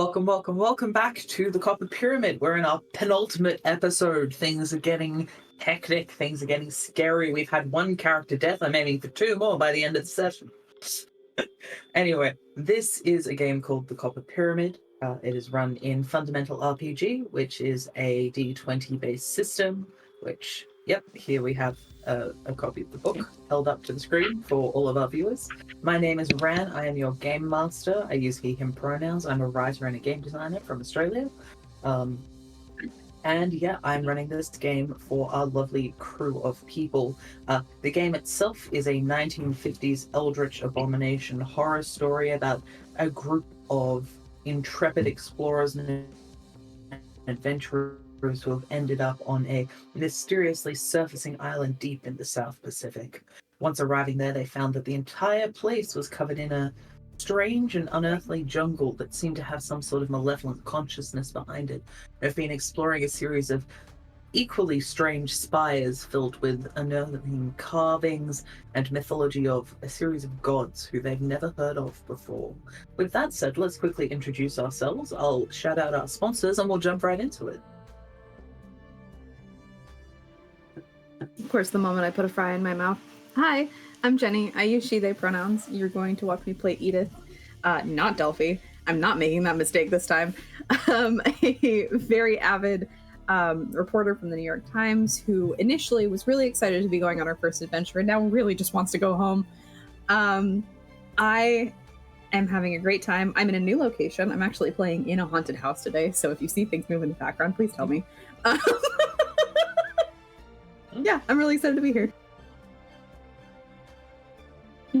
Welcome back to the Copper Pyramid. We're in our penultimate episode. Things are getting hectic, things are getting scary. We've had one character death. I'm aiming for two more by the end of the session. Anyway, this is a game called the Copper Pyramid. It is run in Fundamental RPG, which is a D20 based system, which, here we have a copy of the book held up to the screen for all of our viewers. My name is Ran. I am your game master. I use he, him pronouns. I'm a writer and a game designer from Australia. I'm running this game for our lovely crew of people. The game itself is a 1950s Eldritch Abomination horror story about a group of intrepid explorers and adventurers who have ended up on a mysteriously surfacing island deep in the South Pacific. Once arriving there, they found that the entire place was covered in a strange and unearthly jungle that seemed to have some sort of malevolent consciousness behind it. They've been exploring a series of equally strange spires filled with unearthing carvings and mythology of a series of gods who they've never heard of before. With that said, let's quickly introduce ourselves. I'll shout out our sponsors and we'll jump right into it. Of course, the moment I put a fry in my mouth. Hi, I'm Jenny. I use she, they pronouns. You're going to watch me play Edith, not Delphi. I'm not making that mistake this time. A very avid reporter from the New York Times who initially was really excited to be going on her first adventure and now really just wants to go home. I am having a great time. I'm in a new location. I'm actually playing in a haunted house today, so if you see things move in the background, please tell me. Yeah, I'm really excited to be here.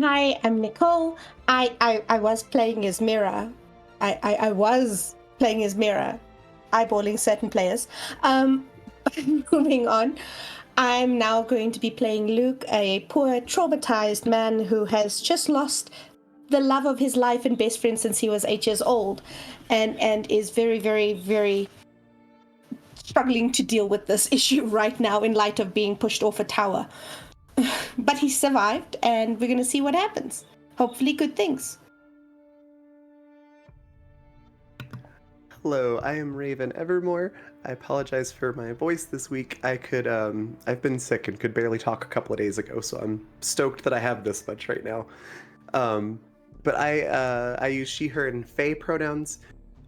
Hi, I'm Nicole. I was playing as Mira. I was playing as Mira, eyeballing certain players. Moving on, I'm now going to be playing Luke, a poor, traumatized man who has just lost the love of his life and best friend since he was 8 years old, and is very, very, very struggling to deal with this issue right now in light of being pushed off a tower. But he survived, and we're going to see what happens. Hopefully good things. Hello, I am Raven Evermore. I apologize for my voice this week. I've been sick and could barely talk a couple of days ago, so I'm stoked that I have this much right now. But I use she, her, and Fae pronouns.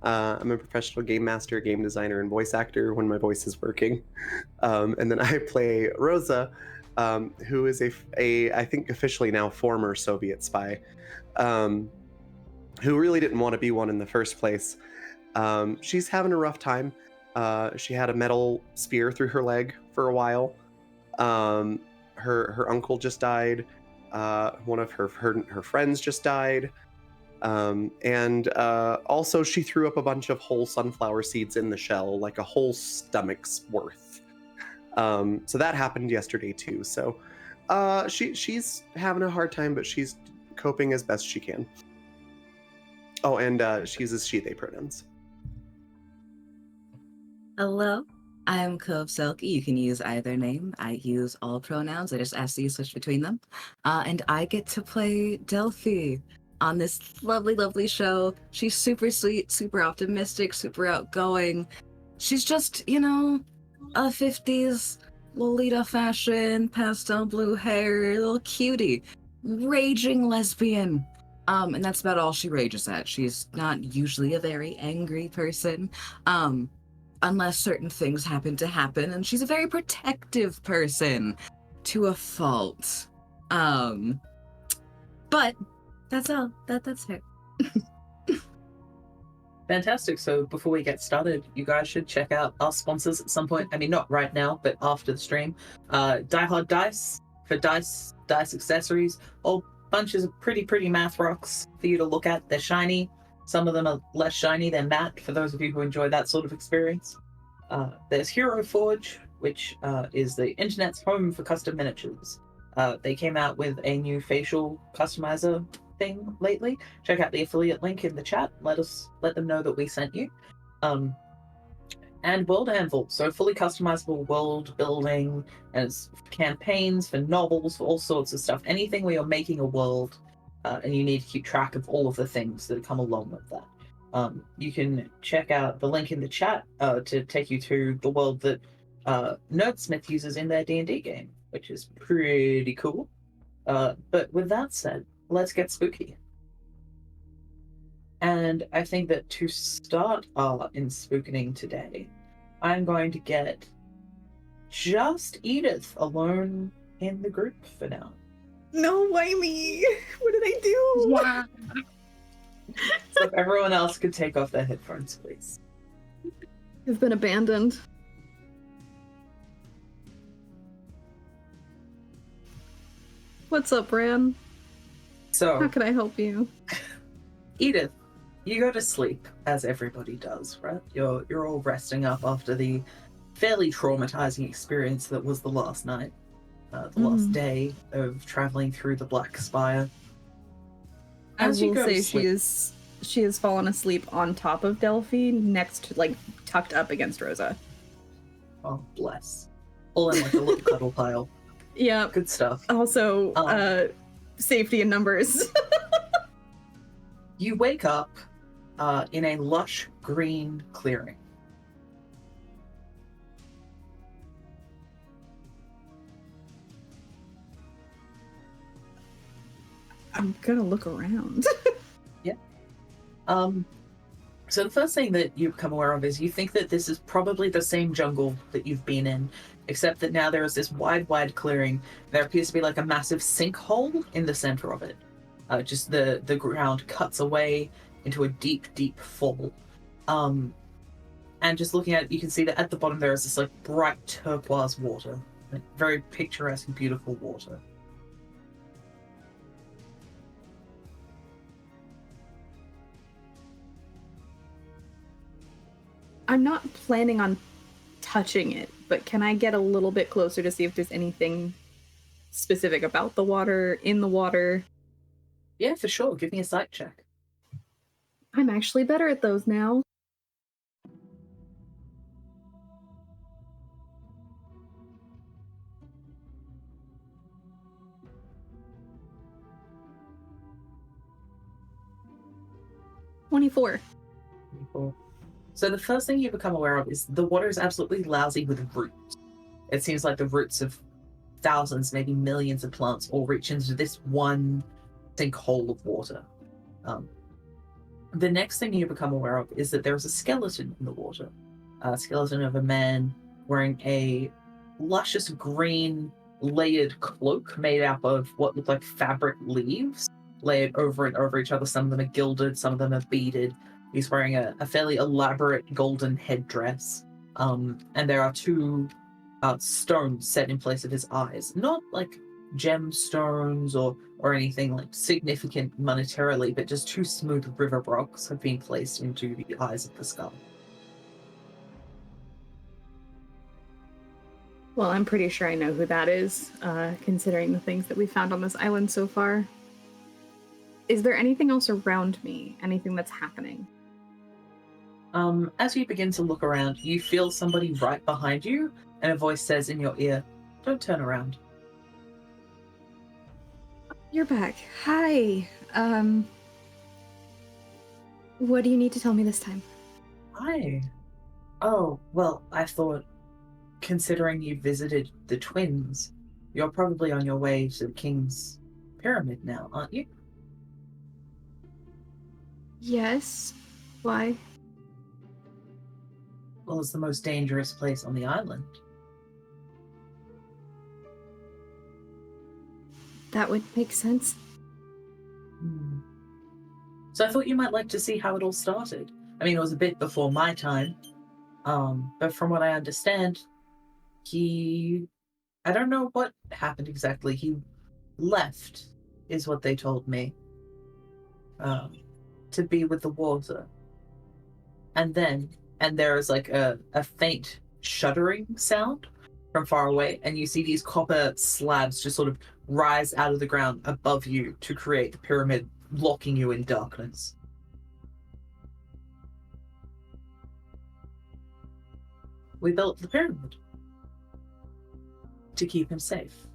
I'm a professional game master, game designer, and voice actor when my voice is working. And then I play Rosa, who is a I think officially now former Soviet spy, who really didn't want to be one in the first place. She's having a rough time. She had a metal spear through her leg for a while. Her uncle just died. One of her friends just died. And also she threw up a bunch of whole sunflower seeds in the shell, like a whole stomach's worth. So that happened yesterday too. So she's having a hard time, but she's coping as best she can. Oh, and she uses she, they pronouns. Hello, I'm Cove Selkie. You can use either name. I use all pronouns. I just ask that you switch between them. And I get to play Delphi on this lovely, lovely show. She's super sweet, super optimistic, super outgoing. She's just, a 50s Lolita fashion, pastel blue hair, little cutie, raging lesbian. And that's about all she rages at. She's not usually a very angry person, unless certain things happen, and she's a very protective person to a fault. But that's all. That's fair. Fantastic. So before we get started, you guys should check out our sponsors at some point. I mean, not right now, but after the stream. Die Hard Dice for dice accessories. All bunches of pretty math rocks for you to look at. They're shiny. Some of them are less shiny. They're matte for those of you who enjoy that sort of experience. There's Hero Forge, which is the internet's home for custom miniatures. They came out with a new facial customizer thing lately. Check out the affiliate link in the chat. Let them know that we sent you. And World Anvil, so fully customizable world building, as campaigns, for novels, for all sorts of stuff. Anything where you're making a world and you need to keep track of all of the things that come along with that. You can check out the link in the chat to take you to the world that Nerdsmith uses in their D&D game, which is pretty cool. But with that said, let's get spooky. And I think that to start in spookening today, I'm going to get just Edith alone in the group for now. No, why me? What did I do? Yeah. So if everyone else could take off their headphones, please. I've been abandoned. What's up, Bran? So, How can I help you? Edith, you go to sleep, as everybody does, right? You're all resting up after the fairly traumatizing experience that was the last night, the last day of traveling through the Black Spire. I As you will go to say sleep- she has fallen asleep on top of Delphi, next to, like, tucked up against Rosa. Oh, bless. All in like a little cuddle pile. Yeah. Good stuff. Also, safety in numbers. You wake up in a lush green clearing. I'm gonna look around. So the first thing that you become aware of is you think that this is probably the same jungle that you've been in, except that now there is this wide clearing. There appears to be like a massive sinkhole in the center of it. Just the ground cuts away into a deep fall. And just looking at it, you can see that at the bottom there is this like bright turquoise water, like, very picturesque and beautiful water. I'm not planning on touching it, but can I get a little bit closer to see if there's anything specific about the water, in the water? Yeah, for sure. Give me a sight check. I'm actually better at those now. $24. Cool. So the first thing you become aware of is the water is absolutely lousy with roots. It seems like the roots of thousands, maybe millions of plants all reach into this one sinkhole of water. The next thing you become aware of is that there is a skeleton in the water. A skeleton of a man wearing a luscious green layered cloak made up of what look like fabric leaves layered over and over each other. Some of them are gilded, some of them are beaded. He's wearing a fairly elaborate golden headdress. And there are two stones set in place of his eyes. Not like gemstones or anything like significant monetarily, but just two smooth river rocks have been placed into the eyes of the skull. Well, I'm pretty sure I know who that is, considering the things that we found on this island so far. Is there anything else around me? Anything that's happening? As you begin to look around, you feel somebody right behind you, and a voice says in your ear, "Don't turn around." You're back. Hi. What do you need to tell me this time? Hi. Oh, well, I thought, considering you visited the twins, you're probably on your way to the King's Pyramid now, aren't you? Yes. Why? Well, it's the most dangerous place on the island. That would make sense. So I thought you might like to see how it all started. I mean, it was a bit before my time, but from what I understand, I don't know what happened exactly. He left, is what they told me, to be with the water. And there is like a faint shuddering sound from far away, and you see these copper slabs just sort of rise out of the ground above you to create the pyramid, locking you in darkness. We built the pyramid to keep him safe.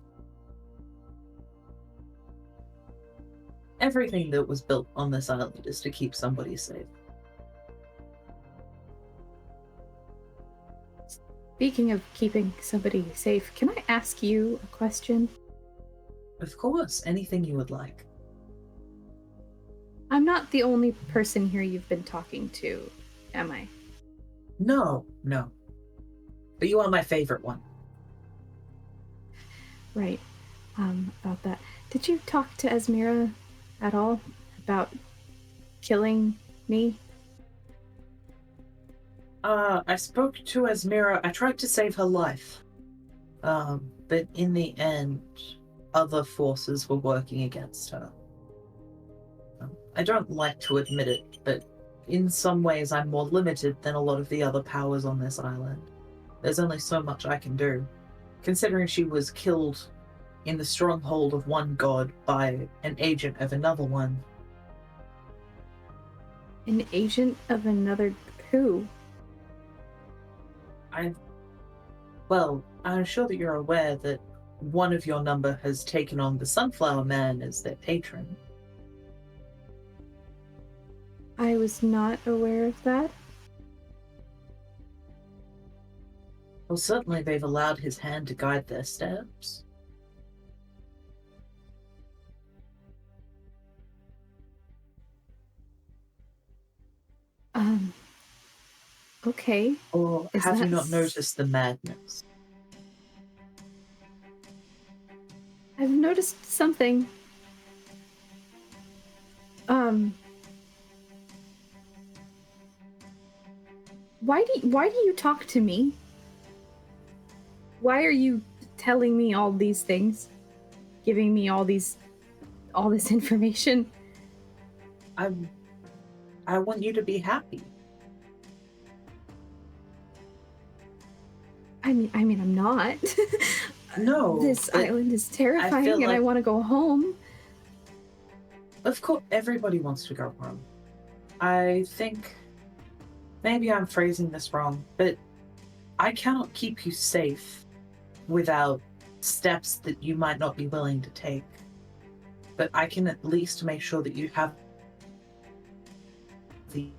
Everything that was built on this island is to keep somebody safe. Speaking of keeping somebody safe, can I ask you a question? Of course, anything you would like. I'm not the only person here you've been talking to, am I? No. But you are my favorite one. Right. About that. Did you talk to Esmira at all about killing me? I spoke to Esmira. I tried to save her life. But in the end, other forces were working against her. I don't like to admit it, but in some ways I'm more limited than a lot of the other powers on this island. There's only so much I can do, considering she was killed in the stronghold of one god by an agent of another one. An agent of another who? Well, I'm sure that you're aware that one of your number has taken on the Sunflower Man as their patron. I was not aware of that. Well, certainly they've allowed his hand to guide their steps. Okay. Or Is have you that not noticed the madness? I've noticed something. Why do you talk to me? Why are you telling me all these things? Giving me all this information? I want you to be happy. I mean I'm not. No, This but island is terrifying feel and I like- want to go home. Of course, everybody wants to go home. I think maybe I'm phrasing this wrong, but I cannot keep you safe without steps that you might not be willing to take. But I can at least make sure that you have the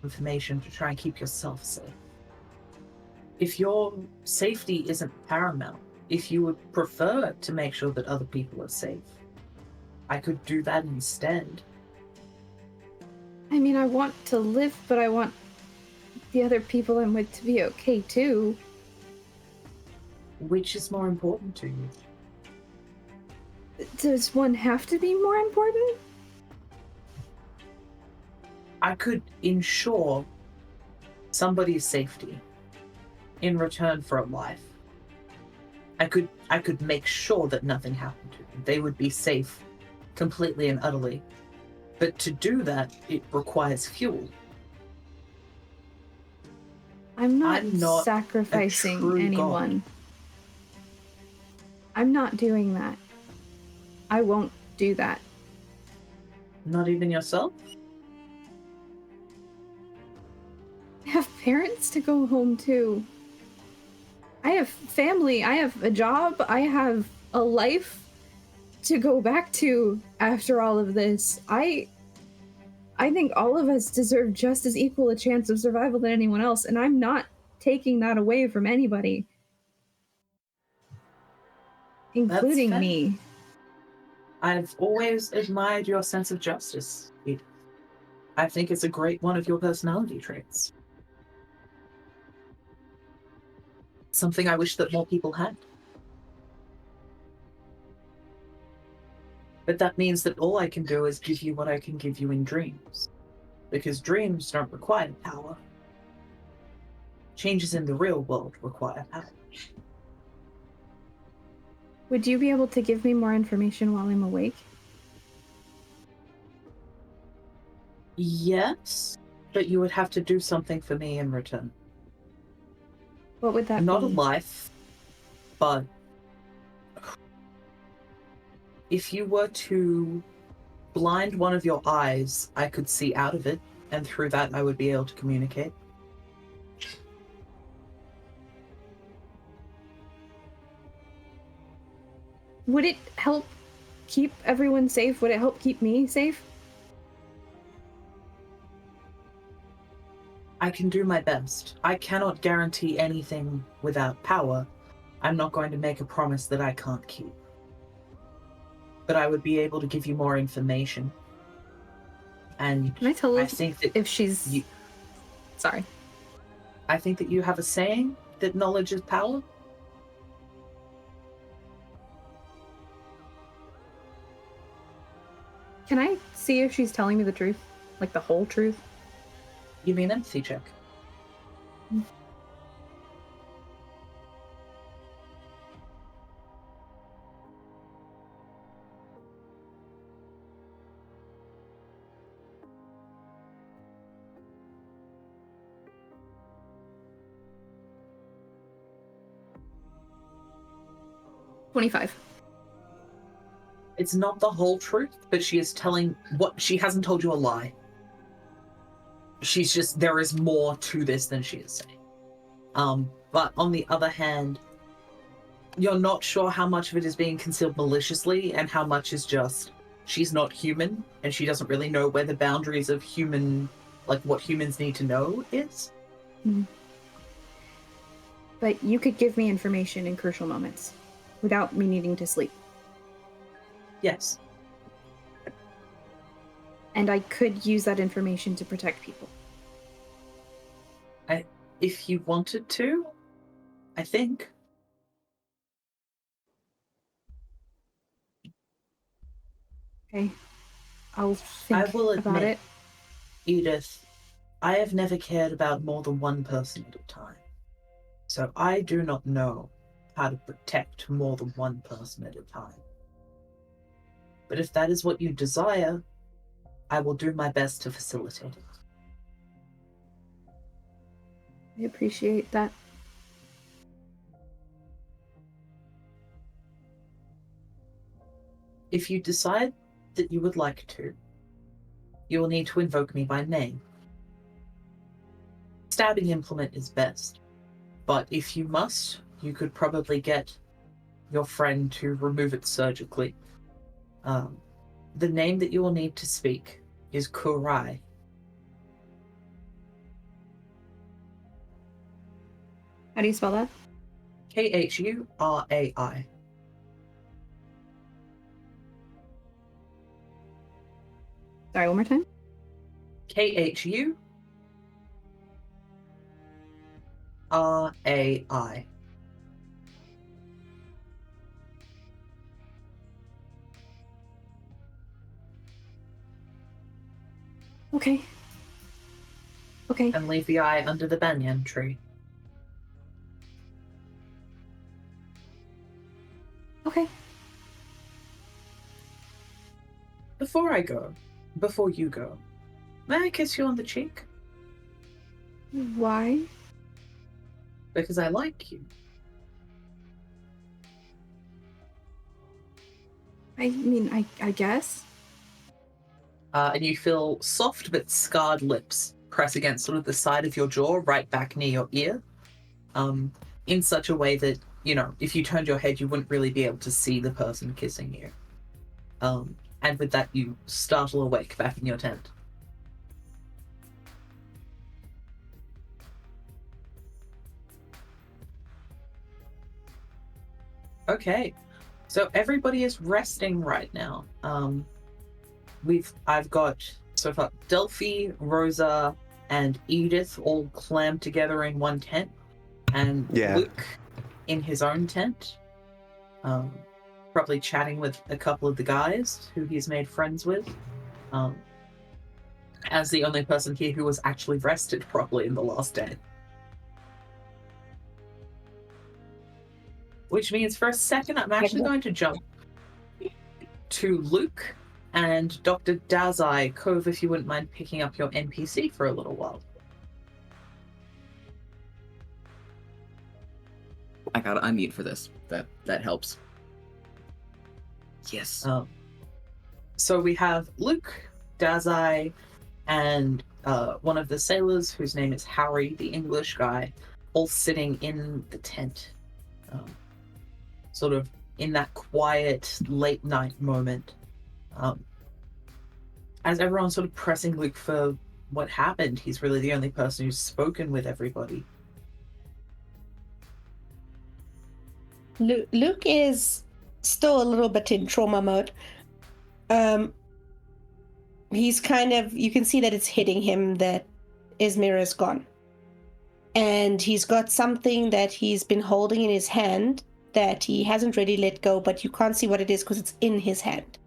information to try and keep yourself safe. If your safety isn't paramount, if you would prefer to make sure that other people are safe, I could do that instead. I mean, I want to live, but I want the other people I'm with to be okay too. Which is more important to you? Does one have to be more important? I could ensure somebody's safety in return for a life. I could make sure that nothing happened to them. They would be safe completely and utterly. But to do that, it requires fuel. I'm not a sacrificing true anyone. I'm not doing that. I won't do that. Not even yourself? I have parents to go home to. I have family. I have a job. I have a life to go back to after all of this. I think all of us deserve just as equal a chance of survival than anyone else, and I'm not taking that away from anybody, including fair. me. I've always admired your sense of justice, Edith. I think it's a great one of your personality traits. Something I wish that more people had. But that means that all I can do is give you what I can give you in dreams. Because dreams don't require power. Changes in the real world require power. Would you be able to give me more information while I'm awake? Yes, but you would have to do something for me in return. What would that Not a be? life, but if you were to blind one of your eyes, I could see out of it, and through that I would be able to communicate. Would it help keep everyone safe? Would it help keep me safe? I can do my best. I cannot guarantee anything without power. I'm not going to make a promise that I can't keep. But I would be able to give you more information. And Can I tell I think that if she's... you, Sorry. I think that you have a saying that knowledge is power. Can I see if she's telling me the truth? Like the whole truth? Give me an empathy check. $25. It's not the whole truth, but she is telling what she hasn't told you a lie. She's just, there is more to this than she is saying. But on the other hand, you're not sure how much of it is being concealed maliciously and how much is just she's not human and she doesn't really know where the boundaries of human, like what humans need to know is. But you could give me information in crucial moments without me needing to sleep. Yes. And I could use that information to protect people. If you wanted to, I think. Okay. I'll think I will about admit, it. Edith, I have never cared about more than one person at a time. So I do not know how to protect more than one person at a time. But if that is what you desire, I will do my best to facilitate it. I appreciate that. If you decide that you would like to, you will need to invoke me by name. Stabbing implement is best, but if you must, you could probably get your friend to remove it surgically. The name that you will need to speak is Kurai. How do you spell that? Khurai. Sorry, one more time. Khurai. Okay. Okay. And leave the eye under the banyan tree. Okay. Before you go, may I kiss you on the cheek? Why? Because I like you. I mean, I guess. And you feel soft but scarred lips press against sort of the side of your jaw, right back near your ear, in such a way that, you know, if you turned your head, you wouldn't really be able to see the person kissing you. And with that, you startle awake back in your tent. Okay, so everybody is resting right now. I've got Delphi, Rosa, and Edith all clammed together in one tent, and Luke in his own tent, probably chatting with a couple of the guys who he's made friends with, as the only person here who was actually rested properly in the last day. Which means for a second, I'm actually going to jump to Luke and Dr. Dazai. Cove, if you wouldn't mind picking up your NPC for a little while. I gotta unmute for this. That helps. Yes. So we have Luke, Dazai, and one of the sailors whose name is Harry, the English guy, all sitting in the tent. Sort of in that quiet late night moment. As everyone's sort of pressing Luke for what happened. He's really the only person who's spoken with everybody. Luke is still a little bit in trauma mode. He's kind of, you can see that it's hitting him that Esmira is gone. And he's got something that he's been holding in his hand that he hasn't really let go, but you can't see what it is because it's in his hand.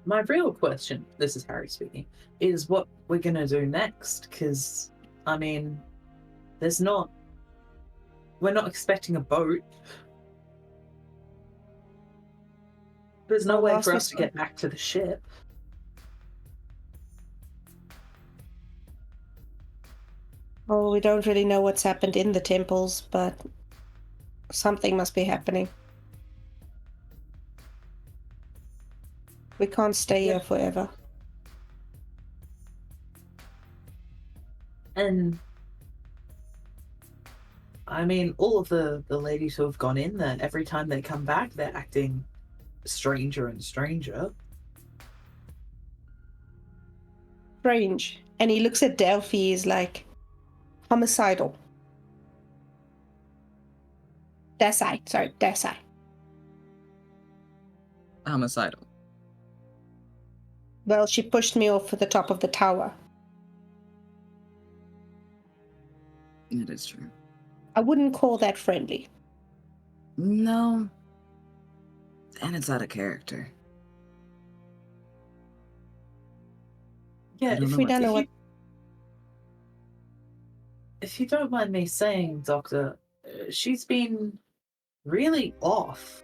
My real question, this is Harry speaking, is what we're going to do next. Because, I mean, we're not expecting a boat. There's no way for us to get back to the ship. Well, we don't really know what's happened in the temples, but something must be happening. We can't stay here forever. And I mean, all of the ladies who have gone in there, every time they come back, they're acting stranger and stranger. Strange. And he looks at Delphi, he's like, homicidal. Desai. Homicidal. Well, she pushed me off the top of the tower. It is true. I wouldn't call that friendly. No. And it's out of character. Yeah, If we don't know what... If you don't mind me saying, Doctor, she's been really off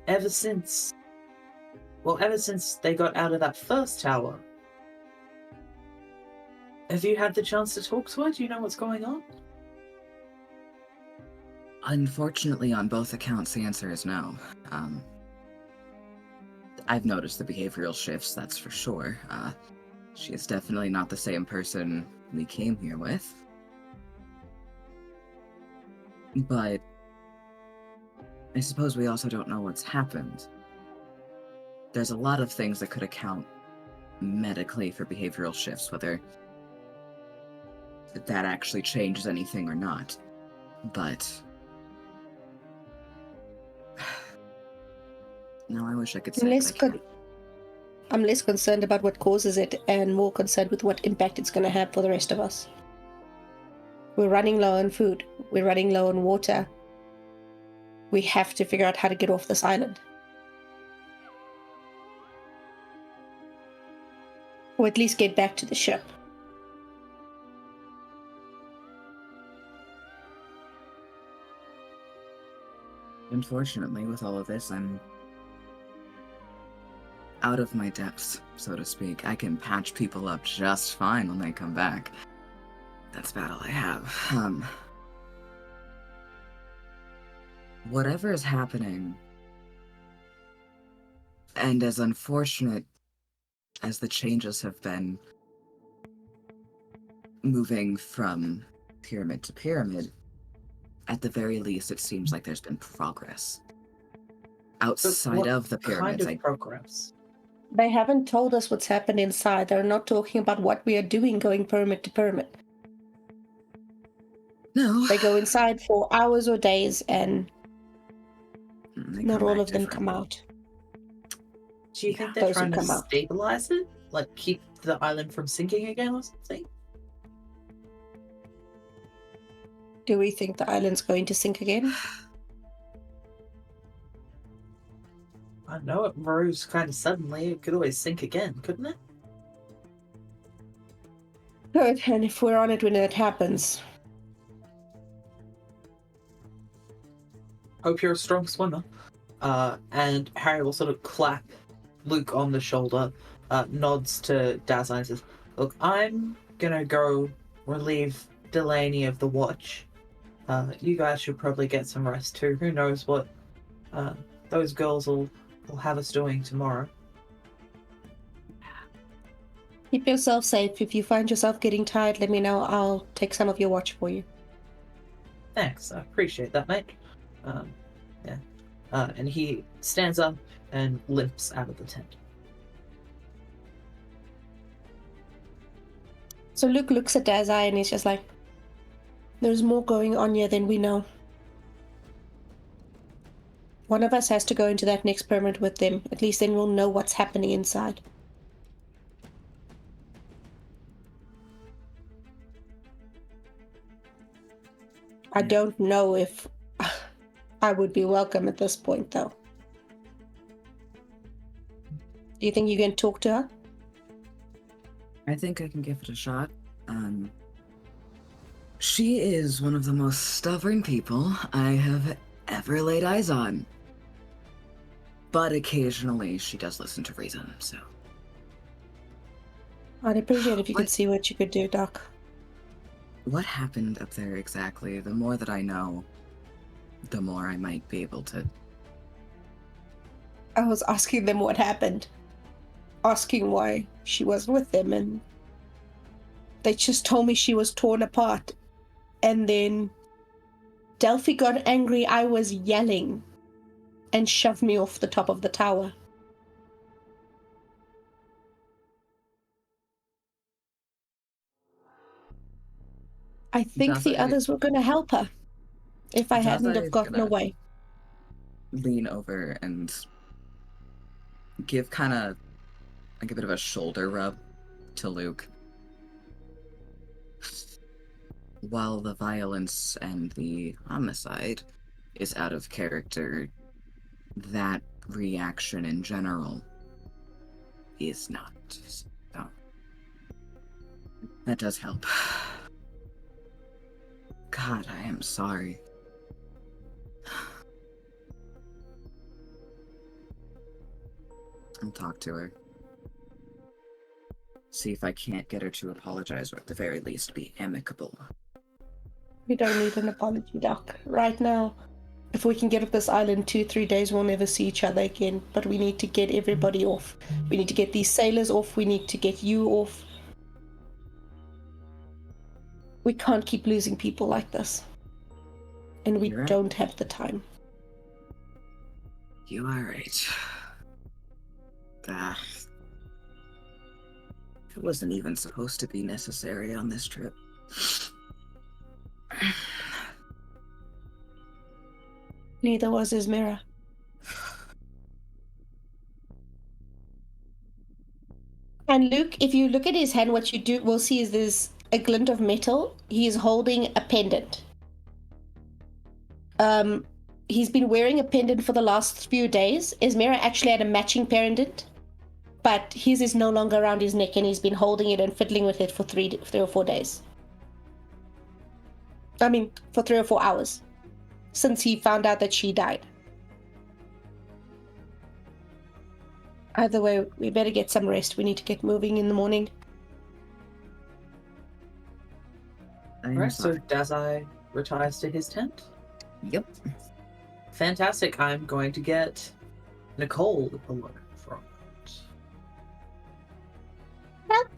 ever since they got out of that first tower. Have you had the chance to talk to her? Do you know what's going on? Unfortunately, on both accounts, the answer is no. I've noticed the behavioral shifts, that's for sure. She is definitely not the same person we came here with. But I suppose we also don't know what's happened. There's a lot of things that could account medically for behavioral shifts, whether that actually changes anything or not. But no, I wish I could say I'm less concerned about what causes it and more concerned with what impact it's going to have for the rest of us. We're running low on food. We're running low on water. We have to figure out how to get off this island. Or at least get back to the ship. Unfortunately, with all of this, I'm out of my depths, so to speak. I can patch people up just fine when they come back. That's about all I have. Whatever is happening, and as unfortunate as the changes have been, moving from pyramid to pyramid, at the very least, it seems like there's been progress. Outside of the pyramids, kind of progress? They haven't told us what's happened inside. They're not talking about what we are doing going pyramid to pyramid. No. They go inside for hours or days and not all of them different. come out. Do you think they're Those who trying to come out. stabilize it? Like keep the island from sinking again or something? Do we think the island's going to sink again? I know it rose kind of suddenly. It could always sink again, couldn't it? Good, and if we're on it when it happens. Hope you're a strong swimmer. And Harry will sort of clap Luke on the shoulder, nods to Dazzle and says, "Look, I'm gonna go relieve Delaney of the watch. You guys should probably get some rest too. Who knows what those girls will have us doing tomorrow." Keep yourself safe. If you find yourself getting tired, let me know. I'll take some of your watch for you. Thanks, I appreciate that, mate. Yeah. And he stands up and limps out of the tent. So Luke looks at Dazai and he's just like, there's more going on here than we know. One of us has to go into that next pyramid with them. At least then we'll know what's happening inside. I don't know if I would be welcome at this point, though. Do you think you can talk to her? I think I can give it a shot. She is one of the most stubborn people I have ever laid eyes on. But occasionally she does listen to reason, so. I'd appreciate if you could see what you could do, Doc. What happened up there exactly? The more that I know, the more I might be able to. I was asking them what happened. Asking why she wasn't with them, and they just told me she was torn apart. And then Delphi got angry. I was yelling and shoved me off the top of the tower. I think the others were going to help her if I hadn't have gotten away. Lean over and give kind of like a bit of a shoulder rub to Luke. While the violence and the homicide is out of character, that reaction in general is not. So that does help. God, I am sorry. I'll talk to her. See if I can't get her to apologize, or at the very least be amicable. We don't need an apology, Doc. Right now, if we can get off this island 2-3 days, we'll never see each other again. But we need to get everybody off. We need to get these sailors off. We need to get you off. We can't keep losing people like this. And we don't have the time. You are right. It wasn't even supposed to be necessary on this trip. Neither was his mirror. And Luke, if you look at his hand, what you will see is there's a glint of metal. He's holding a pendant. He's been wearing a pendant for the last few days. Esmera actually had a matching pendant, but his is no longer around his neck, and he's been holding it and fiddling with it for 3 or 4 days. I mean, for 3 or 4 hours, since he found out that she died. Either way, we better get some rest. We need to get moving in the morning. Alright, so Dazai retires to his tent. Yep. Fantastic. I'm going to get Nicole alone from it. Yep.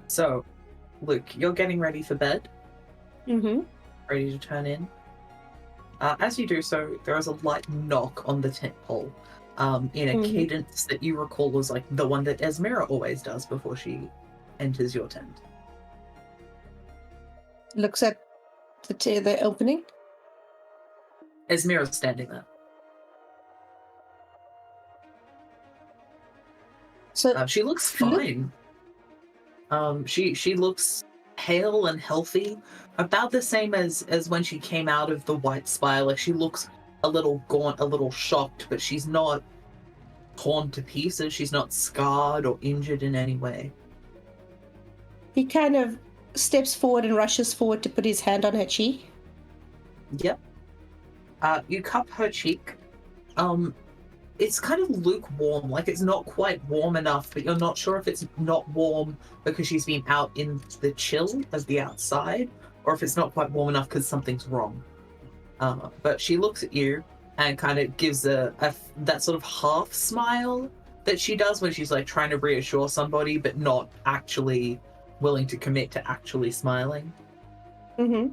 So, Luke, you're getting ready for bed. Mm-hmm. Ready to turn in. As you do so, there is a light knock on the tent pole, in a cadence that you recall was like the one that Esmera always does before she enters your tent. Looks at the opening. Esmera's standing there. So she looks fine. She looks hale and healthy, about the same as when she came out of the White Spire. Like, she looks a little gaunt, a little shocked, but she's not torn to pieces. She's not scarred or injured in any way. He kind of steps forward and rushes forward to put his hand on her cheek. Yep. You cup her cheek. It's kind of lukewarm, like it's not quite warm enough, but you're not sure if it's not warm because she's been out in the chill of the outside, or if it's not quite warm enough because something's wrong. But she looks at you and kind of gives that sort of half smile that she does when she's like trying to reassure somebody, but not actually willing to commit to actually smiling. Mm-hmm.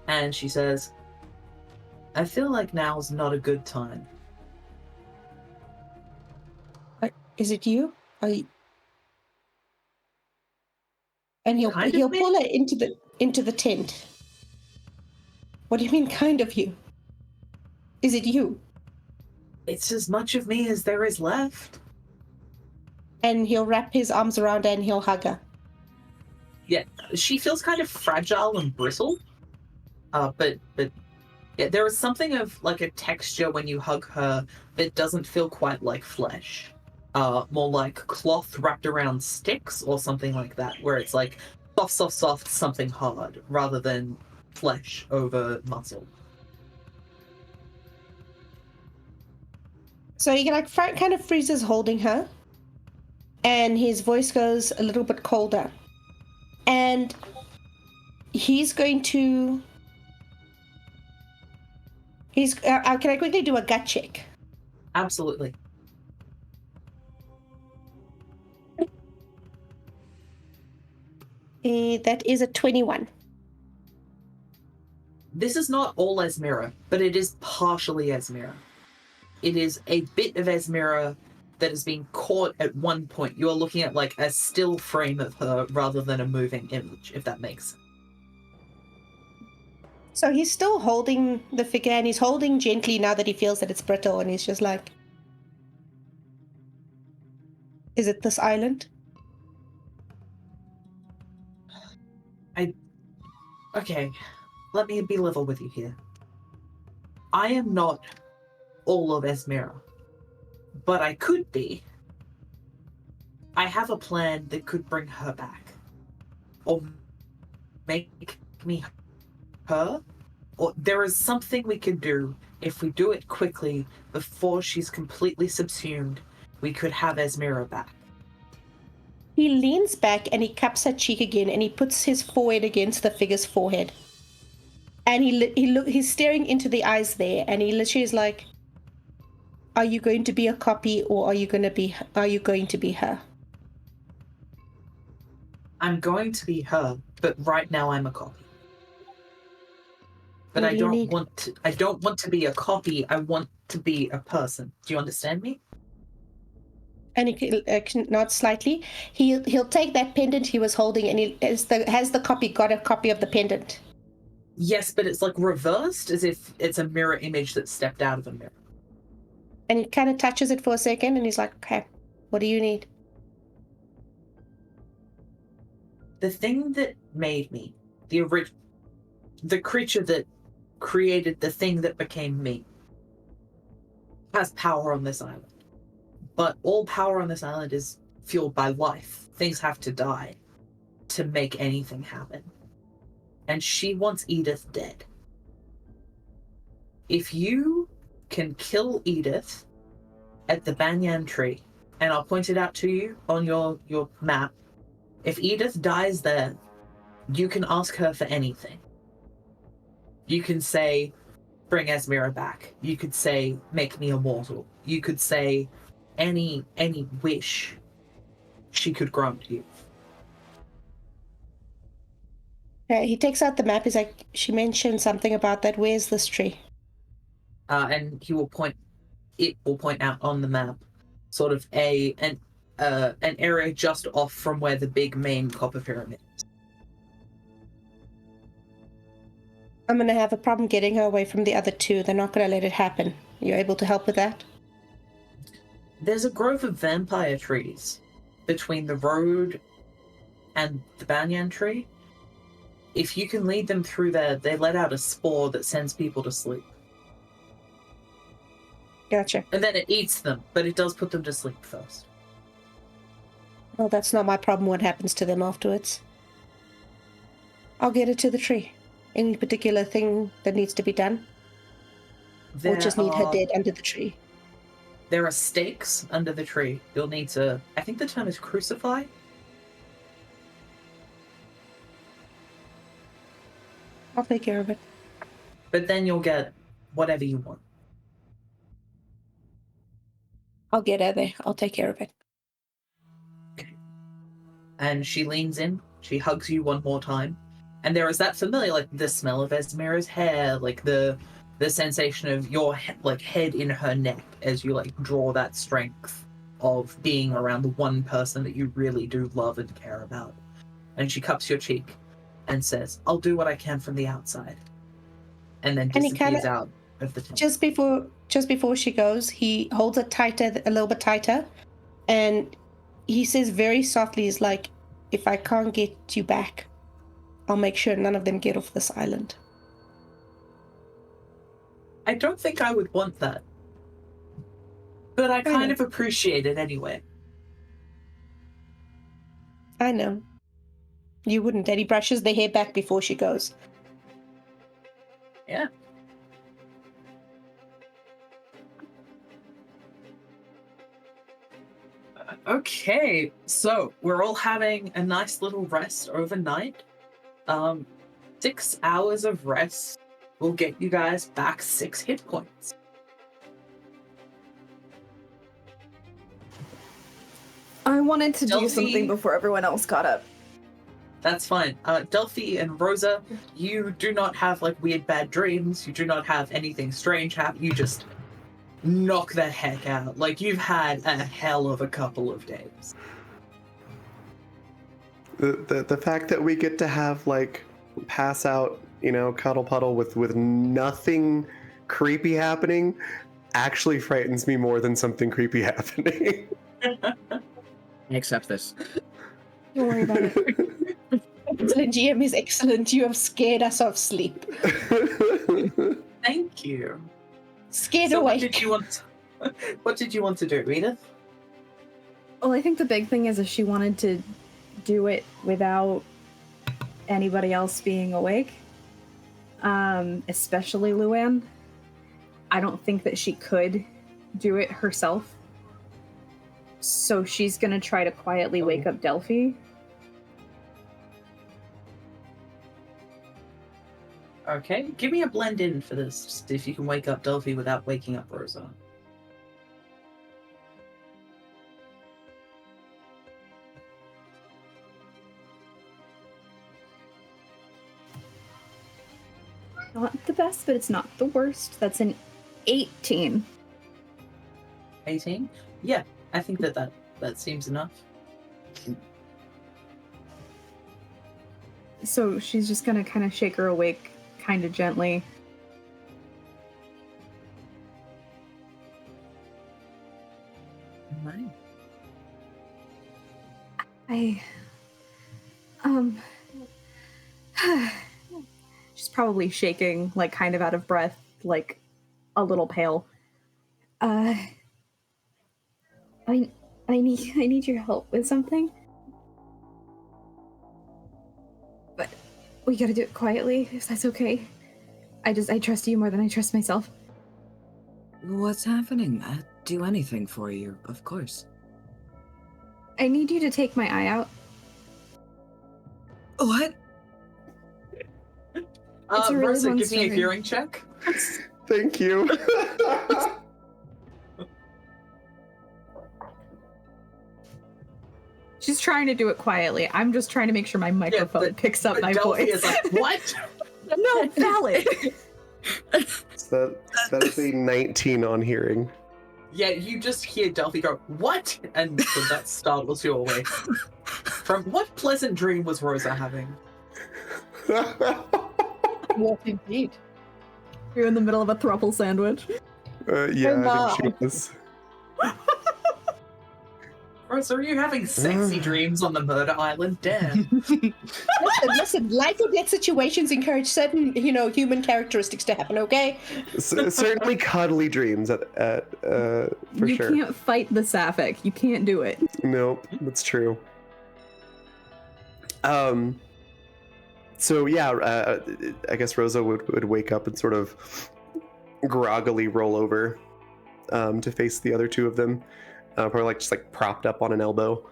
And she says, I feel like now's not a good time. Is it you? Are you... And he'll Kind of me? pull her into the tent. What do you mean, kind of you? Is it you? It's as much of me as there is left. And he'll wrap his arms around her and he'll hug her. Yeah, she feels kind of fragile and brittle. But yeah, there is something of like a texture when you hug her that doesn't feel quite like flesh. More like cloth wrapped around sticks or something like that, where it's like soft, something hard, rather than flesh over muscle. So he like kind of freezes holding her, and his voice goes a little bit colder. And he's going to... can I quickly do a gut check? Absolutely. That is a 21. This is not all Esmira, but it is partially Esmira. It is a bit of Esmira that has been caught at one point. You are looking at like a still frame of her rather than a moving image, if that makes sense. So he's still holding the figure, and he's holding gently now that he feels that it's brittle, and he's just like, is it this island? Okay, let me be level with you here. I am not all of Esmira, but I could be. I have a plan that could bring her back. Or make me her. Or there is something we can do. If we do it quickly, before she's completely subsumed, we could have Esmira back. He leans back and he cups her cheek again, and he puts his forehead against the figure's forehead. And he's staring into the eyes there, and he literally is like, "Are you going to be a copy, or are you going to be her?" I'm going to be her, but right now I'm a copy. But I don't want to be a copy. I want to be a person. Do you understand me? And he nods slightly. He'll take that pendant he was holding, and has the copy got a copy of the pendant? Yes, but it's like reversed, as if it's a mirror image that stepped out of a mirror. And he kind of touches it for a second, and he's like, "Okay, what do you need?" The thing that made me, the creature that created the thing that became me, has power on this island. But all power on this island is fueled by life. Things have to die to make anything happen. And she wants Edith dead. If you can kill Edith at the banyan tree, and I'll point it out to you on your map, if Edith dies there, you can ask her for anything. You can say, bring Esmira back. You could say, make me immortal. You could say any wish she could grant you. He takes out the map. He's like, "She mentioned something about that. Where's this tree?" And it will point out on the map sort of an area just off from where the big main copper pyramid is. I'm going to have a problem getting her away from the other two. They're not going to let it happen. You're able to help with that? There's a grove of vampire trees between the road and the banyan tree. If you can lead them through there, they let out a spore that sends people to sleep. Gotcha. And then it eats them, but it does put them to sleep first. Well, that's not my problem what happens to them afterwards. I'll get it to the tree. Any particular thing that needs to be done? Or just need her dead under the tree? There are stakes under the tree. You'll need to... I think the term is crucify. I'll take care of it. But then you'll get whatever you want. I'll get her there. I'll take care of it. Okay. And she leans in. She hugs you one more time. And there is that familiar, like, the smell of Esmira's hair, like the sensation of your head in her neck as you, like, draw that strength of being around the one person that you really do love and care about. And she cups your cheek and says, I'll do what I can from the outside. And then And he disappears kinda- out of the tent. Just before she goes, he holds it tighter, a little bit tighter, and he says very softly, he's like, if I can't get you back, I'll make sure none of them get off this island. I don't think I would want that. But I kind of appreciate it anyway. I know. You wouldn't. And he brushes the hair back before she goes. Yeah. Okay, so we're all having a nice little rest overnight. 6 hours of rest will get you guys back 6 hit points. I wanted to do Delphi- something before everyone else got up. That's fine. Delphi and Rosa, you do not have like weird bad dreams. You do not have anything strange happen. You just knock the heck out. Like you've had a hell of a couple of days. The fact that we get to have like pass out, you know, cuddle puddle with nothing creepy happening actually frightens me more than something creepy happening. I accept this. Don't worry about it. Excellent GM is excellent. You have scared us off sleep. Thank you. Scared So awake. what did you want to do, Edith? Well, I think the big thing is if she wanted to do it without anybody else being awake, especially Luann, I don't think that she could do it herself. So she's gonna try to quietly wake up Delphi. Okay, give me a blend in for this. Just if you can wake up Delphi without waking up Rosa. Not the best, but it's not the worst. That's an 18. 18? Yeah, I think that seems enough. So she's just gonna kind of shake her awake, kind of gently. Right. She's probably shaking, like kind of out of breath, like a little pale. I need your help with something. But we gotta do it quietly, if that's okay. I trust you more than I trust myself. What's happening? I'd do anything for you, of course. I need you to take my eye out. What? It's a really Rosa, long give me a story. hearing check. Thank you. She's trying to do it quietly. I'm just trying to make sure my microphone but- picks up But my Delphi voice. is like, what? No, valid. So that is a 19 on hearing. Yeah, you just hear Delphi go, what? And so that startles you awake. From what pleasant dream was Rosa having? What indeed. You're in the middle of a thruple sandwich. Yeah, I think she is. Rosa, are you having sexy dreams on the murder island? Damn. Listen, life or death situations encourage certain, human characteristics to happen, okay? Certainly cuddly dreams for You sure. can't fight the sapphic. You can't do it. Nope, that's true. So yeah, I guess Rosa would wake up and sort of groggily roll over to face the other two of them, probably just propped up on an elbow.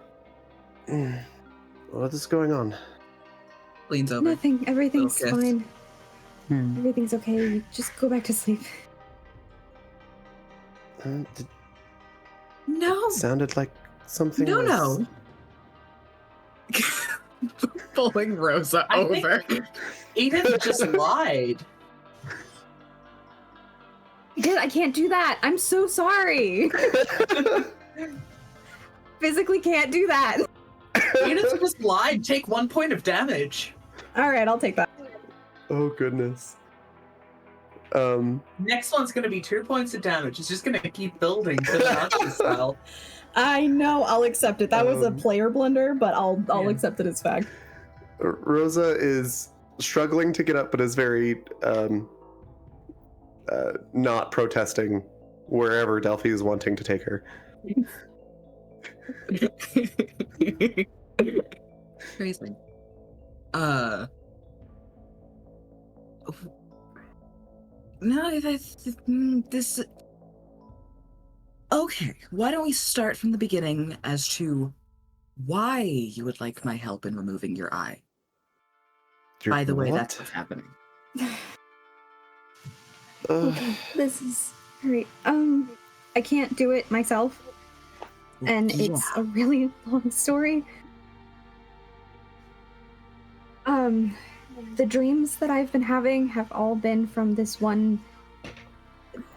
What is going on? Leans over. Nothing. Everything's Okay. fine. Everything's okay. You just go back to sleep. No. Sounded like something. No, was... no. Pulling Rosa I think Edith just lied. I can't do that. I'm so sorry. physically can't do that. Edith just lied. Take 1 point of damage. All right, I'll take that. Oh goodness. Next one's going to be 2 points of damage. It's just going to keep building to the archer spell. I know. I'll accept it. That was a player blunder, but I'll Yeah. accept it as fact. Rosa is struggling to get up, but is very not protesting wherever Delphi is wanting to take her. Crazy. No, this. Okay, why don't we start from the beginning as to why you would like my help in removing your eye? By the way, that's what's happening. Okay, this is great. I can't do it myself, and it's a really long story. The dreams that I've been having have all been from this one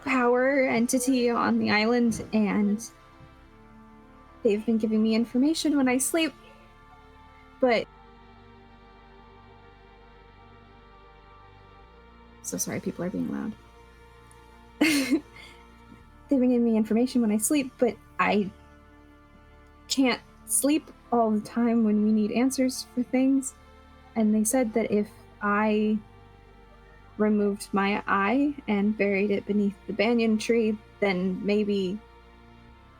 power entity on the island, and they've been giving me information when I sleep, but... So sorry, people are being loud. They've been giving me information when I sleep, but I can't sleep all the time when we need answers for things. And they said that if I removed my eye and buried it beneath the banyan tree, then maybe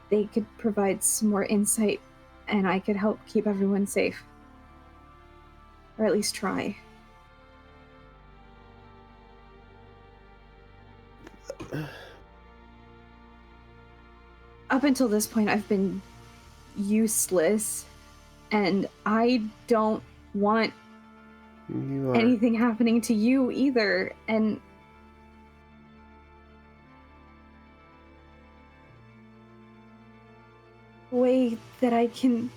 they could provide some more insight and I could help keep everyone safe. Or at least try. Up until this point, I've been useless, and I don't want anything happening to you either, and way that I can...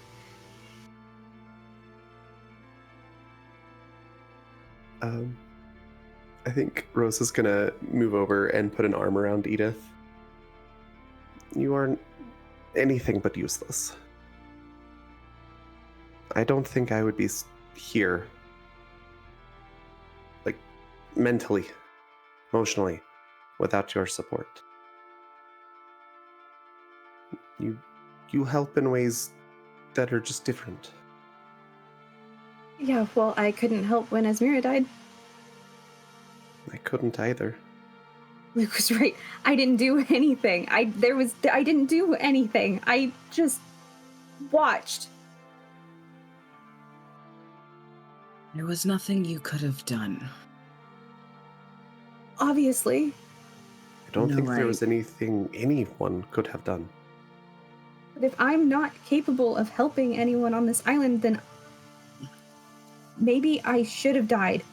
I think Rose is gonna move over and put an arm around Edith. You aren't anything but useless. I don't think I would be here, like, mentally, emotionally, without your support. You help in ways that are just different. Yeah, well, I couldn't help when Asmira died. I couldn't either. Luke was right. I didn't do anything. I didn't do anything. I just watched. There was nothing you could have done. Obviously. I don't think there was anything anyone could have done. But if I'm not capable of helping anyone on this island, then maybe I should have died.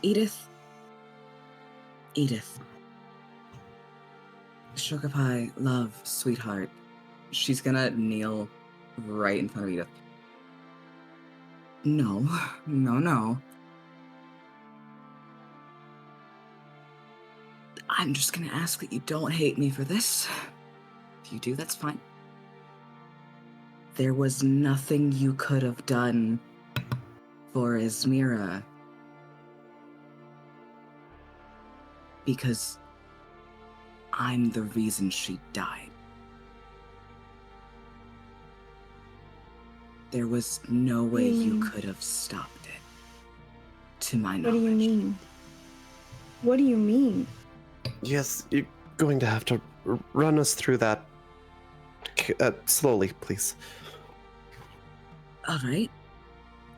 Edith. Sugar pie, love, sweetheart. She's gonna kneel right in front of Edith. No. I'm just gonna ask that you don't hate me for this. If you do, that's fine. There was nothing you could have done for Asmira. Because I'm the reason she died. There was no way you could have stopped it. To my knowledge. What do you mean? What do you mean? Yes, you're going to have to run us through that slowly, please. All right.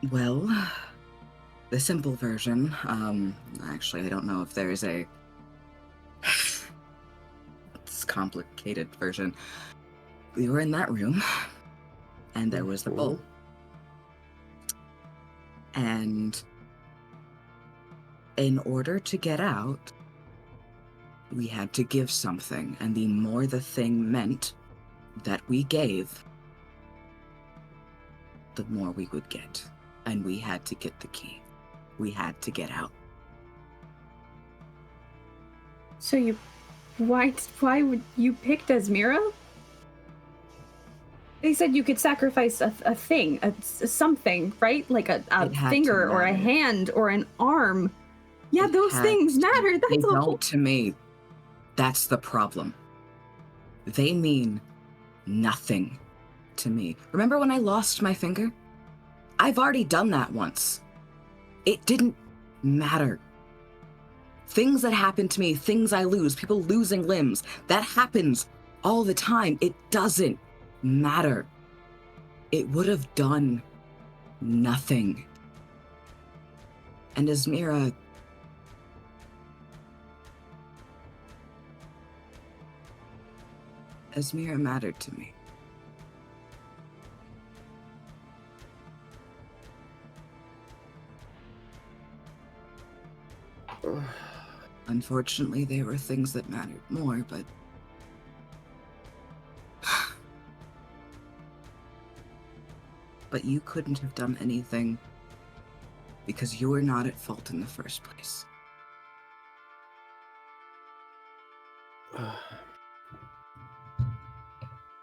Well, the simple version, actually, I don't know if there's a complicated version. We were in that room, and there was the bowl. And in order to get out, we had to give something, and the more the thing meant that we gave, the more we would get. And we had to get the key. We had to get out. So why would you pick Asmira? They said you could sacrifice a thing, something, right? Like a It had to finger or a matter. hand or an arm. Yeah, It those had things to- matter. They That's all. don't to me. That's the problem. They mean nothing to me. Remember when I lost my finger? I've already done that once. It didn't matter. Things that happen to me, things I lose, people losing limbs, that happens all the time. It doesn't matter. It would have done nothing. And Asmira... Asmira mattered to me. Unfortunately, there were things that mattered more, but... But you couldn't have done anything because you were not at fault in the first place.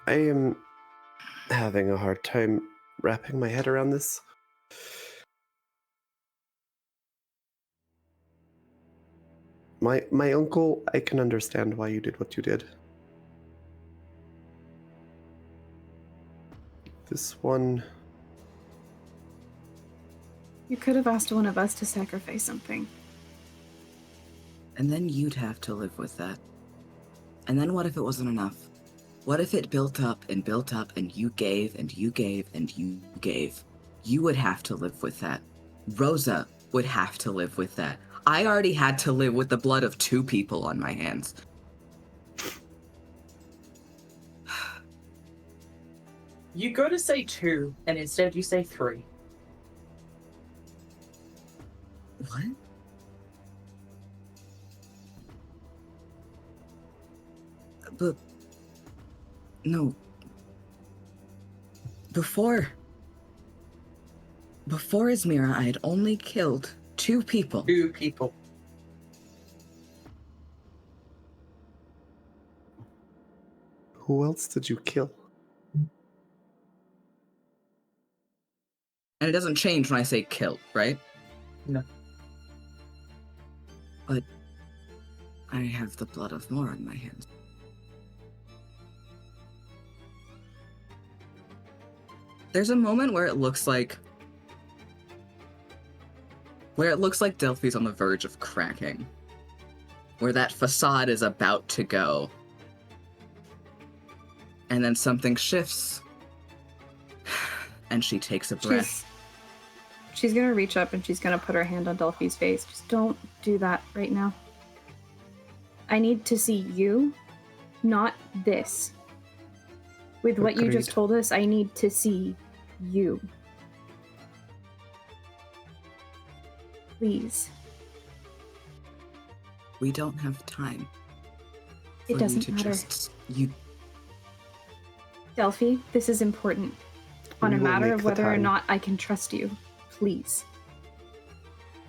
I am having a hard time wrapping my head around this. My uncle, I can understand why you did what you did. This one... You could have asked one of us to sacrifice something. And then you'd have to live with that. And then what if it wasn't enough? What if it built up and you gave and you gave and you gave? You would have to live with that. Rosa would have to live with that. I already had to live with the blood of 2 people on my hands. You go to say 2, and instead you say 3. What? But... No. Before Asmira, I had only killed 2 people. 2 people. Who else did you kill? And it doesn't change when I say kill, right? No. But I have the blood of more on my hands. There's a moment where it looks like Delphi's on the verge of cracking. Where that facade is about to go. And then something shifts. And she takes a breath. She's gonna reach up and she's gonna put her hand on Delphi's face. Just don't do that right now. I need to see you, not this. With what you just Agreed. told us, I need to see you. Please. We don't have time. It for doesn't you to matter. You Delphi, this is important. On We a will matter make of the whether or time. not I can trust you. Please.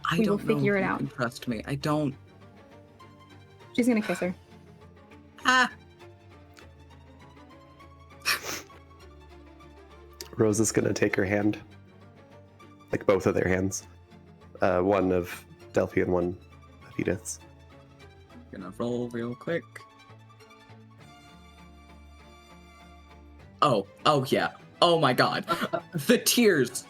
I We don't will know figure if it you out. can trust me. I don't. She's gonna kiss her. Ah! Rosa's gonna take her hand. Like both of their hands. One of Delphi and one of Edith's. Gonna roll real quick. Oh yeah. Oh my god. The tears.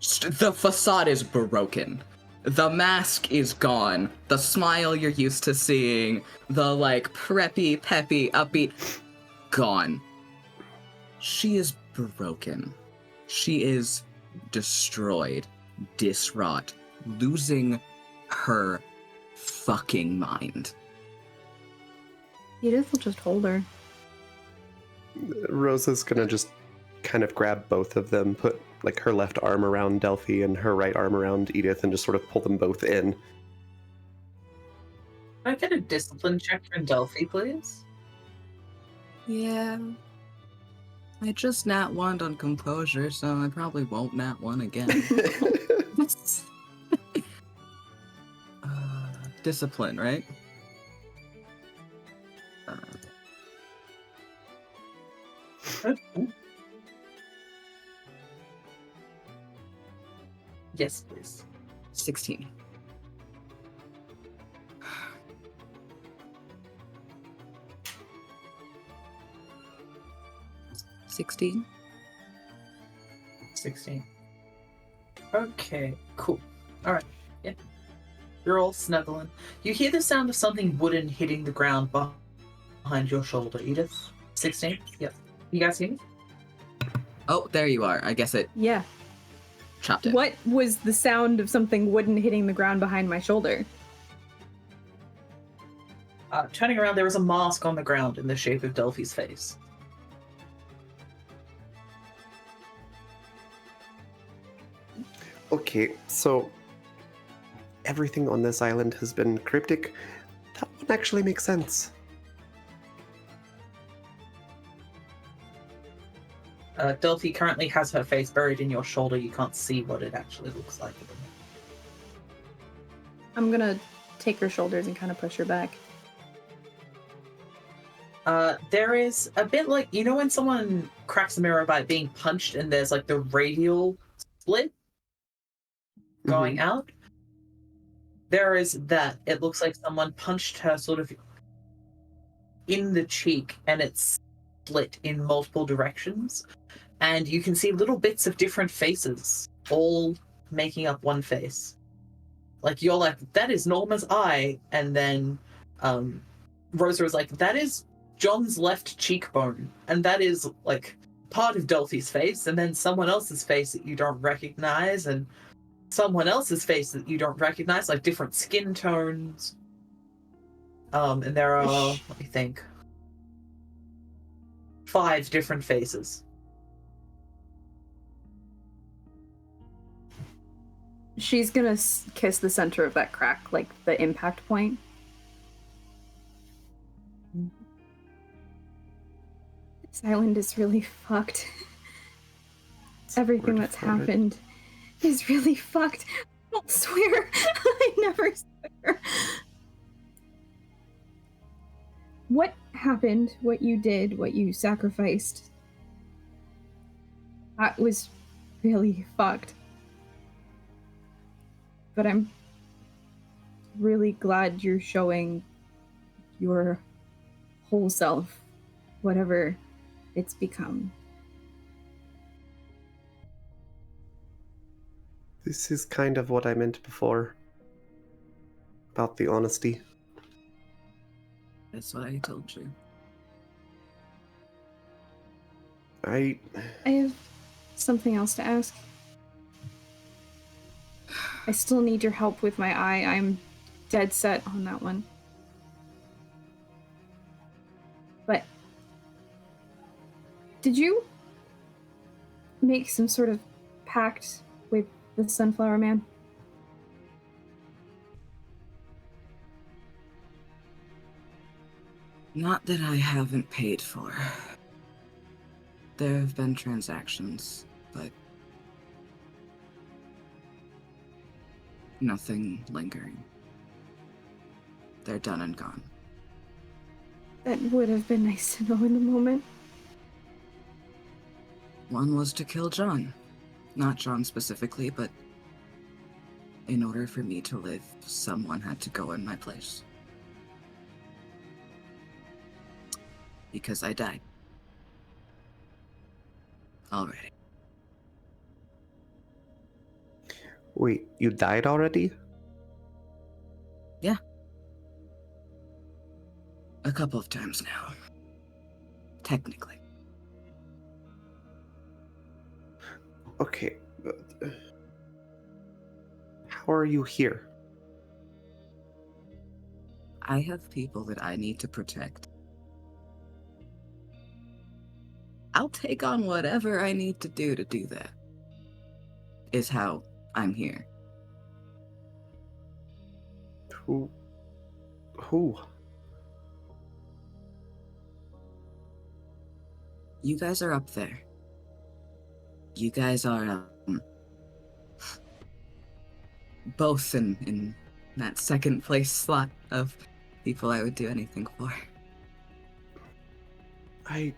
The facade is broken. The mask is gone. The smile you're used to seeing. The like preppy, peppy, upbeat. Gone. She is broken. She is destroyed, distraught, losing her fucking mind. Edith will just hold her. Rosa's gonna just kind of grab both of them, put like her left arm around Delphi and her right arm around Edith, and just sort of pull them both in. Can I get a discipline check from Delphi, please? Yeah. I just nat 1 on composure, so I probably won't nat 1 again. Discipline, right? Yes, please. 16. $16. 16. Okay, cool. Alright, yeah. You're all snuggling. You hear the sound of something wooden hitting the ground behind your shoulder, Edith. 16? Yep. You guys hear me? Oh, there you are. I guess it Yeah. chopped it. What was the sound of something wooden hitting the ground behind my shoulder? Turning around, there is a mask on the ground in the shape of Delphi's face. Okay, so everything on this island has been cryptic. That one actually makes sense. Delphi currently has her face buried in your shoulder. You can't see what it actually looks like. I'm gonna take her shoulders and kind of push her back. There is a bit like, you know when someone cracks a mirror by being punched and there's like the radial split going out? There is that. It looks like someone punched her sort of in the cheek and it's split in multiple directions. And you can see little bits of different faces all making up one face. Like, you're like, that is Norma's eye. And then Rosa is like, that is John's left cheekbone. And that is, like, part of Delphi's face. And then someone else's face that you don't recognize. And someone else's face that you don't recognize, like different skin tones. And there are, let me think, 5 different faces. She's gonna kiss the center of that crack, like the impact point. This island is really fucked. Everything that's happened is really fucked. I don't swear. I never swear. What happened, what you did, what you sacrificed, that was really fucked. But I'm really glad you're showing your whole self, whatever it's become. This is kind of what I meant before. About the honesty. That's what I told you. I have something else to ask. I still need your help with my eye. I'm dead set on that one. But did you make some sort of pact with the Sunflower Man? Not that I haven't paid for. There have been transactions, but nothing lingering. They're done and gone. That would have been nice to know in the moment. One was to kill John. Not John specifically, but in order for me to live, someone had to go in my place. Because I died. Already. Wait, you died already? Yeah. A couple of times now. Technically. Okay, but how are you here? I have people that I need to protect. I'll take on whatever I need to do that. Is how I'm here. Who? You guys are up there. You guys are both in that second place slot of people I would do anything for. I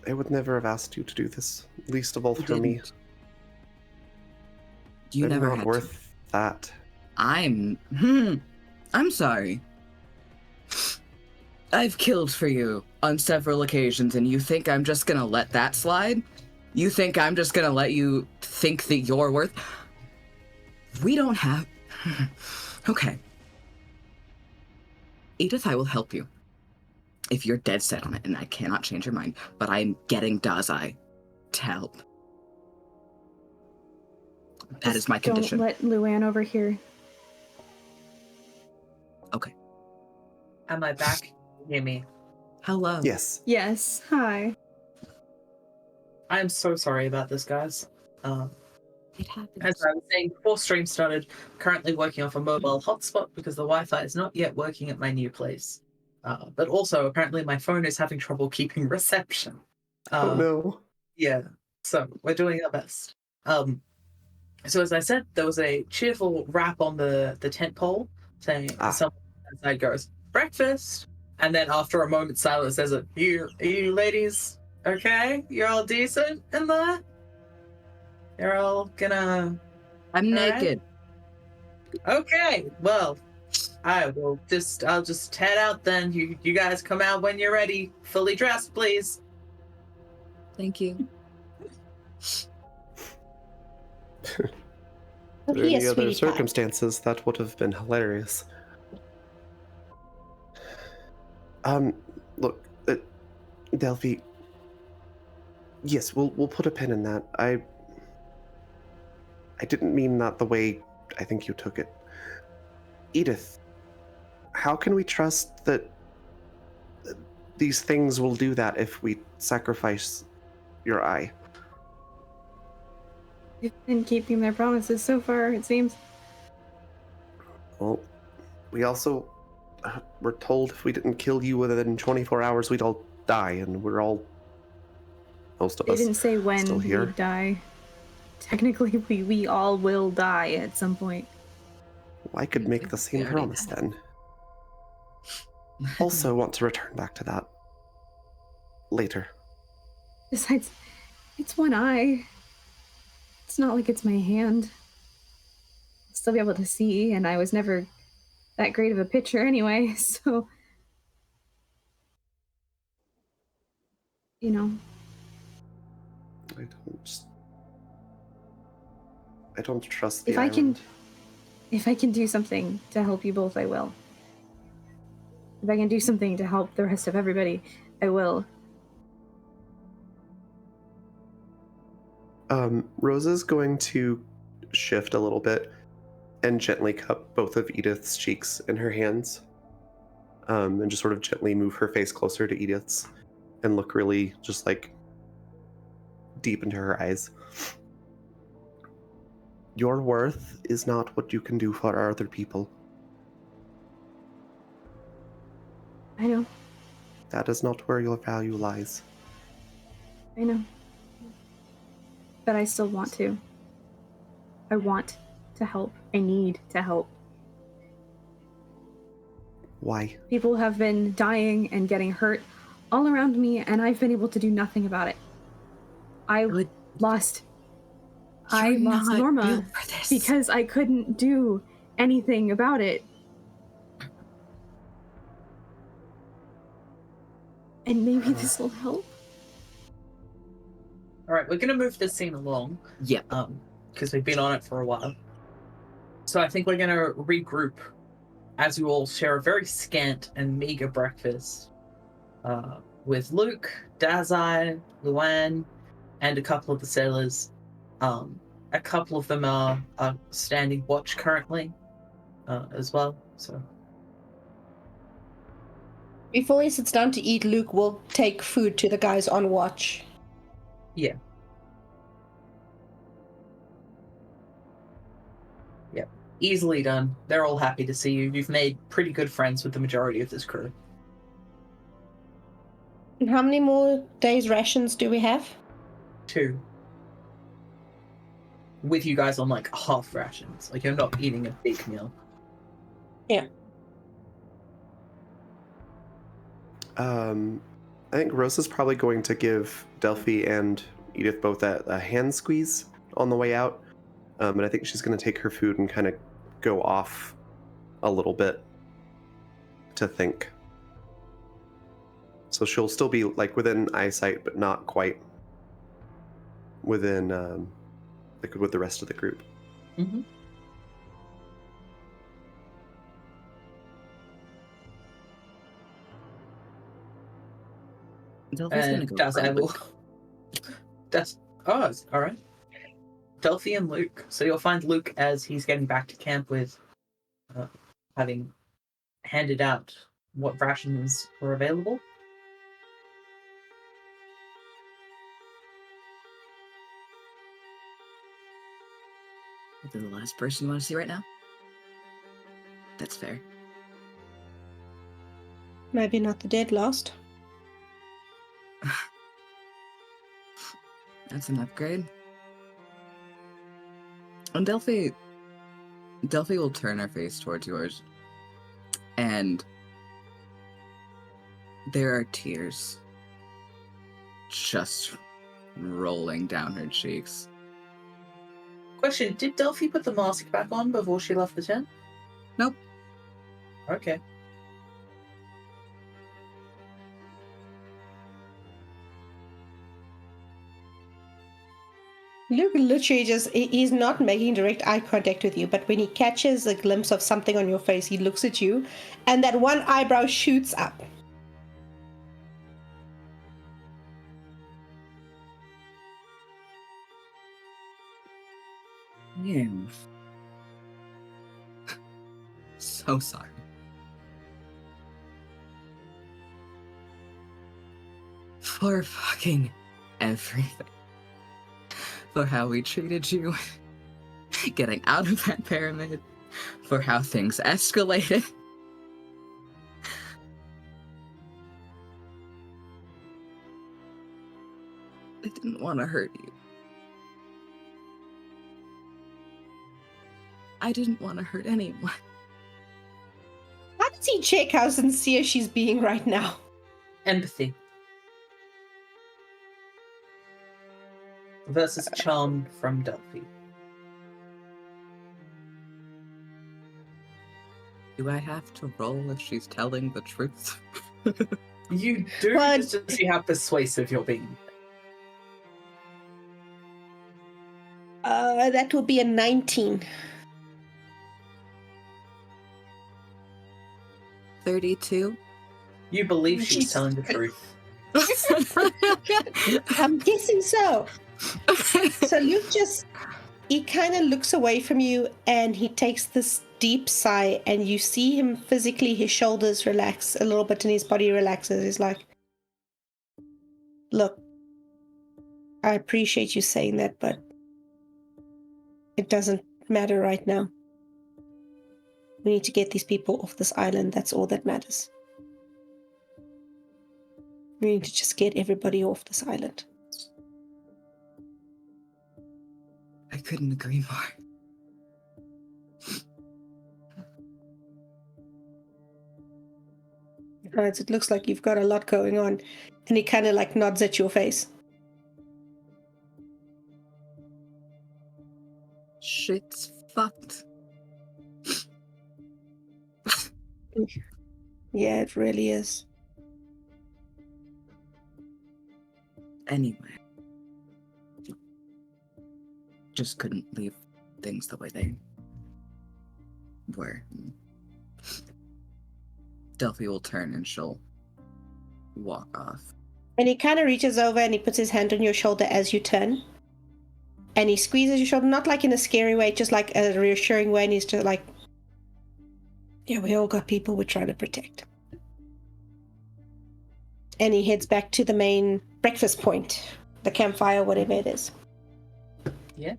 would never have asked you to do this, least of all You for me. didn't. You They're never not had worth that. to. I'm sorry. I've killed for you on several occasions, and you think I'm just gonna let that slide? You think I'm just gonna let you think that you're worth... We don't have... Okay. Edith, I will help you. If you're dead set on it, and I cannot change your mind, but I'm getting Dazai to help. That is my condition. Don't let Luann over here. Okay. Am I back? Can you hear me? Hello. Yes. Yes, hi. I'm so sorry about this, guys. It happens. As I was saying before stream started, currently working off a mobile hotspot because the Wi-Fi is not yet working at my new place. But also, apparently my phone is having trouble keeping reception. Oh no. Yeah, so we're doing our best. So as I said, there was a cheerful rap on the tent pole saying, someone outside goes, breakfast! And then after a moment's silence, there's a, you ladies okay? You're all decent in there? You're all gonna... I'm all right? naked. Okay, well, I'll just head out then. You guys come out when you're ready. Fully dressed, please. Thank you. Oh, Under he any is other sweetie pie. circumstances, that would have been hilarious. Look, Delphi. Yes, we'll put a pin in that. I didn't mean that the way I think you took it. Edith, how can we trust that these things will do that if we sacrifice your eye? They've been keeping their promises so far, it seems. Well, we also were told if we didn't kill you within 24 hours, we'd all die, and we're all, most of They us, didn't say still when here. we'd die. Technically, we all will die at some point. I could make the same already promise then. Also want to return back to that later. Besides, it's one eye. It's not like it's my hand. I'll still be able to see, and I was never that great of a pitcher anyway, so... You know, I don't trust the if I island. can do something to help you both, I will. If I can do something to help the rest of everybody, I will. Rosa's going to shift a little bit and gently cup both of Edith's cheeks in her hands. And just sort of gently move her face closer to Edith's and look really just like deep into her eyes. Your worth is not what you can do for other people. I know. That is not where your value lies. I know. But I still want to. I want to help. I need to help. Why? People have been dying and getting hurt all around me, and I've been able to do nothing about it. I lost Norma because I couldn't do anything about it. And maybe this will help. All right, we're going to move this scene along. Yep. Because we've been on it for a while. So I think we're going to regroup as you all share a very scant and meager breakfast with Luke, Dazai, Luann, and a couple of the sailors. A couple of them are standing watch currently as well. So Before he sits down to eat, Luke will take food to the guys on watch. yeah. Easily done. They're all happy to see you. You've made pretty good friends with the majority of this crew. And how many more days' rations do we have? 2. With you guys on like half rations. Like you're not eating a big meal. Yeah. I think Rosa's probably going to give Delphi and Edith both a hand squeeze on the way out. And I think she's going to take her food and kind of go off a little bit to think. So she'll still be like within eyesight, but not quite within like with the rest of the group. Mm-hmm. Delphi's gonna go Does find Abel? Luke. All right. Delphi and Luke. So you'll find Luke as he's getting back to camp with having handed out what rations were available. Is it the last person you want to see right now? That's fair. Maybe not the dead last. That's an upgrade. And Delphi will turn her face towards yours. And there are tears just rolling down her cheeks. Question, did Delphi put the mask back on before she left the tent? Nope. Okay. Luke literally he's not making direct eye contact with you, but when he catches a glimpse of something on your face, he looks at you, and that one eyebrow shoots up. Yeah. So sorry. For fucking everything. For how we treated you. Getting out of that pyramid. For how things escalated. I didn't want to hurt you. I didn't want to hurt anyone. How does he check how sincere she's being right now? Empathy. Versus charm from Delphi. Do I have to roll if she's telling the truth? You do Well, just to see how persuasive you're being. That will be a 19. 32? You believe she's Jesus telling the Christ. truth. I'm guessing so. So Luke he kind of looks away from you and he takes this deep sigh, and you see him physically, his shoulders relax a little bit and his body relaxes. He's like, look, I appreciate you saying that, but it doesn't matter right now. We need to get these people off this island. That's all that matters. We need to just get everybody off this island. I couldn't agree more. Besides, it looks like you've got a lot going on. And he kind of like nods at your face. Shit's fucked. Yeah, it really is. Anyway. Just couldn't leave things the way they were. Delphi will turn and she'll walk off. And he kind of reaches over and he puts his hand on your shoulder as you turn. And he squeezes your shoulder, not like in a scary way, just like a reassuring way. And he's just like, yeah, we all got people we're trying to protect. And he heads back to the main breakfast point, the campfire, whatever it is. Yeah.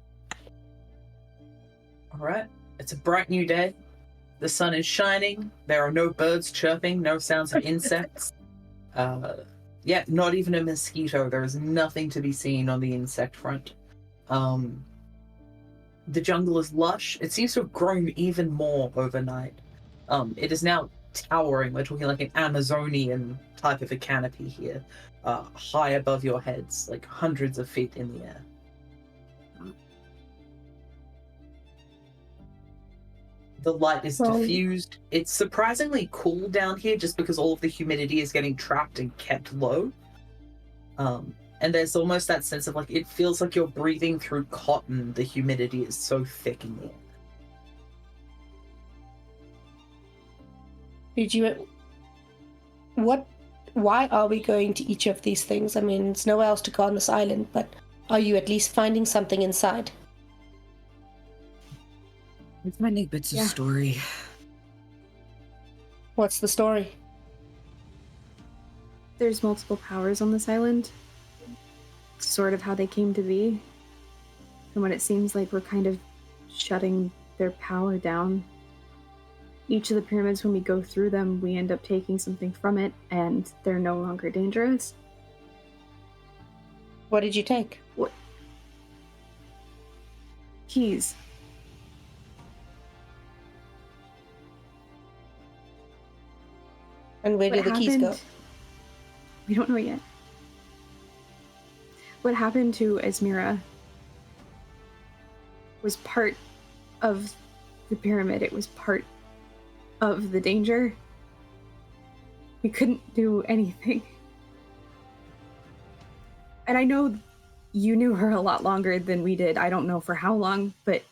All right. It's a bright new day. The sun is shining. There are no birds chirping, no sounds of insects. Yeah, not even a mosquito. There is nothing to be seen on the insect front. The jungle is lush. It seems to have grown even more overnight. It is now towering. We're talking like an Amazonian type of a canopy here, high above your heads, like hundreds of feet in the air. The light is Well- diffused. It's surprisingly cool down here just because all of the humidity is getting trapped and kept low. And there's almost that sense of like, it feels like you're breathing through cotton. The humidity is so thick in there. Did you? Why are we going to each of these things? I mean, there's nowhere else to go on this island, but are you at least finding something inside? I'm finding bits of Yeah. story. What's the story? There's multiple powers on this island. Sort of how they came to be. And what it seems like we're kind of shutting their power down. Each of the pyramids, when we go through them, we end up taking something from it, and they're no longer dangerous. What did you take? Keys. And where did the keys go? We don't know yet. What happened to Esmira was part of the pyramid. It was part of the danger. We couldn't do anything. And I know you knew her a lot longer than we did. I don't know for how long, but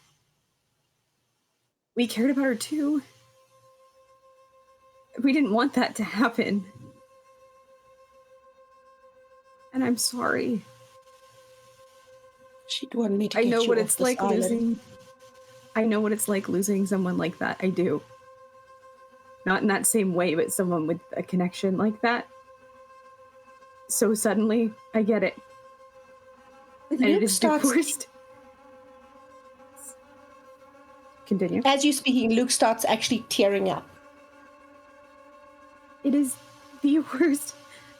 we cared about her too. We didn't want that to happen. And I'm sorry. She'd want me to I get know you what off it's this like island. losing. I know what it's like losing someone like that. I do. Not in that same way, but someone with a connection like that. So suddenly, I get it. And it Luke is starts, divorced. Continue. as you speaking, Luke starts actually tearing up. It is the worst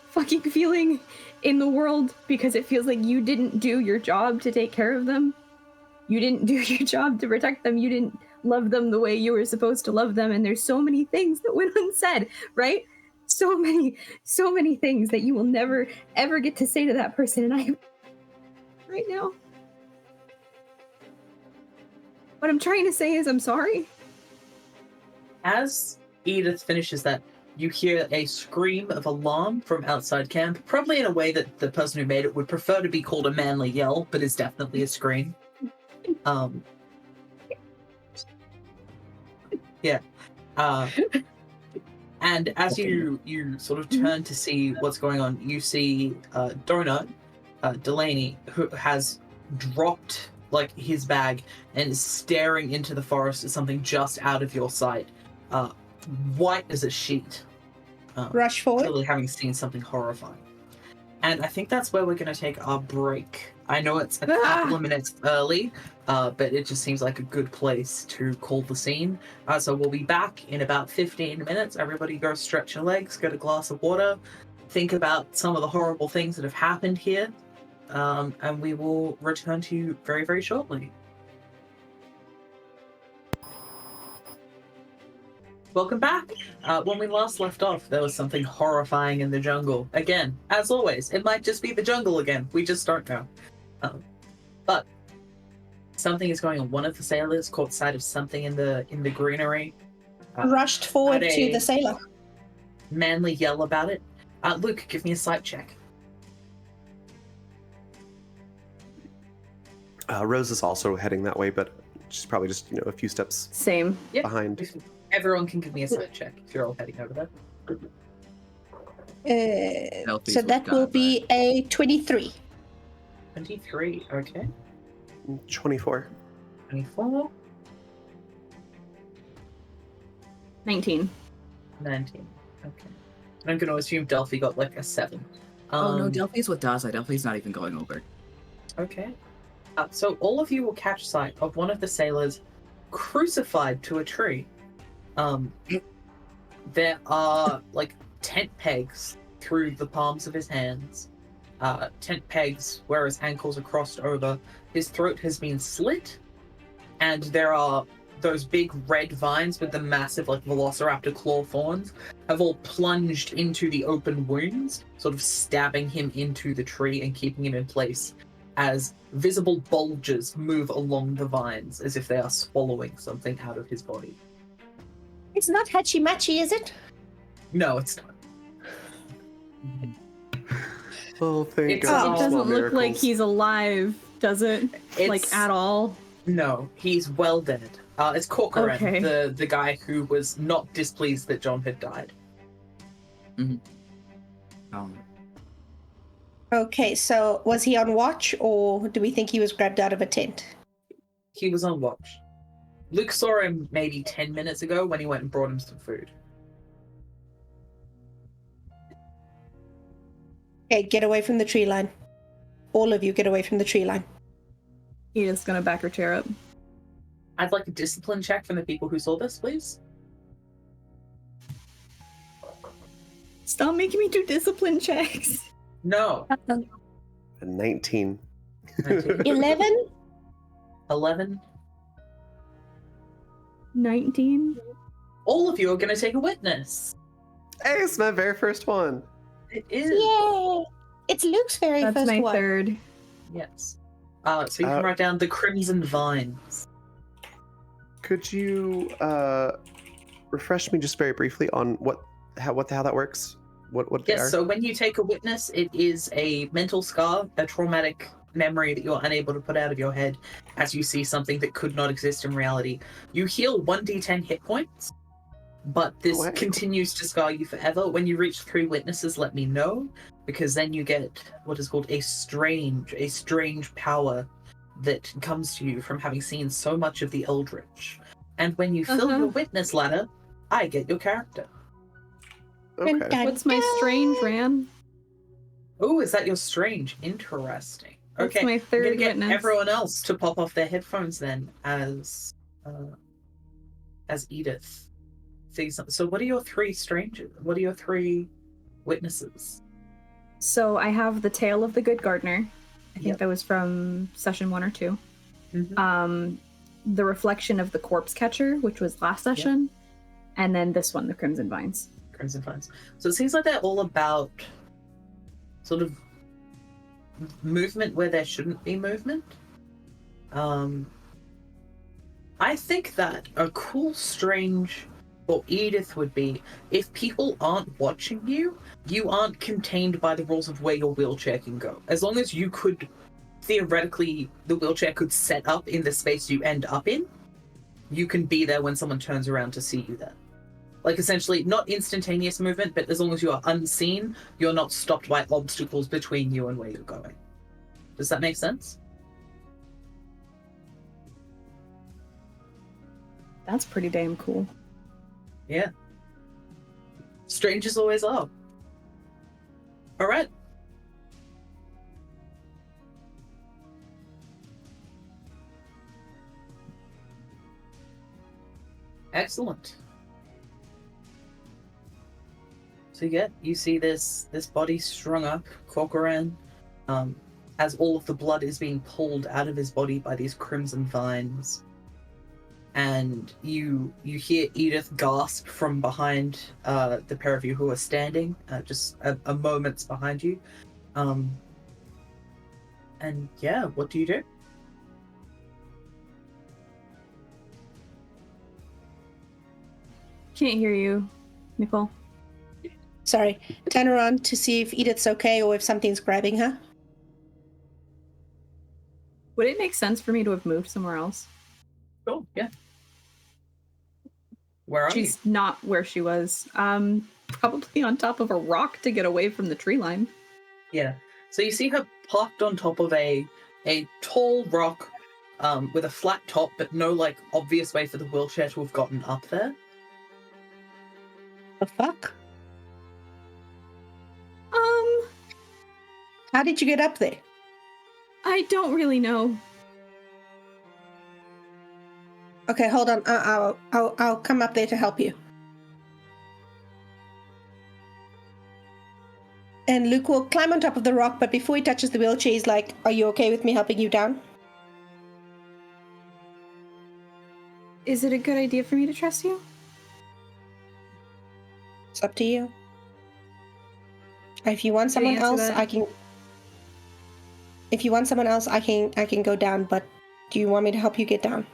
fucking feeling in the world because it feels like you didn't do your job to take care of them. You didn't do your job to protect them. You didn't love them the way you were supposed to love them. And there's so many things that went unsaid, right? So many things that you will never, ever get to say to that person. And I, right now, what I'm trying to say is I'm sorry. As Edith finishes that, you hear a scream of alarm from outside camp, probably in a way that the person who made it would prefer to be called a manly yell, but is definitely a scream. Yeah. And as you sort of turn to see what's going on, you see Donut, Delaney, who has dropped like his bag and is staring into the forest at something just out of your sight, white as a sheet. Rush forward. Clearly having seen something horrifying. And I think that's where we're going to take our break. I know it's a couple of minutes early, but it just seems like a good place to call the scene. So we'll be back in about 15 minutes. Everybody go stretch your legs, get a glass of water, think about some of the horrible things that have happened here, and we will return to you very, very shortly. Welcome back. When we last left off, there was something horrifying in the jungle. Again, as always, it might just be the jungle again. We just don't know. But something is going on. One of the sailors caught sight of something in the greenery. Rushed forward had to a the sailor. manly yell about it. Luke, give me a sight check. Rose is also heading that way, but she's probably just a few steps Same. Yep. behind. Everyone can give me a sight check if you're all heading over there. Healthy's So what that got will it be a 23. 23, okay. 24. 24, 19. 19. Okay. I'm going to assume Delphi got like a 7. Oh no, Delphi's with Daza. Delphi's not even going over. Okay. So all of you will catch sight of one of the sailors crucified to a tree. There are like tent pegs through the palms of his hands. Tent pegs where his ankles are crossed over. His throat has been slit, and there are those big red vines with the massive like velociraptor claw thorns have all plunged into the open wounds, sort of stabbing him into the tree and keeping him in place as visible bulges move along the vines as if they are swallowing something out of his body. It's not Hachi-Machi, is it? No, it's not. Oh, thank It's- God. It Oh, for small doesn't look like miracles. he's alive, does it? Like It's- at all. No, he's well dead. It's Corcoran, Okay. the guy who was not displeased that John had died. Okay, so was he on watch, or do we think he was grabbed out of a tent? He was on watch. Luke saw him maybe 10 minutes ago when he went and brought him some food. Okay, get away from the tree line. All of you get away from the tree line. Edith's gonna back her chair up. I'd like a discipline check from the people who saw this, please. Stop making me do discipline checks. No. 19. 11? 11. 19. All of you are going to take a witness. Hey, it's my very first one. It is. Yay! It's Luke's very That's first my one. third. Yes. So you can write down the Crimson Vines. Could you refresh me just very briefly on how that works? What they Yes, are? so when you take a witness, it is a mental scar, a traumatic memory that you're unable to put out of your head as you see something that could not exist in reality. You heal 1d10 hit points, but this Wow. continues to scar you forever. When you reach 3 witnesses, let me know, because then you get what is called a strange power that comes to you from having seen so much of the Eldritch. And when you fill your witness ladder, I get your character. Okay. What's my strange, Ran? Oh, is that your strange? Interesting. That's Okay, my I'm third gonna get witness. everyone else to pop off their headphones then, as Edith sees something. So, what are your 3 strangers? What are your 3 witnesses? So I have the Tale of the Good Gardener. I think Yep. that was from session 1 or 2. Mhm. The Reflection of the Corpse Catcher, which was last session. And then this one, the Crimson Vines. Crimson Vines. So it seems like they're all about sort of movement where there shouldn't be movement. I think that a cool strange for Edith would be if people aren't watching you, you aren't contained by the rules of where your wheelchair can go. As long as you could, theoretically, the wheelchair could set up in the space you end up in, you can be there when someone turns around to see you there. Like, essentially, not instantaneous movement, but as long as you are unseen, you're not stopped by obstacles between you and where you're going. Does that make sense? That's pretty damn cool. Yeah. Strangers always are. Alright. Excellent. So yeah, you see this body strung up, Corcoran, as all of the blood is being pulled out of his body by these crimson vines. And you hear Edith gasp from behind the pair of you who are standing, just a moment's behind you. And yeah, what do you do? Can't hear you, Nicole. Sorry. Turn around to see if Edith's okay or if something's grabbing her. Would it make sense for me to have moved somewhere else? Cool, yeah. Where are She's not where she was. Probably on top of a rock to get away from the tree line. you? Yeah. So you see her parked on top of a tall rock with a flat top, but no like obvious way for the wheelchair to have gotten up there. The fuck? How did you get up there? I don't really know. Okay, hold on. I'll come up there to help you. And Luke will climb on top of the rock, but before he touches the wheelchair, he's like, "Are you okay with me helping you down?" Is it a good idea for me to trust you? It's up to you. If you want someone answer else, that? I can. If you want someone else, I can go down. But do you want me to help you get down?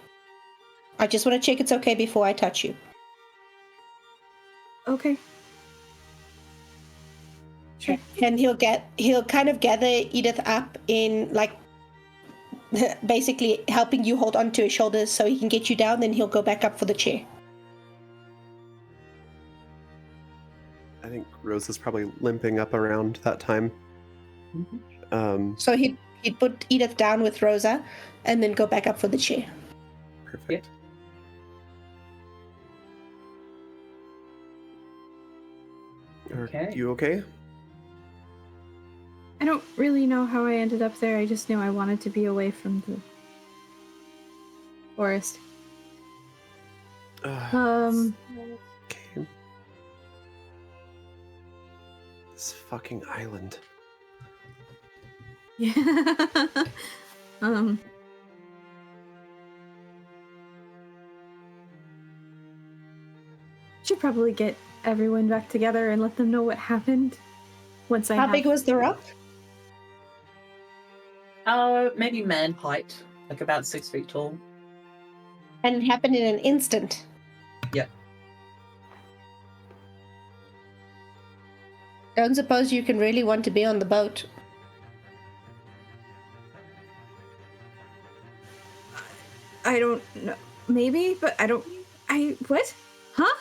I just want to check it's okay before I touch you. Okay. Sure. And he'll kind of gather Edith up in like basically helping you hold onto his shoulders so he can get you down, then he'll go back up for the chair. I think Rose is probably limping up around that time. So he'd put Edith down with Rosa and then go back up for the chair. Perfect. Okay. Are you okay? I don't really know how I ended up there. I just knew I wanted to be away from the forest. Okay. This fucking island. Yeah. Should probably get everyone back together and let them know what happened. Once I How big was the rock? Maybe man height, like about 6 feet tall. And it happened in an instant. Yep. Don't suppose you can really want to be on the boat. I don't know. Maybe, but I don't. What? Huh?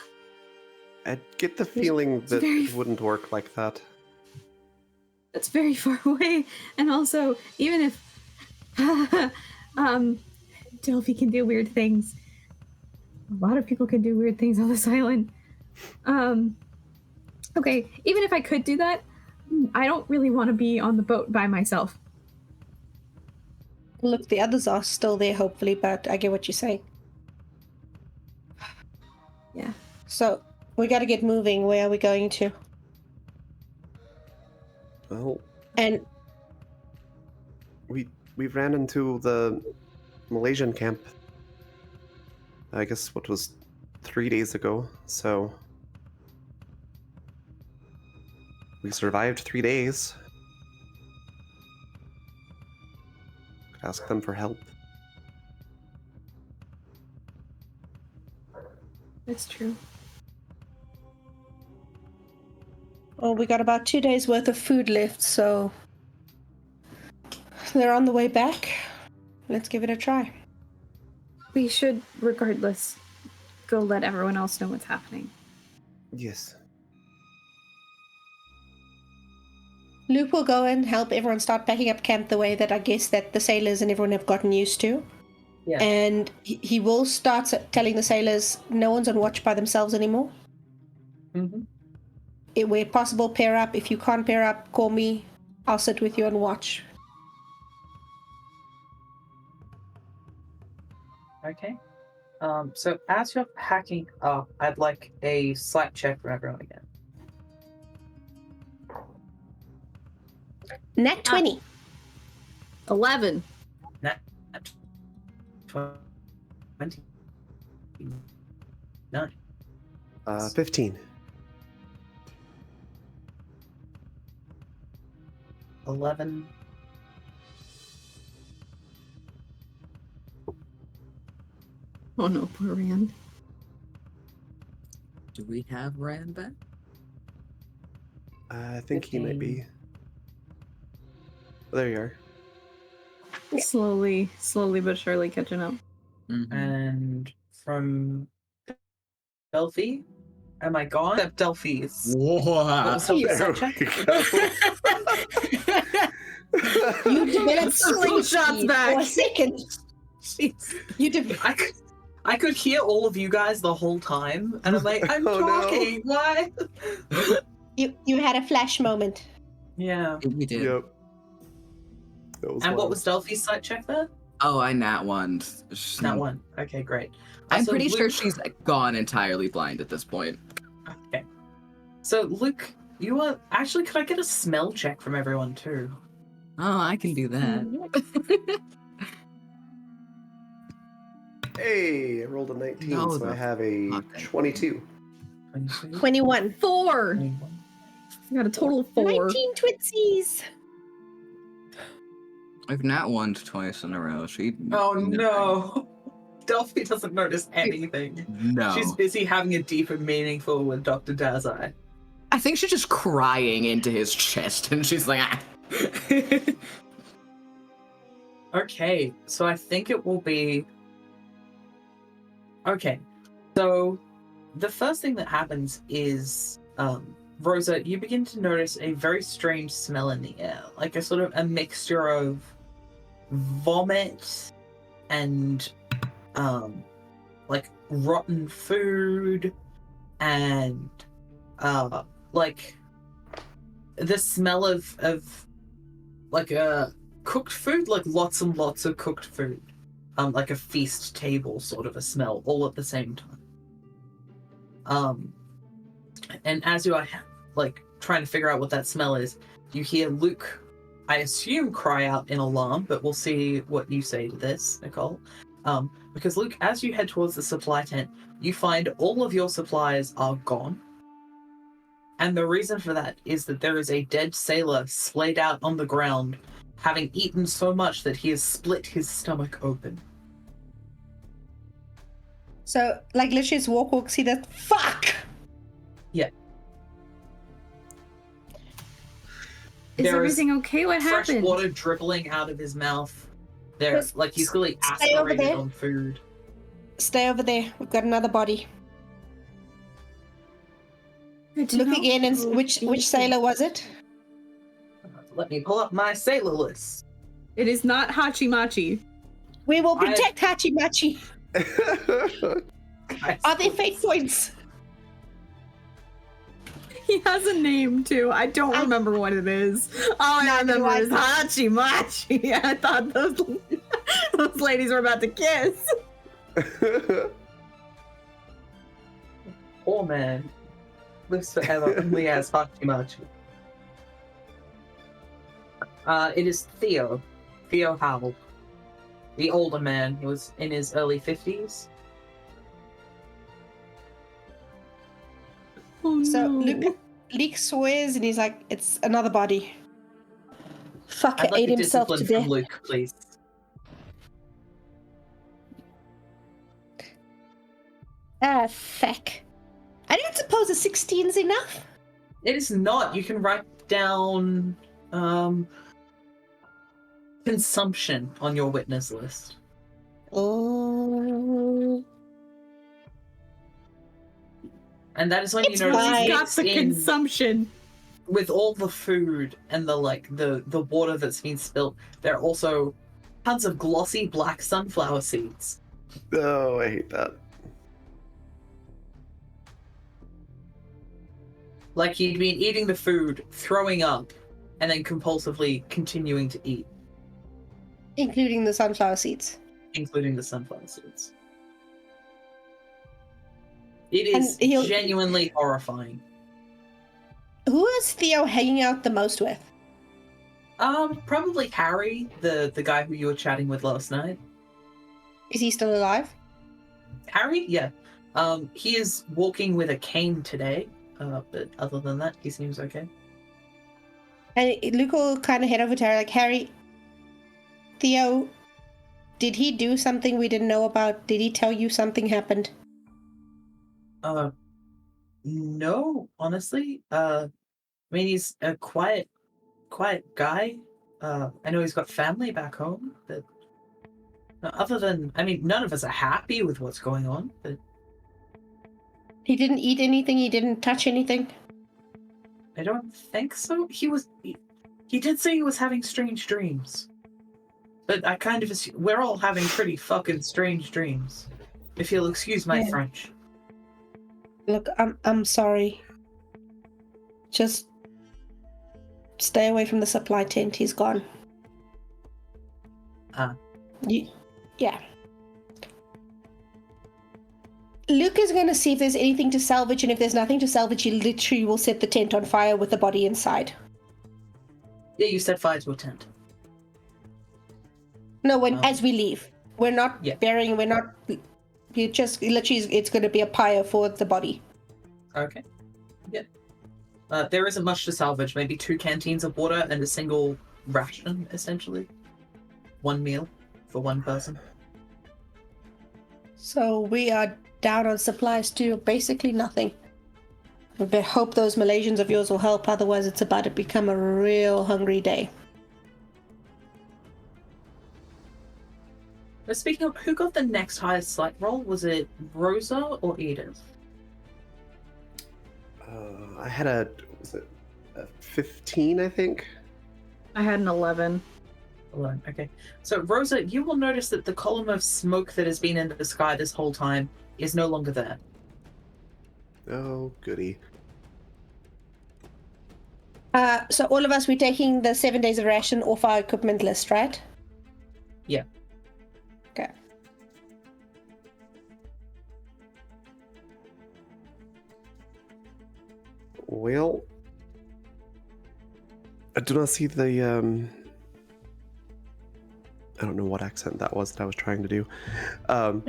I get the feeling that very- it wouldn't work like that. That's very far away. And also, even if Delphi can do weird things, a lot of people can do weird things on this island. Okay, even if I could do that, I don't really want to be on the boat by myself. Look, the others are still there, hopefully, but I get what you're saying. Yeah. So, we gotta get moving. Where are we going to? Well, And we ran into the Malaysian camp. I guess what was 3 days ago. So we survived 3 days. Could ask them for help. That's true. well, we got about 2 days worth of food left, so they're on the way back. Let's give it a try. We should, regardless, go let everyone else know what's happening. Yes. Luke will go and help everyone start packing up camp the way that I guess that the sailors and everyone have gotten used to. Yeah. And he will start telling the sailors no one's on watch by themselves anymore. Mm-hmm. Where possible, pair up. If you can't pair up, call me. I'll sit with you and watch. Okay. So as you're packing up, I'd like a sight check for everyone again. Nat 20. 11. 20. No. 15. 11. Oh no, poor Rand. Do we have Rand back? I think he might be. There you are. Slowly but surely catching up. Mhm. And from Delphi? Am I gone? Except Delphi is. What Whoa! was Delphi's There sight we check? go. You developed Slingshots speed back. for a second. Jeez. You did. I could hear all of you guys the whole time, and I'm like, I'm Oh, no. talking. Why? You had a flash moment. Yeah. We did. Yep. That was And what wild. was Delphi's sight check there? Oh, I nat one. That one. Okay, great. I'm So pretty sure Luke- she's gone entirely blind at this point. Okay. So Luke, you are actually. Could I get a smell check from everyone too? Oh, I can do that. Hey, I rolled a 19, No, so I the have a fuck. 22. 22, 21. 4. 21. I got a total of 4. 19 twinsies. I've nat one twice in a row. She. Oh no! Delphi doesn't notice anything. No. She's busy having a deep and meaningful with Dr. Dazai. I think she's just crying into his chest, and she's like, ah. Okay, so I think it will be... Okay, so the first thing that happens is, Rosa, you begin to notice a very strange smell in the air, like a sort of a mixture of vomit and, like rotten food and, like the smell of like cooked food, like lots and lots of cooked food, like a feast table sort of a smell, all at the same time. And as you are like trying to figure out what that smell is, you hear Luke, I assume, cry out in alarm, but we'll see what you say to this, Nicole. Because Luke, as you head towards the supply tent, you find all of your supplies are gone. And the reason for that is that there is a dead sailor splayed out on the ground, having eaten so much that he has split his stomach open. So, like, literally just walk, see that. Fuck! Yeah. Is everything okay? What fresh happened? water dribbling out of his mouth. There's, like, he's clearly Stay over aspirated there. on food. Stay over there. We've got another body. Good to Look know. again, and which sailor was it? Let me pull up my sailor list. It is not Hachimachi. We will protect Hachimachi. I Are they fate points? He has a name too. I don't remember what it is. All I Neither do remember I. is Hachimachi. I thought those ladies were about to kiss. Poor man. Lives forever only as Hachimachi. It is Theo. Theo Howell. The older man. He was in his early 50s. Oh, So no. Leek swears and he's like, it's another body. Fucker I'd like ate a himself to discipline death. from Luke, please. Ah, fuck. I don't suppose a 16's enough. It is not. You can write down consumption on your witness list. Oh. And that is when It's you notice fine. Got mixed the in consumption. with all the food and the water that's been spilled, there are also tons of glossy black sunflower seeds. Oh, I hate that. Like you'd been eating the food, throwing up, and then compulsively continuing to eat, Including the sunflower seeds. including the sunflower seeds. It is And he'll- genuinely horrifying. Who is Theo hanging out the most with? Probably Harry, the guy who you were chatting with last night. Is he still alive? Harry, yeah. He is walking with a cane today. But other than that, he seems okay. And Luke will kind of head over to Harry, like, Harry, Theo, did he do something we didn't know about? Did he tell you something happened? No, honestly. I mean, he's a quiet guy. I know he's got family back home, but other than, I mean, none of us are happy with what's going on, but He didn't eat anything? He didn't touch anything? I don't think so. He did say he was having strange dreams. But I kind of assume we're all having pretty fucking strange dreams. If you'll excuse my Yeah. French. Look, I'm sorry. Just stay away from the supply tent. He's gone. Yeah. Luke is going to see if there's anything to salvage, and if there's nothing to salvage, he literally will set the tent on fire with the body inside. Yeah, you set fire to a tent. No, when Oh. as we leave, we're not Yeah. burying. We're not. You just literally, it's going to be a pyre for the body. Okay. Yeah. There isn't much to salvage. Maybe 2 canteens of water and a single ration, essentially. 1 meal for 1 person. So we are down on supplies to basically nothing. We hope those Malaysians of yours will help, otherwise it's about to become a real hungry day. But speaking of, who got the next highest slight roll? Was it Rosa or Edith? I had a 15, I think. I had an 11. Alone. Okay. So, Rosa, you will notice that the column of smoke that has been in the sky this whole time is no longer there. Oh, goody. So all of us, we're taking the 7 days of ration off our equipment list, right? Yeah. Okay. Well, I do not see the I don't know what accent that was that I was trying to do. I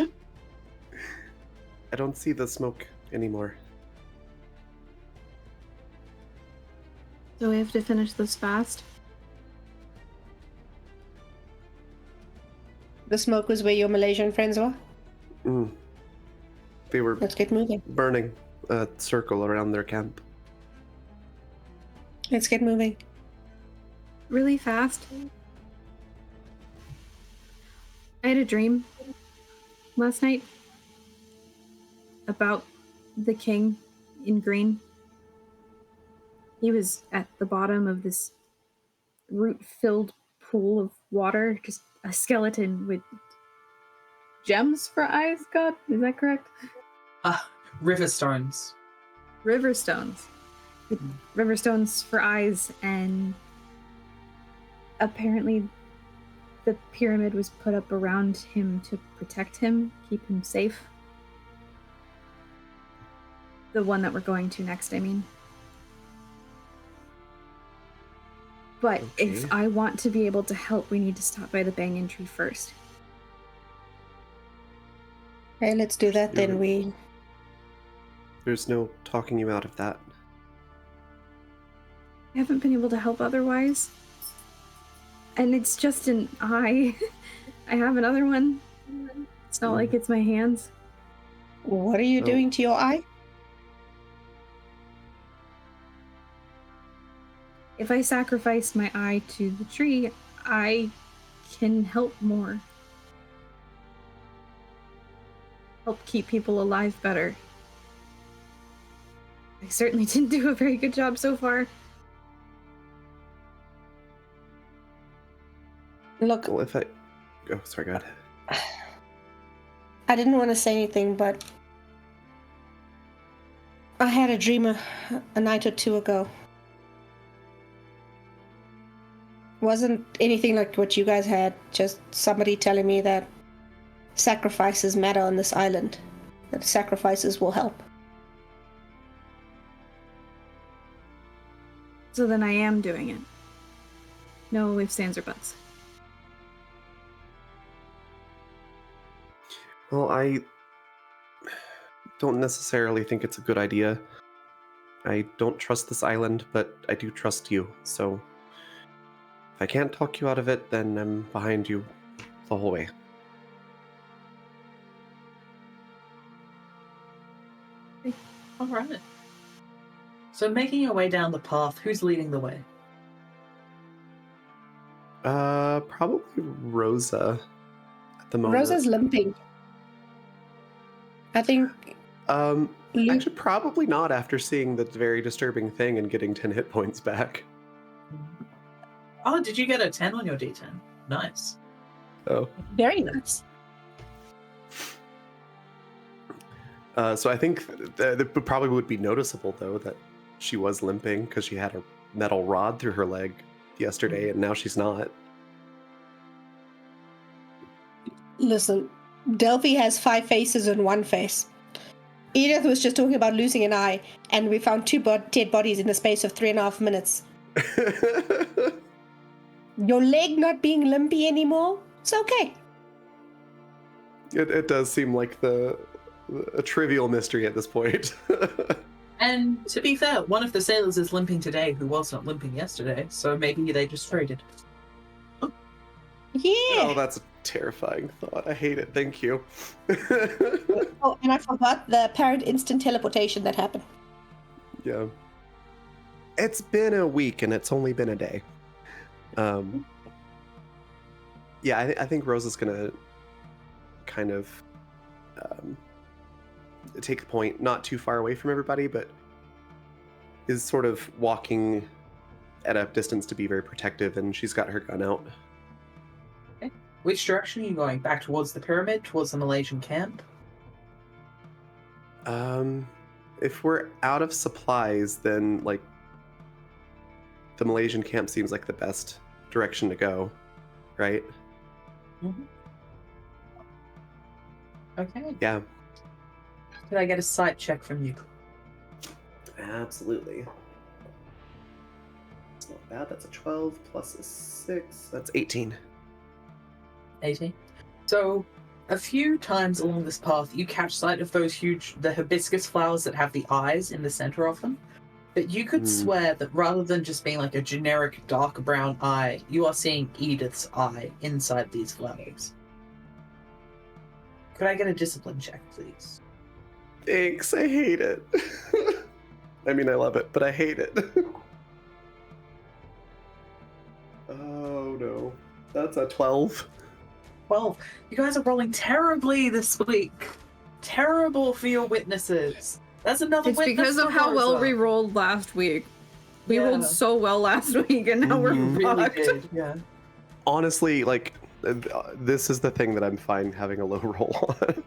don't see the smoke anymore. So we have to finish this fast. The smoke was where your Malaysian friends were? They were Let's get moving. burning a circle around their camp. Let's get moving. Really fast. I had a dream last night about the king in green. He was at the bottom of this root-filled pool of water, just a skeleton with gems for eyes, God? Is that correct? River stones. River stones. With river stones for eyes, and apparently the pyramid was put up around him to protect him, keep him safe. The one that we're going to next, I mean. But if Okay. I want to be able to help, we need to stop by the banyan tree first. Okay, let's do that then. There's no talking you out of that. I haven't been able to help otherwise. And it's just an eye. I have another one. It's not like it's my hands. What are you doing to your eye? If I sacrifice my eye to the tree, I can help more. Help keep people alive better. I certainly didn't do a very good job so far. Look, Well, if I... Oh, sorry, go ahead. I didn't want to say anything, but I had a dream a night or two ago. Wasn't anything like what you guys had, just somebody telling me that sacrifices matter on this island, that sacrifices will help. So then I am doing it. No ifs, ands, or buts. Well, I don't necessarily think it's a good idea. I don't trust this island, but I do trust you, so if I can't talk you out of it, then I'm behind you the whole way. All right. So, making your way down the path, who's leading the way? Probably Rosa at the moment. Rosa's limping. I think Luke- Actually, probably not after seeing the very disturbing thing and getting 10 hit points back. Oh, did you get a 10 on your D10? Nice. Oh. very nice. So I think it probably would be noticeable, though, that she was limping because she had a metal rod through her leg yesterday, and now she's not. Listen, Delphi has 5 faces and 1 face. Edith was just talking about losing an eye, and we found 2 dead bodies in the space of 3.5 minutes. Your leg not being limpy anymore? It's okay. It does seem like a trivial mystery at this point. And to be fair, one of the sailors is limping today who was not limping yesterday, so maybe they just traded. Yeah. Oh, that's terrifying thought. I hate it. Thank you. Oh, and I forgot the apparent instant teleportation that happened. Yeah. It's been a week and it's only been a day. Yeah, I think Rose is gonna kind of take the point not too far away from everybody, but is sort of walking at a distance to be very protective, and she's got her gun out. Okay. Which direction are you going? Back towards the pyramid, towards the Malaysian camp? If we're out of supplies, then like the Malaysian camp seems like the best direction to go, right? Mm-hmm. Okay. Yeah. Can I get a sight check from you? Absolutely. It's not bad. That's a 12 plus a 6. That's 18. 18. So, a few times along this path, you catch sight of the hibiscus flowers that have the eyes in the center of them. But you could swear that rather than just being like a generic dark brown eye, you are seeing Edith's eye inside these flowers. Could I get a discipline check, please? Thanks. I hate it. I mean, I love it, but I hate it. Oh no. That's a 12. 12. You guys are rolling terribly this week. Terrible for your witnesses. That's another It's witness because of for how well Rosa. we rolled last week. We Yeah. rolled so well last week, and now we're Mhm. Really fucked. did, yeah. Honestly, like, this is the thing that I'm fine having a low roll on.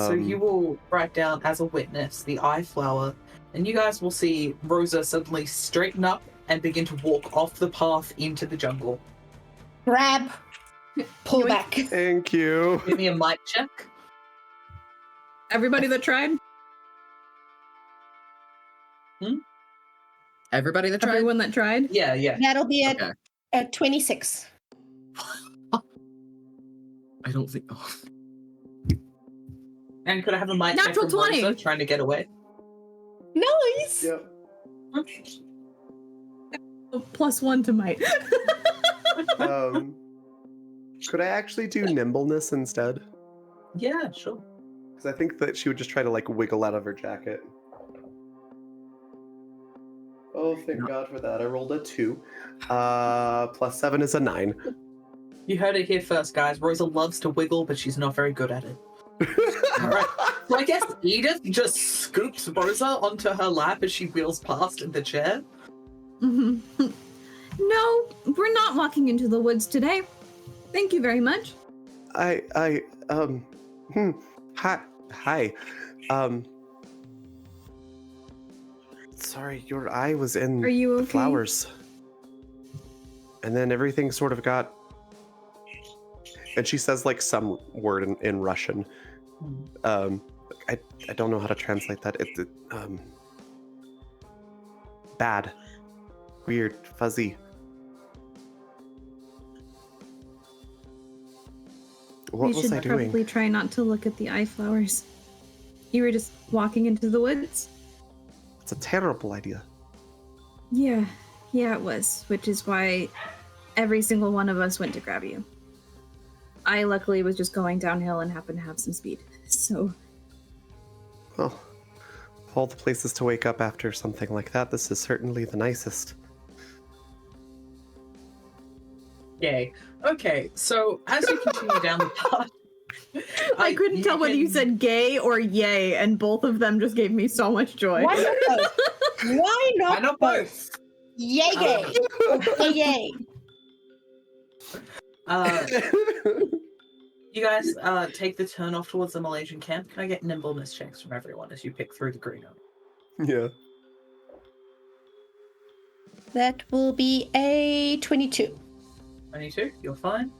So you will write down as a witness the eye flower, and you guys will see Rosa suddenly straighten up and begin to walk off the path into the jungle. Grab. Pull Yoink. back. Thank you. Give me a mic check. Everybody that tried? Everybody that tried? Everyone that tried? Yeah, yeah. That'll be Okay. a 26. I don't think. Oh. And could I have a mic check Natural from 20. Rosa trying to get away? Nice. Yep. Oh, +1 to might. Could I actually do nimbleness instead? Yeah, sure. Because I think that she would just try to like wiggle out of her jacket. Oh, thank God for that. I rolled a 2. +7 is a 9. You heard it here first, guys. Rosa loves to wiggle, but she's not very good at it. Alright. So I guess Edith just scoops Rosa onto her lap as she wheels past in the chair. No, we're not walking into the woods today. Thank you very much. Hi. Sorry, your eye was in Are you the okay? flowers. And then everything sort of got... And she says like some word in Russian. I don't know how to translate that. Bad. Weird. Fuzzy. What You was should I doing? probably try not to look at the eye flowers. You were just walking into the woods? It's a terrible idea. Yeah, it was, which is why every single one of us went to grab you. I luckily was just going downhill and happened to have some speed, so... Well, of all the places to wake up after something like that, this is certainly the nicest. Yay. Okay, so as you continue down the path... I couldn't tell whether you said gay or yay, and both of them just gave me so much joy. Why not both? Why Why not not both? both? Yay, yay. Yay, yay. You guys take the turn off towards the Malaysian camp. Can I get nimbleness checks from everyone as you pick through the greenery? Yeah. That will be a 22. 22, you're fine.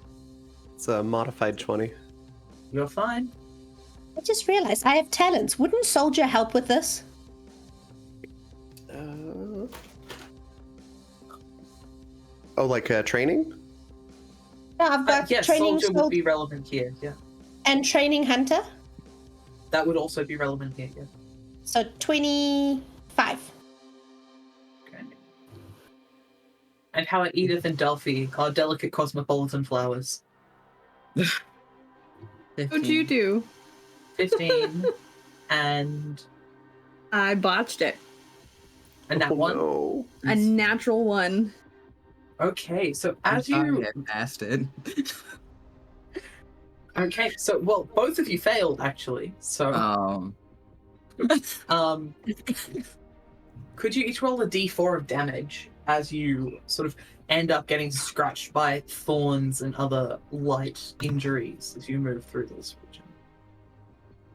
It's a modified 20. You're fine. I just realized I have talents. Wouldn't Soldier help with this? Oh, like training? No, I've got Yes, training soldier would be relevant here, yeah. and training hunter. That would also be relevant here, yeah. So 25. Okay. And how are Edith and Delphi, our delicate cosmopolitan flowers? What'd you do? 15 and I botched it. that one. No. A natural one. Okay, so I'm as sorry you I passed it. okay, so well, both of you failed actually. So could you each roll a d4 of damage as you sort of end up getting scratched by thorns and other light injuries as you move through this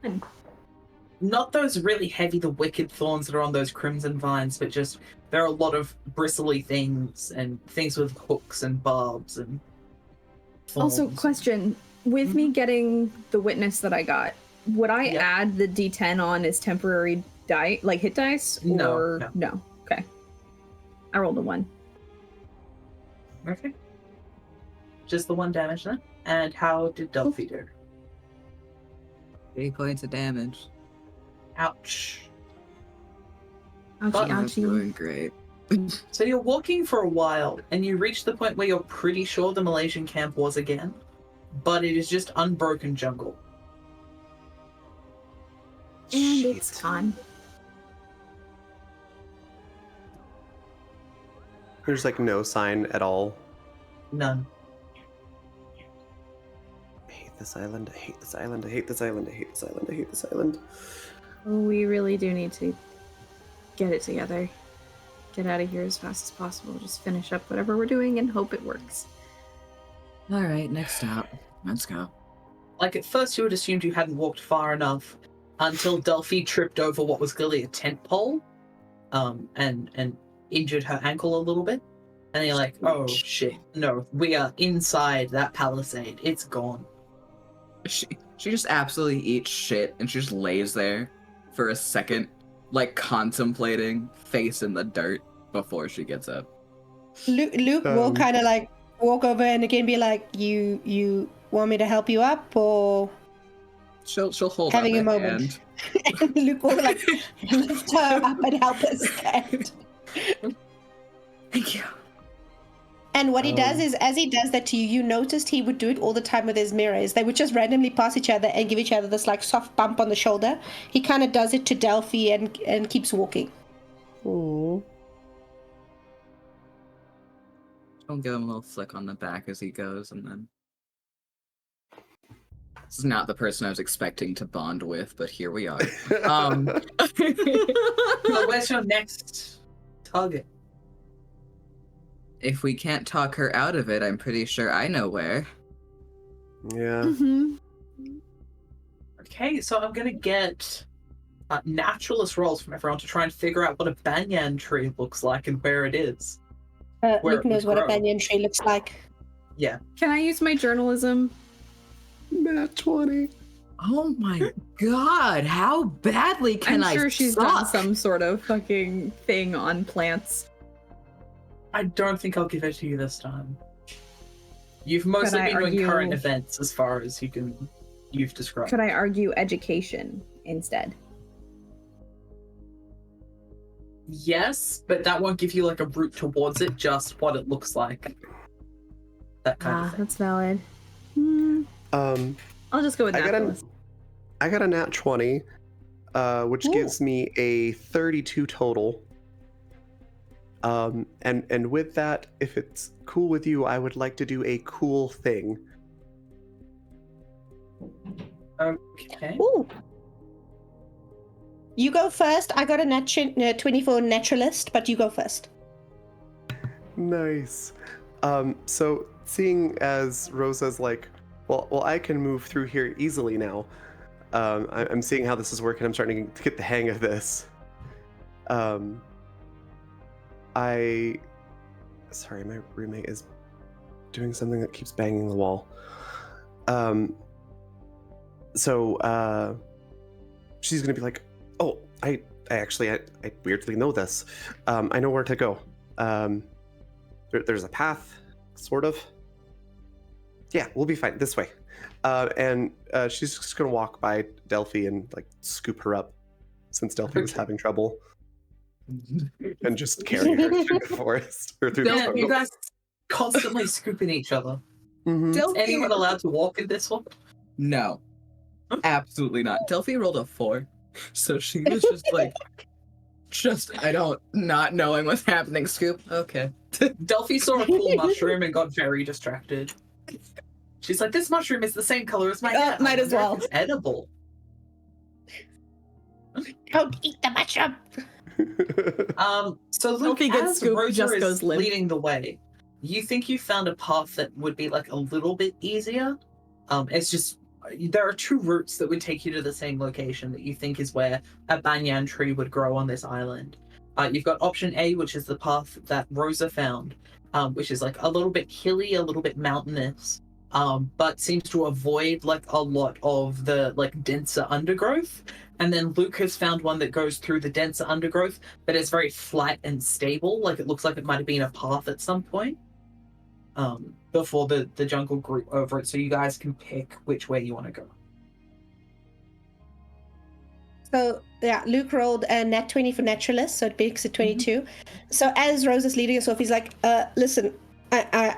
region? Not those really heavy, the wicked thorns that are on those crimson vines, but just there are a lot of bristly things and things with hooks and barbs and thorns. Also, question. With me getting the witness that I got, would I add the D10 on as temporary like hit dice? Or no. Okay. I rolled a 1. Okay. Just the 1 damage then? And how did Delphi do? 3 points of damage. Ouch. Ouchie, But- I'm ouchie. doing great. So you're walking for a while, and you reach the point where you're pretty sure the Malaysian camp was again, but it is just unbroken jungle. And it's Shit. time. There's like no sign at all. None. I hate this island. I hate this island. I hate this island. I hate this island. I hate this island. We really do need to get it together. Get out of here as fast as possible. Just finish up whatever we're doing and hope it works. All right, next stop. Let's go. Like, at first you had assumed you hadn't walked far enough until Delphi tripped over what was clearly a tent pole, and injured her ankle a little bit. And you're like, oh shit, no, we are inside that palisade. It's gone. She just absolutely eats shit and she just lays there for a second, like contemplating, face in the dirt before she gets up. Luke will kind of like walk over and again be like, "You want me to help you up, or?" She'll hold Having up a moment. hand. And Luke will like lift her up and help her stand. Thank you. And what he does is, as he does that to you, you noticed he would do it all the time with his mirrors. They would just randomly pass each other and give each other this like soft bump on the shoulder. He kind of does it to Delphi and keeps walking. Oh. I'll give him a little flick on the back as he goes, and then... This is not the person I was expecting to bond with, but here we are. So where's your next target? If we can't talk her out of it, I'm pretty sure I know where. Yeah. Mm-hmm. Okay, so I'm gonna get naturalist rolls from everyone to try and figure out what a banyan tree looks like and where it is. Where Luke it knows would what a grow. banyan tree looks like. Yeah. Can I use my journalism? Nat 20. Oh my god, how badly can I'm sure I she's suck? done some sort of fucking thing on plants. I don't think I'll give it to you this time. You've mostly I been doing current argue- events as far as you've described. Could I argue education instead? Yes, but that won't give you like a route towards it, just what it looks like. That kind of thing. That's valid. I'll just go with I got a- naturalist. I got a nat 20, which Ooh. gives me a 32 total. And with that, if it's cool with you, I would like to do a cool thing. Okay. Ooh. You go first. I got a 24 naturalist, but you go first. Nice. So seeing as Rosa's like, well, I can move through here easily now. I'm seeing how this is working. I'm starting to get the hang of this. Sorry, my roommate is doing something that keeps banging the wall. So she's gonna be like, oh, I weirdly know this. I know where to go. There's a path, sort of. Yeah, we'll be fine this way. And she's just gonna walk by Delphi and like scoop her up, since Delphi was Okay. having trouble. and just carry her through the forest or through the Yeah, you jungle. guys constantly scooping each other. Mhm. Is anyone allowed to walk in this one? No, absolutely not. Delphi rolled a 4, so she was just like, not knowing what's happening. Scoop. Okay. Delphi saw a cool mushroom and got very distracted. She's like, this mushroom is the same color as my hair. might I as wonder if well. It's edible. Don't eat the mushroom. So Luke, Delphi gets as scooped, Rosa just is goes limp. leading the way, you think you found a path that would be like a little bit easier. It's just there are 2 routes that would take you to the same location that you think is where a banyan tree would grow on this island. You've got option A, which is the path that Rosa found, which is like a little bit hilly, a little bit mountainous, but seems to avoid like a lot of the like denser undergrowth. And then Luke has found one that goes through the denser undergrowth, but it's very flat and stable. Like it looks like it might have been a path at some point before the jungle grew over it. So you guys can pick which way you want to go. So yeah, Luke rolled a nat 20 for naturalist, so it makes it 22. So as Rose is leading us off, he's like, listen, I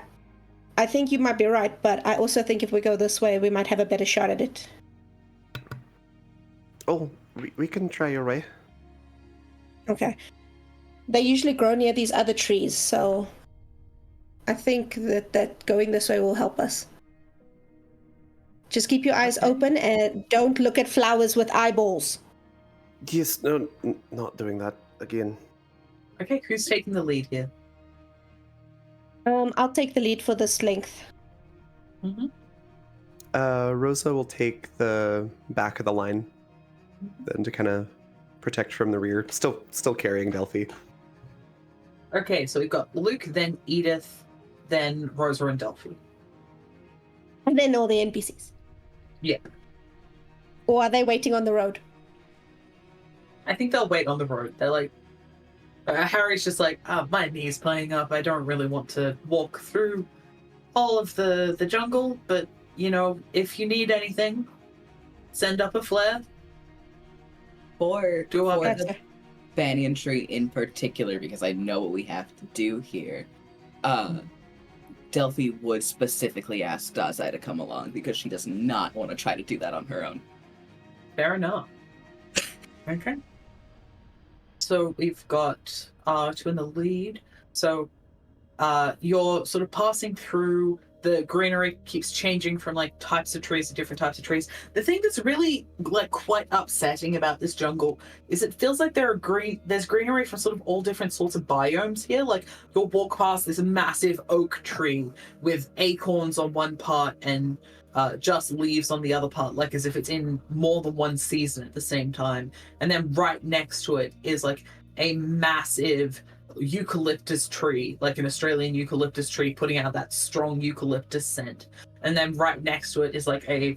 think you might be right, but I also think if we go this way, we might have a better shot at it. Oh, we can try your way. Okay. They usually grow near these other trees, so I think that going this way will help us. Just keep your eyes open and don't look at flowers with eyeballs. Yes, no, not doing that again. Okay, who's taking the lead here? I'll take the lead for this length. Mm-hmm. Rosa will take the back of the line, then to kind of protect from the rear. Still carrying Delphi. Okay, so we've got Luke, then Edith, then Rosa and Delphi. And then all the NPCs. Yeah. Or are they waiting on the road? I think they'll wait on the road. They're like, Harry's just like, my knee's playing up. I don't really want to walk through all of the jungle, but, you know, if you need anything, send up a flare. For Do our for best. the banyan tree in particular, because I know what we have to do here. Delphi would specifically ask Dazai to come along because she does not want to try to do that on her own. Fair enough. Okay. So we've got 2 in the lead. So you're sort of passing through. The greenery keeps changing from like types of trees to different types of trees. The thing that's really like quite upsetting about this jungle is it feels like there's greenery from sort of all different sorts of biomes here. Like you'll walk past this massive oak tree with acorns on one part and just leaves on the other part, like as if it's in more than one season at the same time. And then right next to it is like a massive eucalyptus tree, like an Australian eucalyptus tree, putting out that strong eucalyptus scent. And then right next to it is like a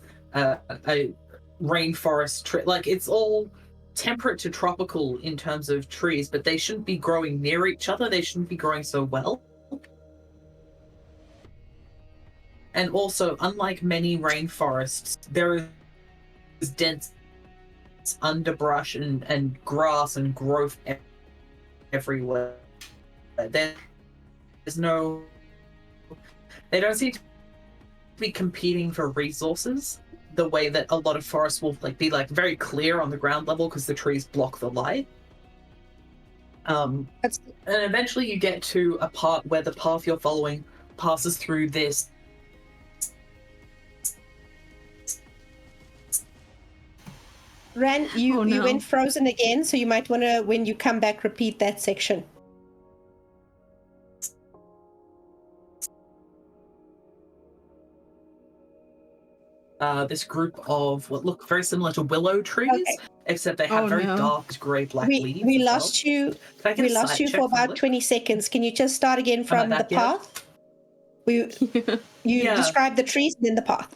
rainforest tree. Like it's all temperate to tropical in terms of trees, but they shouldn't be growing near each other. They shouldn't be growing so well. And also, unlike many rainforests, there is dense underbrush and grass and growth everywhere. There's no... They don't seem to be competing for resources the way that a lot of forests will be very clear on the ground level because the trees block the light. And eventually you get to a part where the path you're following passes through this Ran, you Oh, no. went frozen again, so you might want to, when you come back, repeat that section. this group of what look very similar to willow trees, Okay. except they have Oh, very no. dark grey-black leaves. We as well. lost you. Can I get We a lost side you check for from about Luke? 20 seconds. Can you just start again from the back yet? path? You Yeah. describe the trees, then the path.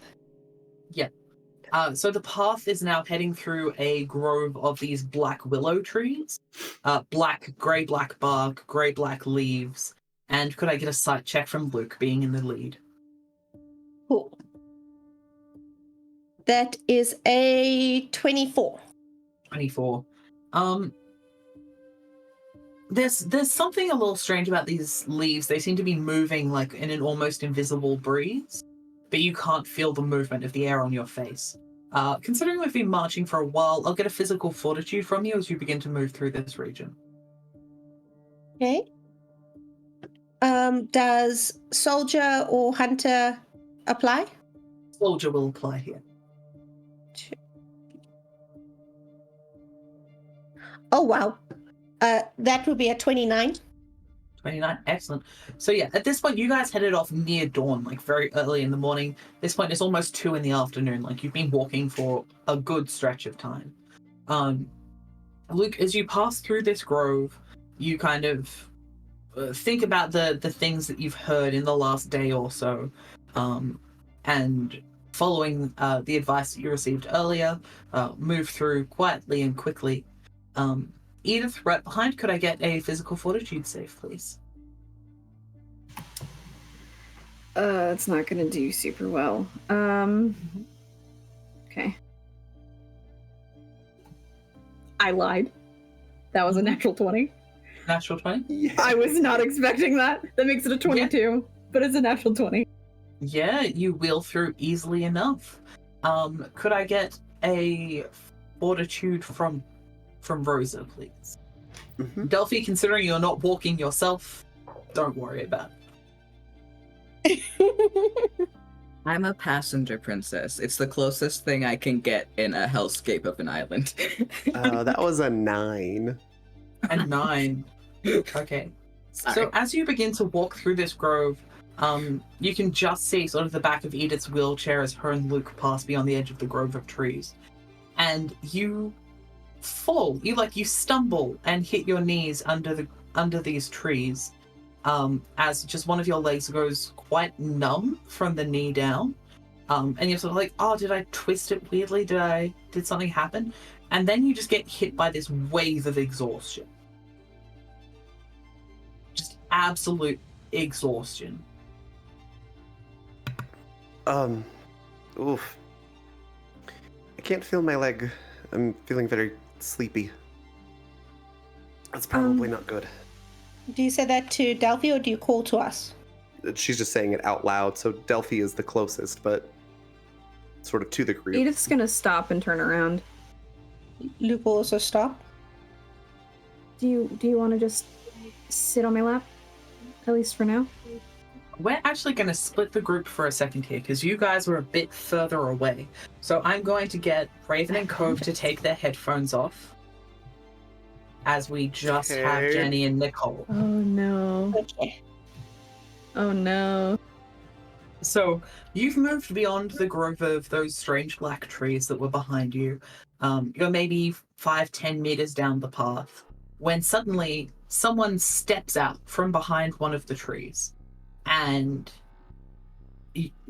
So the path is now heading through a grove of these black willow trees. Grey-black bark, grey-black leaves. And could I get a sight check from Luke being in the lead? Cool. That is a 24. 24. There's something a little strange about these leaves. They seem to be moving like in an almost invisible breeze, but you can't feel the movement of the air on your face. Considering we've been marching for a while, I'll get a physical fortitude from you as you begin to move through this region. Okay. Does soldier or hunter apply? Soldier will apply here. Oh, wow. That would be a 29. 29, excellent. So yeah, at this point, you guys headed off near dawn, like very early in the morning. This point, it's almost 2 in the afternoon. Like you've been walking for a good stretch of time. Luke, as you pass through this grove, you kind of think about the things that you've heard in the last day or so, and following the advice that you received earlier, move through quietly and quickly. Edith, right behind, could I get a physical fortitude save, please? It's not gonna do super well. Okay. I lied. That was a natural 20. Natural 20? Yeah. I was not expecting that. That makes it a 22, but it's a natural 20. Yeah, you wheel through easily enough. Could I get a fortitude from Rosa, please? Mhm. Delphi, considering you're not walking yourself, don't worry about it. I'm a passenger princess. It's the closest thing I can get in a hellscape of an island. That was a 9. And 9. Okay. Sorry. So as you begin to walk through this grove, you can just see sort of the back of Edith's wheelchair as her and Luke pass beyond the edge of the grove of trees. And you fall. You stumble and hit your knees under these trees, as just one of your legs goes quite numb from the knee down. And you're sort of like, oh, did I twist it weirdly? Did something happen? And then you just get hit by this wave of exhaustion. Just absolute exhaustion. Oof. I can't feel my leg. I'm feeling very sleepy. That's probably not good. Do you say that to Delphi or do you call to us? She's just saying it out loud, so Delphi is the closest, but sort of to the group. Edith's gonna stop and turn around. Luke will also stop. Do you want to just sit on my lap? At least for now? We're actually going to split the group for a second here because you guys were a bit further away. So I'm going to get Raven and Cove to take their headphones off as we just have Okay. Jenny and Nicole. Oh no. Okay. Oh no. So you've moved beyond the grove of those strange black trees that were behind you. You're maybe 5-10 meters down the path when suddenly someone steps out from behind one of the trees. And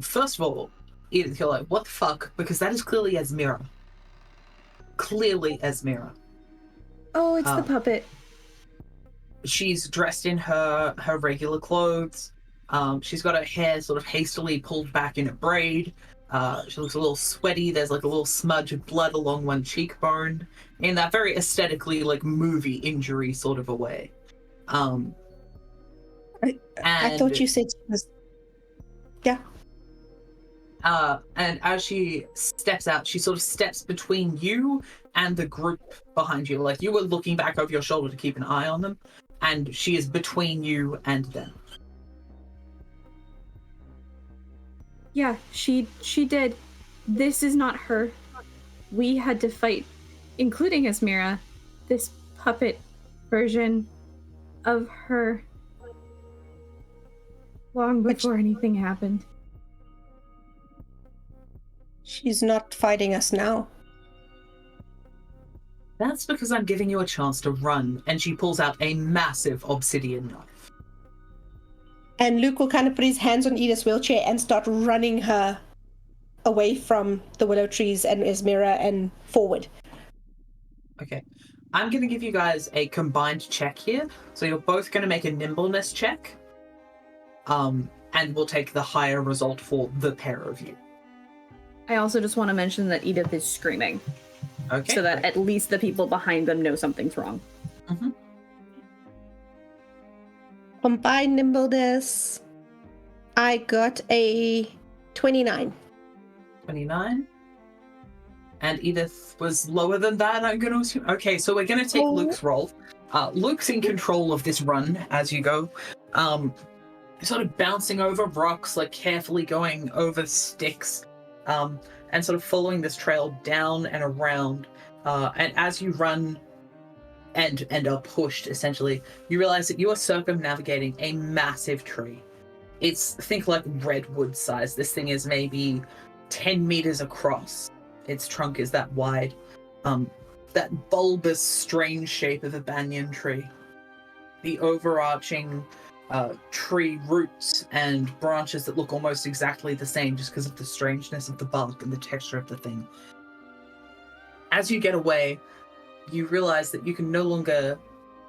first of all, you're like, what the fuck? Because that is clearly Esmira. Clearly Esmira. Oh, it's the puppet. She's dressed in her regular clothes. She's got her hair sort of hastily pulled back in a braid. She looks a little sweaty. There's like a little smudge of blood along one cheekbone in that very aesthetically like movie injury sort of a way. I thought you said she was... Yeah. And as she steps out, she sort of steps between you and the group behind you. Like you were looking back over your shoulder to keep an eye on them, and she is between you and them. Yeah, she did. This is not her. We had to fight, including Esmira, this puppet version of her long before anything happened. She's not fighting us now. That's because I'm giving you a chance to run, and she pulls out a massive obsidian knife. And Luke will kind of put his hands on Edith's wheelchair and start running her away from the willow trees and Esmira and forward. Okay. I'm going to give you guys a combined check here. So you're both going to make a nimbleness check. And we'll take the higher result for the pair of you. I also just want to mention that Edith is screaming, Okay. so that at least the people behind them know something's wrong. combined nimbleness. I got a 29. 29. And Edith was lower than that, I'm going to assume. Okay, so we're going to take Luke's roll. Luke's in control of this run as you go. Sort of bouncing over rocks, like carefully going over sticks, and sort of following this trail down and around. And as you run and are pushed, essentially, you realize that you are circumnavigating a massive tree. Think like redwood size. This thing is maybe 10 meters across. Its trunk is that wide. That bulbous, strange shape of a banyan tree. The overarching tree roots and branches that look almost exactly the same just because of the strangeness of the bark and the texture of the thing. As you get away, you realize that you can no longer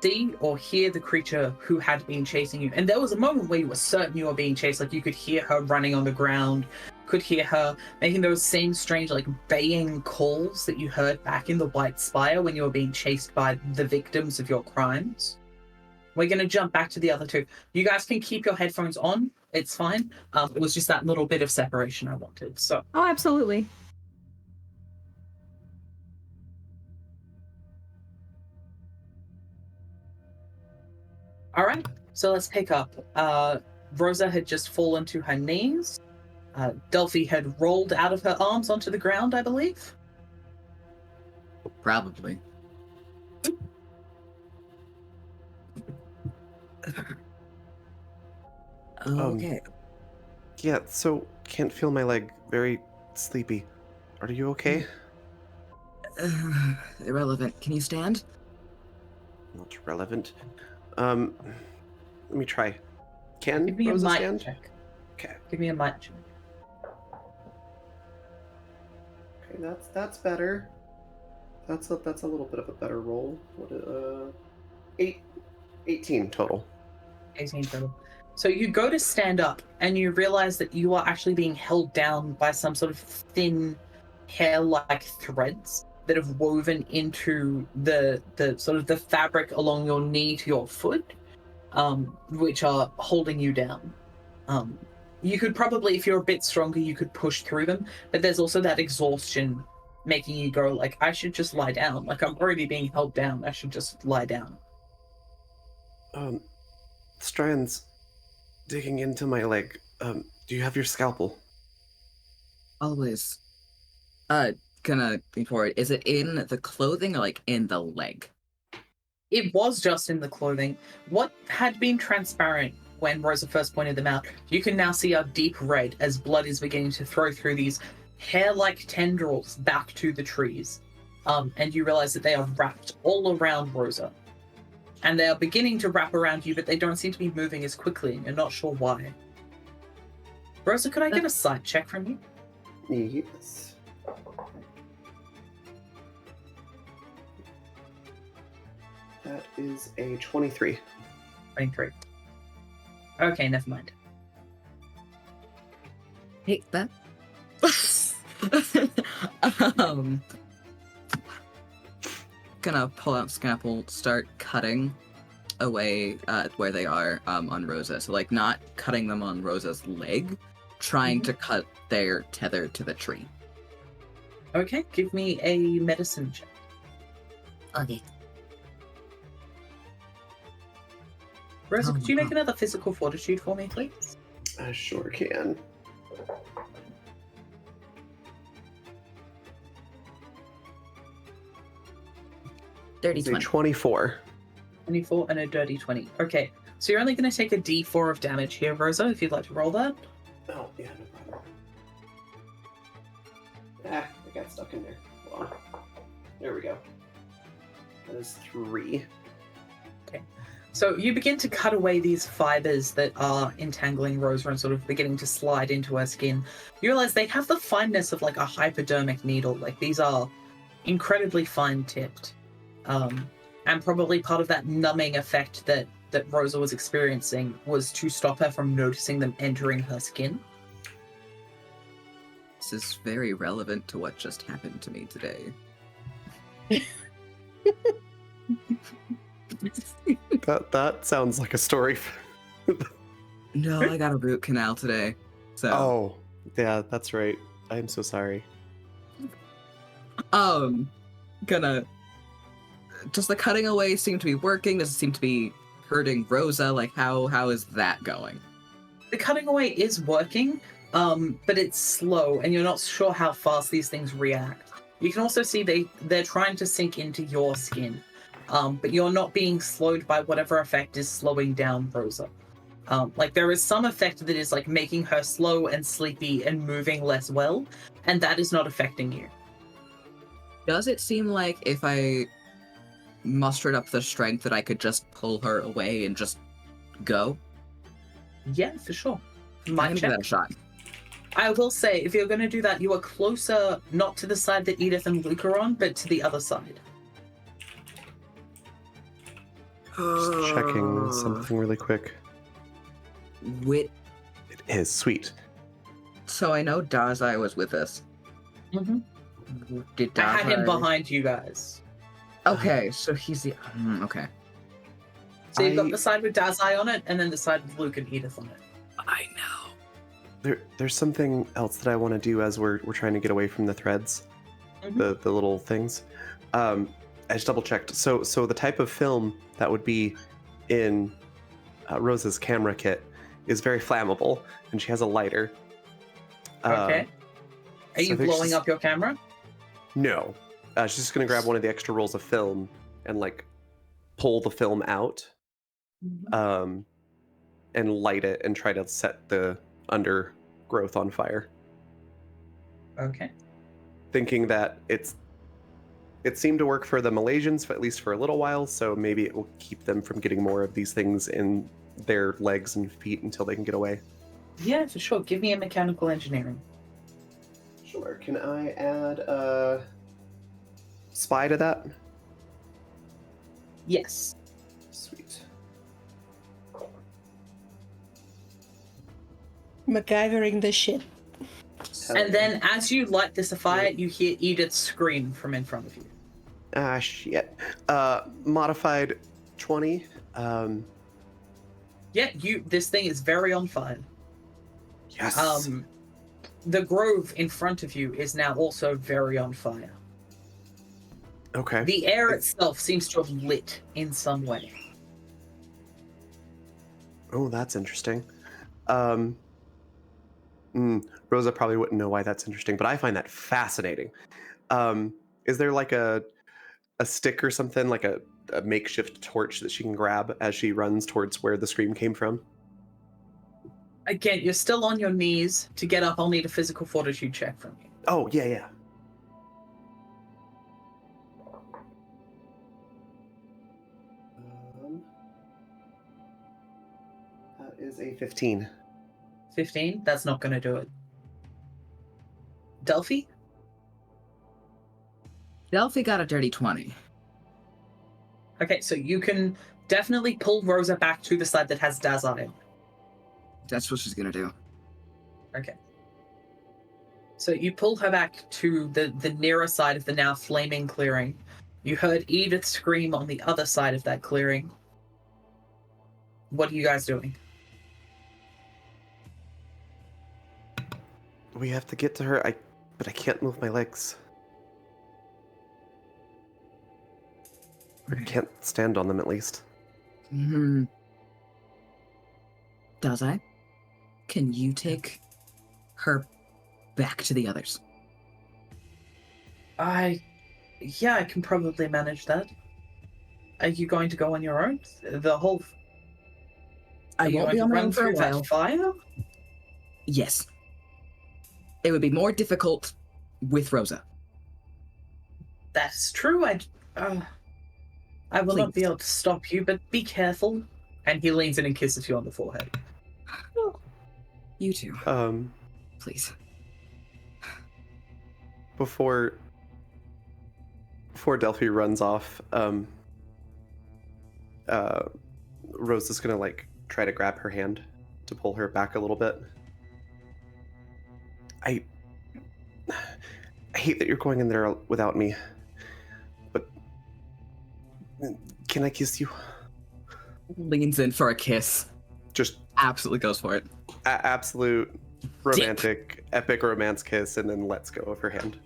see or hear the creature who had been chasing you. And there was a moment where you were certain you were being chased, like you could hear her running on the ground, could hear her making those same strange, like, baying calls that you heard back in the White Spire when you were being chased by the victims of your crimes. We're going to jump back to the other two. You guys can keep your headphones on. It's fine. It was just that little bit of separation I wanted. So. Oh, absolutely. All right, so let's pick up. Rosa had just fallen to her knees. Delphi had rolled out of her arms onto the ground, I believe. Probably. Okay. Yeah, so can't feel my leg. Very sleepy. Are you okay? Irrelevant. Can you stand? Not relevant. Let me try. Can Give me Rosa a mic stand? check. Okay. Give me a mic check. Okay, that's better. That's a little bit of a better roll. What 18 total. 18 total. So you go to stand up and you realize that you are actually being held down by some sort of thin hair-like threads that have woven into the sort of the fabric along your knee to your foot, which are holding you down. You could probably, if you're a bit stronger, you could push through them, but there's also that exhaustion making you go, like, I should just lie down. Like, I'm already being held down. I should just lie down. Strands digging into my leg. Do you have your scalpel? Always. Gonna lean forward. Is it in the clothing or like in the leg? It was just in the clothing. What had been transparent when Rosa first pointed them out, you can now see are deep red as blood is beginning to throw through these hair-like tendrils back to the trees. And you realize that they are wrapped all around Rosa. And they are beginning to wrap around you, but they don't seem to be moving as quickly, and you're not sure why. Rosa, could I get a sight check from you? Yes. That is a 23. 23. Okay, never mind. Take that. Gonna pull out scalpel, start cutting away where they are on Rosa. So like not cutting them on Rosa's leg, trying to cut their tether to the tree. Okay, give me a medicine check. Okay. Rosa, could you make another physical fortitude for me, please? I sure can. Dirty It's a 20. 24. 24 and a dirty 20. Okay, so you're only going to take a d4 of damage here, Rosa, if you'd like to roll that. Oh, yeah, no problem. I got stuck in there. Hold on. There we go. That is 3. So you begin to cut away these fibers that are entangling Rosa and sort of beginning to slide into her skin. You realize they have the fineness of like a hypodermic needle. Like these are incredibly fine tipped. And probably part of that numbing effect that Rosa was experiencing was to stop her from noticing them entering her skin. This is very relevant to what just happened to me today. That sounds like a story No, I got a root canal today. So Oh, yeah, that's right. I am so sorry. gonna does the cutting away seem to be working? Does it seem to be hurting Rosa? Like how is that going? The cutting away is working, but it's slow, and you're not sure how fast these things react. You can also see they're trying to sink into your skin, but you're not being slowed by whatever effect is slowing down Rosa. Like there is some effect that is like making her slow and sleepy and moving less well, and that is not affecting you. Does it seem like if I mustered up the strength that I could just pull her away and just go? Yeah, for sure. I'm My gonna give check. that a shot. I will say, if you're going to do that, you are closer, not to the side that Edith and Luke are on, but to the other side. Just checking something really quick. Wit. It is sweet. So I know Dazai was with us. Mm-hmm. Did I had him Dazai- behind you guys. Okay, so he's the. Okay. So you've got I- the side with Dazai on it, and then the side with Luke and Edith on it. I know. There's something else that I want to do as we're trying to get away from the threads, Mhm. the little things. I just double checked. So the type of film that would be in Rosa's camera kit is very flammable, and she has a lighter. Okay. Are so you I think blowing she's- up your camera? No, she's just gonna grab one of the extra rolls of film and like pull the film out, and light it and try to set the undergrowth on fire. Okay. Thinking that it seemed to work for the Malaysians, at least for a little while, so maybe it will keep them from getting more of these things in their legs and feet until they can get away. Yeah, for sure. Give me a mechanical engineering. Sure. Can I add spy to that? Yes. Sweet. MacGyvering this shit. And then as you light this afire, you hear Edith scream from in front of you. Ah, shit. Modified 20. Yeah, this thing is very on fire. Yes. The grove in front of you is now also very on fire. Okay. The air itself seems to have lit in some way. Oh, that's interesting. Rosa probably wouldn't know why that's interesting, but I find that fascinating. Is there like a stick or something, like a makeshift torch that she can grab as she runs towards where the scream came from? Again, you're still on your knees. To get up, I'll need a physical fortitude check from you. Oh, yeah. That is a 15. 15? That's not going to do it. Delphi? Delphi got a dirty 20. Okay, so you can definitely pull Rosa back to the side that has Daz on it. That's what she's gonna do. Okay. So you pull her back to the nearer side of the now flaming clearing. You heard Edith scream on the other side of that clearing. What are you guys doing? We have to get to her. But I can't move my legs. I can't stand on them, at least. Does I? Can you take her back to the others? Yeah, I can probably manage that. Are you going to go on your own? I Are you won't going be to on my run own for a through that while. fire? Yes. It would be more difficult with Rosa. That's true. I will not be Please. able to stop you, but be careful. And he leans in and kisses you on the forehead. You too, please. Before Delphi runs off, Rose is gonna like try to grab her hand to pull her back a little bit. I hate that you're going in there without me, but can I kiss you? Leans in for a kiss. Just absolutely goes for it. Absolute romantic, epic romance kiss, and then lets go of her hand.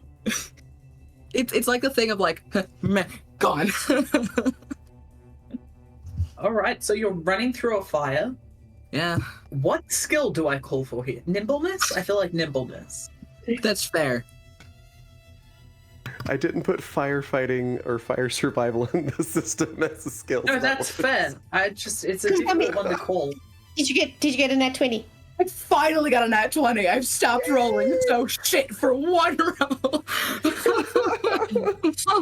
It's like a thing of like, meh, gone. All right, so you're running through a fire. Yeah, What skill do I call for here? Nimbleness? I feel like nimbleness. that's fair. I didn't put firefighting or fire survival in the system as a skill. No, that's fair. It's a I mean- difficult one to call. Did you get a nat 20? I finally got a nat 20. I've stopped rolling so shit for one roll.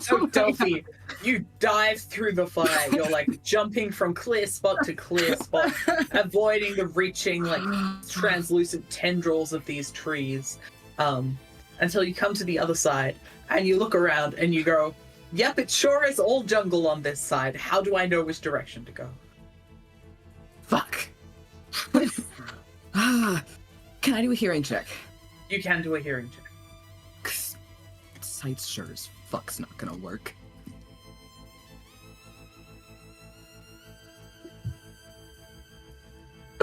So Delphi, you dive through the fire. You're like jumping from clear spot to clear spot, avoiding the reaching like translucent tendrils of these trees, until you come to the other side and you look around and you go, "Yep, it sure is all jungle on this side. How do I know which direction to go?" Fuck. Can I do a hearing check? You can do a hearing check. 'Cause sight sure as fuck's not gonna work.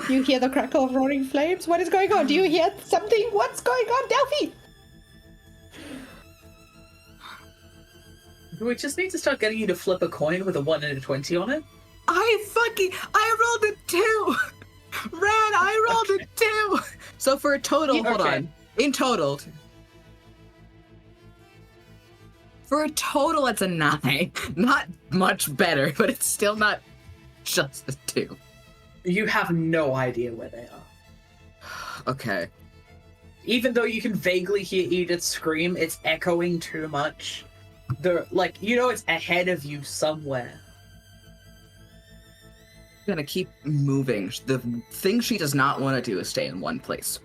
You hear the crackle of roaring flames? What is going on? Do you hear something? What's going on, Delphi? We just need to start getting you to flip a coin with a 1 and a 20 on it. I rolled a 2! I rolled a 2! So for a total, Yeah, hold okay. on. In total. For a total, it's a 9. Not much better, but it's still not just a 2. You have no idea where they are. Okay. Even though you can vaguely hear Edith scream, it's echoing too much. It's ahead of you somewhere. Gonna keep moving. The thing she does not want to do is stay in one place.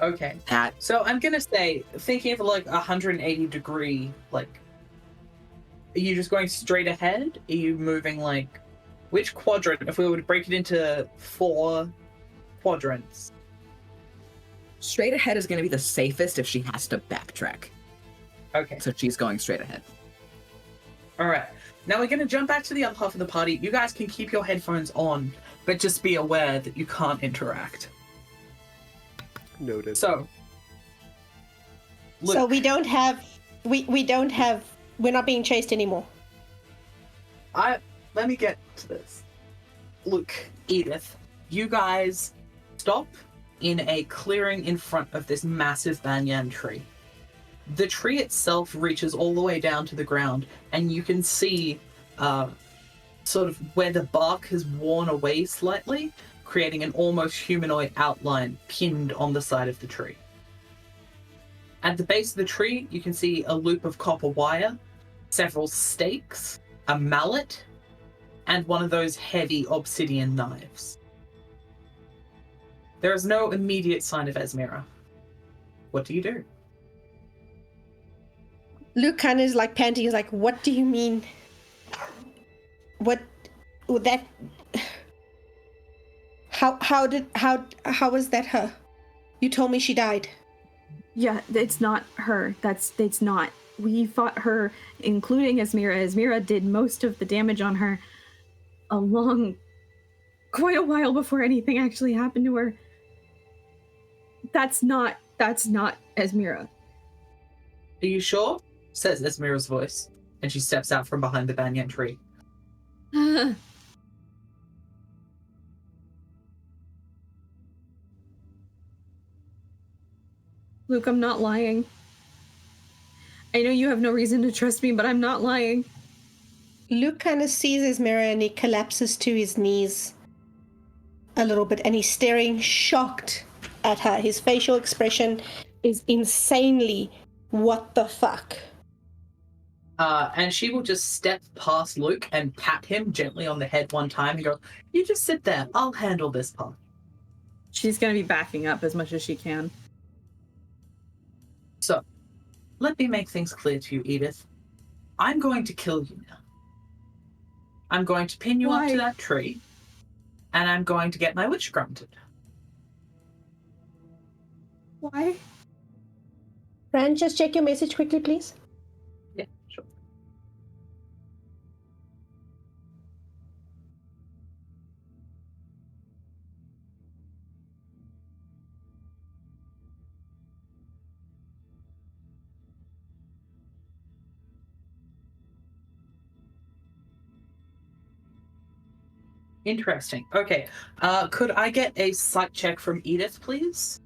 Okay. So I'm gonna say, thinking of like 180 degree, like, are you just going straight ahead? Are you moving like, which quadrant? If we were to break it into 4 quadrants. Straight ahead is gonna be the safest if she has to backtrack. Okay. So she's going straight ahead. All right. Now we're going to jump back to the other half of the party. You guys can keep your headphones on, but just be aware that you can't interact. Noted. So, So we don't have we're not being chased anymore. let me get to this. Luke, Edith, you guys stop in a clearing in front of this massive banyan tree. The tree itself reaches all the way down to the ground, and you can see sort of where the bark has worn away slightly, creating an almost humanoid outline pinned on the side of the tree. At the base of the tree, you can see a loop of copper wire, several stakes, a mallet, and one of those heavy obsidian knives. There is no immediate sign of Esmera. What do you do? Luke kind of is like panting. He's like, "What do you mean? What that? How was that her? You told me she died." Yeah, it's not her. It's not. We fought her, including Esmera. Esmera did most of the damage on her quite a while before anything actually happened to her. That's not Esmera. Are you sure? Says Esmera's voice, and she steps out from behind the banyan tree. Luke, I'm not lying. I know you have no reason to trust me, but I'm not lying. Luke kind of sees Esmera and he collapses to his knees a little bit, and he's staring shocked at her. His facial expression is insanely, "What the fuck?" And she will just step past Luke and pat him gently on the head one time and go, "You just sit there. I'll handle this part." She's gonna be backing up as much as she can. So, let me make things clear to you, Edith. I'm going to kill you now. I'm going to pin you up Why? to that tree, and I'm going to get my wish granted. Why? Fran, just check your message quickly, please. Yeah, sure. Interesting. Okay. Could I get a sight check from Edith, please?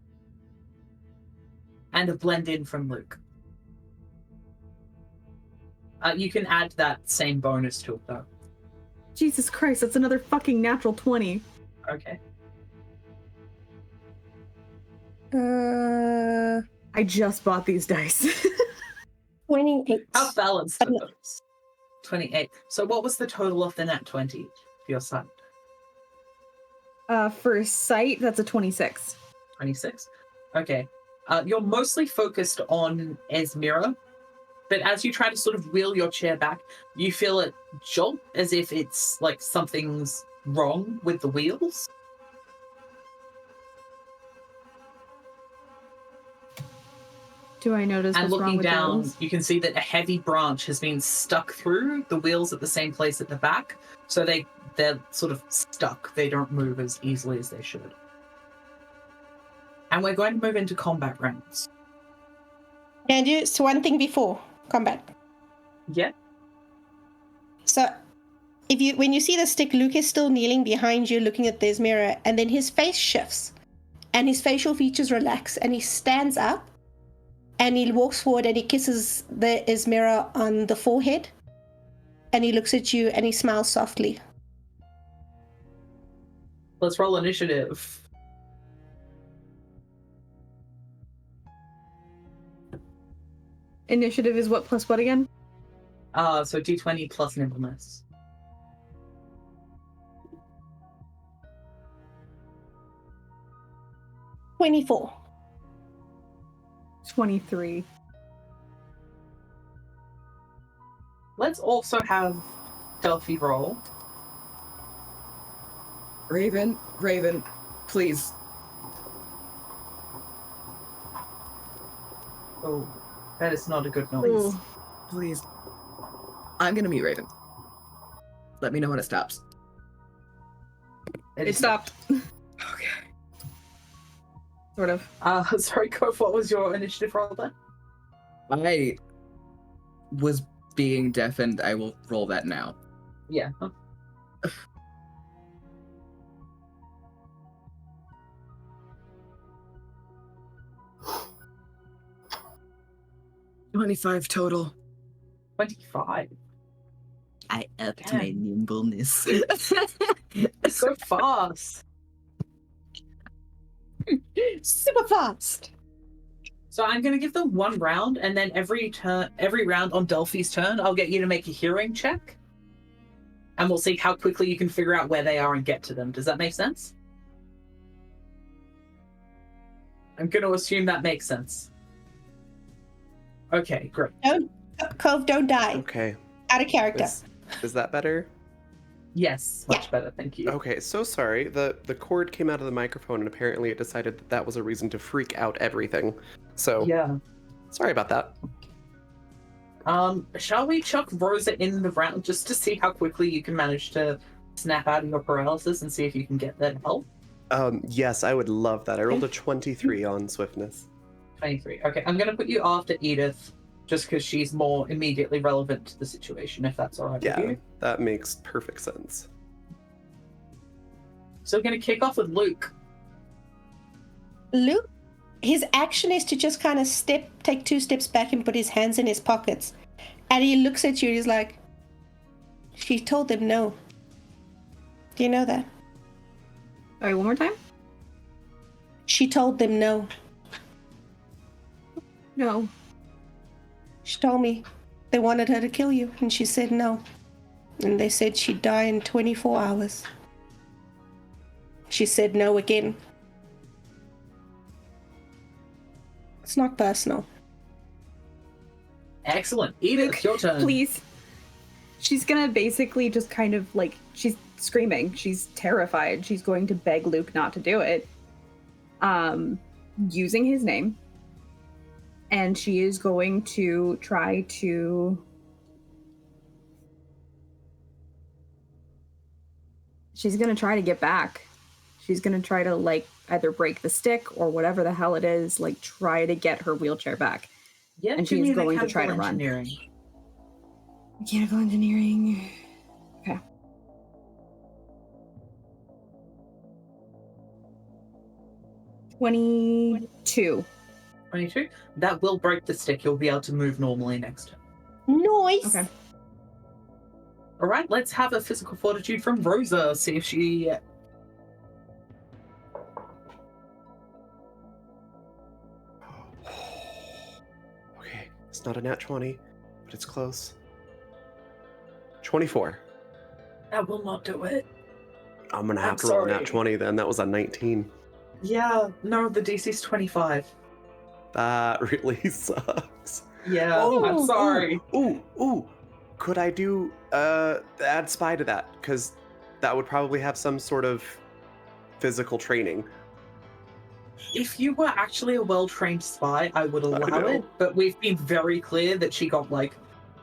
And a blend in from Luke. You can add that same bonus to it, though. Jesus Christ, that's another fucking natural 20. Okay. I just bought these dice. 28. How balanced are those? 28. So what was the total of the nat 20 for your sight? For sight, that's a 26. 26? Okay. You're mostly focused on Esmira, but as you try to sort of wheel your chair back, you feel it jolt as if it's like something's wrong with the wheels. Do I notice And what's wrong looking with the down, wheels? you can see that a heavy branch has been stuck through the wheels at the same place at the back, so they're sort of stuck. They don't move as easily as they should. And we're going to move into combat rounds. And it's one thing before combat. Yeah. So, when you see the stick, Luke is still kneeling behind you, looking at this mirror, and then his face shifts, and his facial features relax, and he stands up, and he walks forward, and he kisses the Esmira on the forehead, and he looks at you, and he smiles softly. Let's roll initiative. Initiative is what plus what again? So D20 plus nimbleness. "24." 23. Let's also have Delphi roll. Raven, please. Oh, that is not a good noise. Ooh. Please. I'm gonna meet Raven. Let me know when it stops. It stopped. Okay. Sort of. Sorry, Kof, what was your initiative roll then? I was being deafened. I will roll that now. Yeah. 25 total. 25. I upped Damn. my nimbleness. So fast. Super fast. So I'm going to give them one round, and then every round on Delphi's turn, I'll get you to make a hearing check. And we'll see how quickly you can figure out where they are and get to them. Does that make sense? I'm going to assume that makes sense. Okay, great. Cove, don't die. Okay. Out of character. Is that better? Yes, much better, thank you. Okay, so sorry. The cord came out of the microphone, and apparently it decided that was a reason to freak out everything. So, Yeah. sorry about that. Shall we chuck Rosa in the round just to see how quickly you can manage to snap out of your paralysis and see if you can get that help? Yes, I would love that. I rolled a 23 on swiftness. 23. Okay, I'm going to put you after Edith just because she's more immediately relevant to the situation, if that's all right with Yeah, you. that makes perfect sense. So we're going to kick off with Luke. Luke, his action is to just kind of take 2 steps back and put his hands in his pockets. And he looks at you and he's like, she told them no. Do you know that? All right, one more time? She told them no. No. She told me they wanted her to kill you, and she said no. And they said she'd die in 24 hours. She said no again. It's not personal. Excellent. Edith, your turn. Please. She's gonna basically just kind of like, she's screaming. She's terrified. She's going to beg Luke not to do it. Using his name. And she is going to try to... She's going to try to get back. She's going to try to, like, either break the stick or whatever the hell it is, like, try to get her wheelchair back. Yeah, and give me she's the going to try to mechanical run. engineering. Mechanical engineering. Okay. 22. 22. That will break the stick. You'll be able to move normally next turn. Nice. Okay. All right, let's have a physical fortitude from Rosa. See if she. Okay, it's not a nat 20, but it's close. 24. That will not do it. I'm gonna I'm have to roll a nat sorry. 20 then. That was a 19. Yeah, no, the DC's 25. That really sucks. Yeah, Oh, I'm sorry. Ooh. Could I do add spy to that? Because that would probably have some sort of physical training. If you were actually a well-trained spy, I would allow know. it, but we've been very clear that she got, like,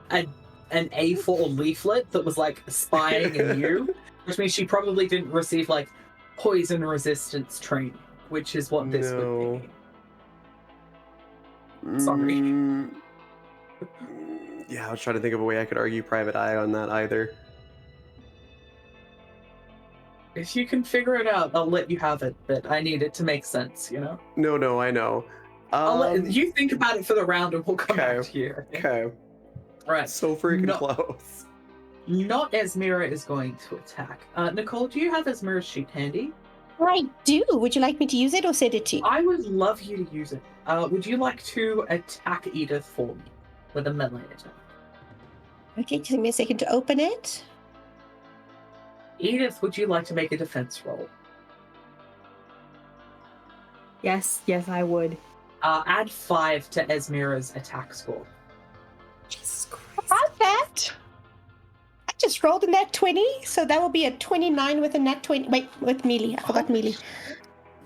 an A4 leaflet that was, like, spying in you, which means she probably didn't receive, like, poison resistance training, which is what this would be. Sorry. Yeah, I was trying to think of a way I could argue private eye on that either. If you can figure it out, I'll let you have it, but I need it to make sense, you know? No, I know. I'll let you think about it for the round and we'll come back to you. Okay. Right. So freaking No. close. Not Esmira is going to attack. Nicole, do you have Esmira's sheet handy? I do. Would you like me to use it or send it to you? I would love you to use it. Would you like to attack Edith for me with a melee attack? Okay, just give me a second to open it. Edith, would you like to make a defense roll? Yes, I would. Add 5 to Esmira's attack score. Jesus About that. I just rolled a nat 20, so that will be a 29 with a nat 20. Wait, with melee. I forgot melee.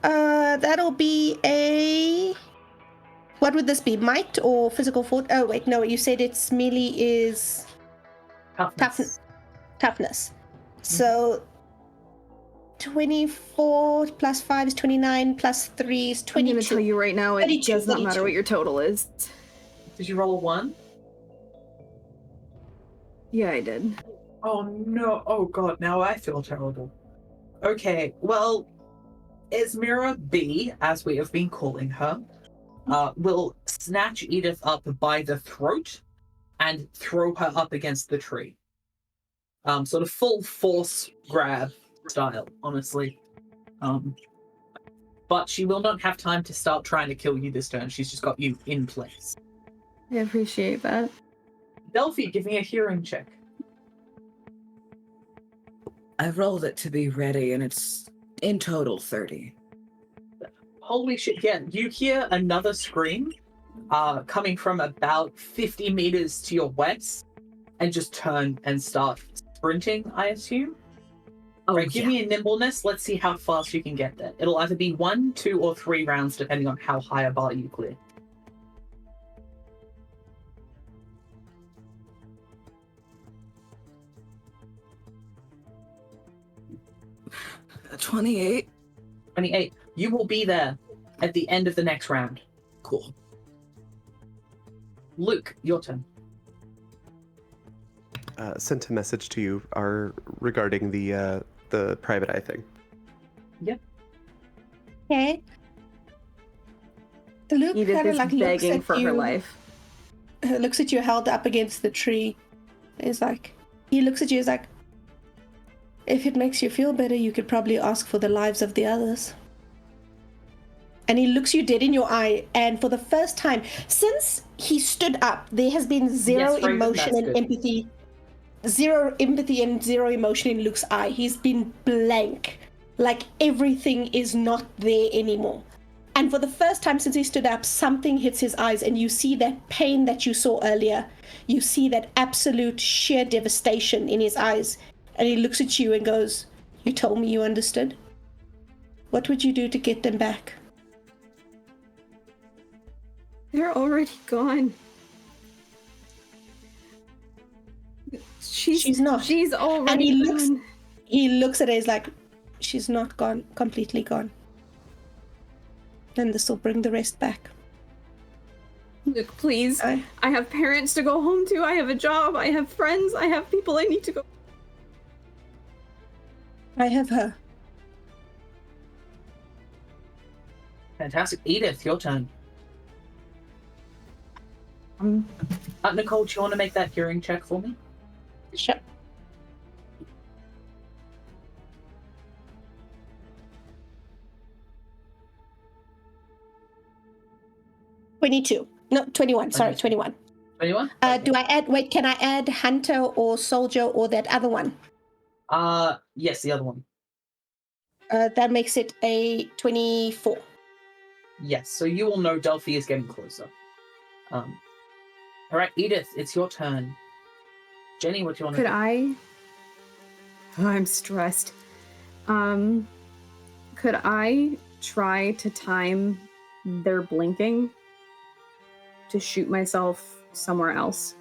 That'll be a... What would this be? Might or physical fort? Oh, wait, no, you said it's melee is toughness. So 24 plus 5 is 29 plus 3 is I'm 22. going to tell you right now, it 32, does not 32. matter what your total is. Did you roll a 1? Yeah, I did. Oh no, oh god, now I feel terrible. Okay, well, Esmira B, as we have been calling her, will snatch Edith up by the throat and throw her up against the tree. Sort of full force grab style, honestly. But she will not have time to start trying to kill you this turn. She's just got you in place. I appreciate that. Delphi, give me a hearing check. I rolled it to be ready, and it's in total 30. Holy shit, yeah, you hear another scream coming from about 50 meters to your west and just turn and start sprinting, I assume. Oh, Right, give me a nimbleness. Let's see how fast you can get there. It'll either be 1, 2, or 3 rounds, depending on how high a bar you clear. Yeah. 28. 28. You will be there at the end of the next round. Cool. Luke, your turn. Sent a message to you regarding the private eye thing. Okay. Luke Edith kind of is like looks begging at for you, her life. looks at you held up against the tree. He's like, he looks at you, he's like, if it makes you feel better, you could probably ask for the lives of the others. And he looks you dead in your eye, and for the first time since he stood up, there has been zero Yes, Raven, emotion that's and good. empathy. Zero empathy and zero emotion in Luke's eye. He's been blank. Like everything is not there anymore. And for the first time since he stood up, something hits his eyes, and you see that pain that you saw earlier. You see that absolute sheer devastation in his eyes. And he looks at you and goes, "You told me you understood. What would you do to get them back?" They're already gone. She's not. She's already And gone. he looks at her, he's like, "She's not gone, completely gone. And this will bring the rest back." Look, please. I- I have parents to go home to. I have a job. I have friends. I have people I need to go. I have her. Fantastic. Edith, your turn. Um, Nicole, do you want to make that hearing check for me? Sure. $22. No, 21. Sorry, 21. 21? Do I add? Wait, can I add hunter or soldier or that other one? Yes, the other one. That makes it a 24. Yes, so you will know Delphi is getting closer. All right, Edith, it's your turn. Jenny, what do you want to Could do? I'm stressed. Could I try to time their blinking to shoot myself somewhere else?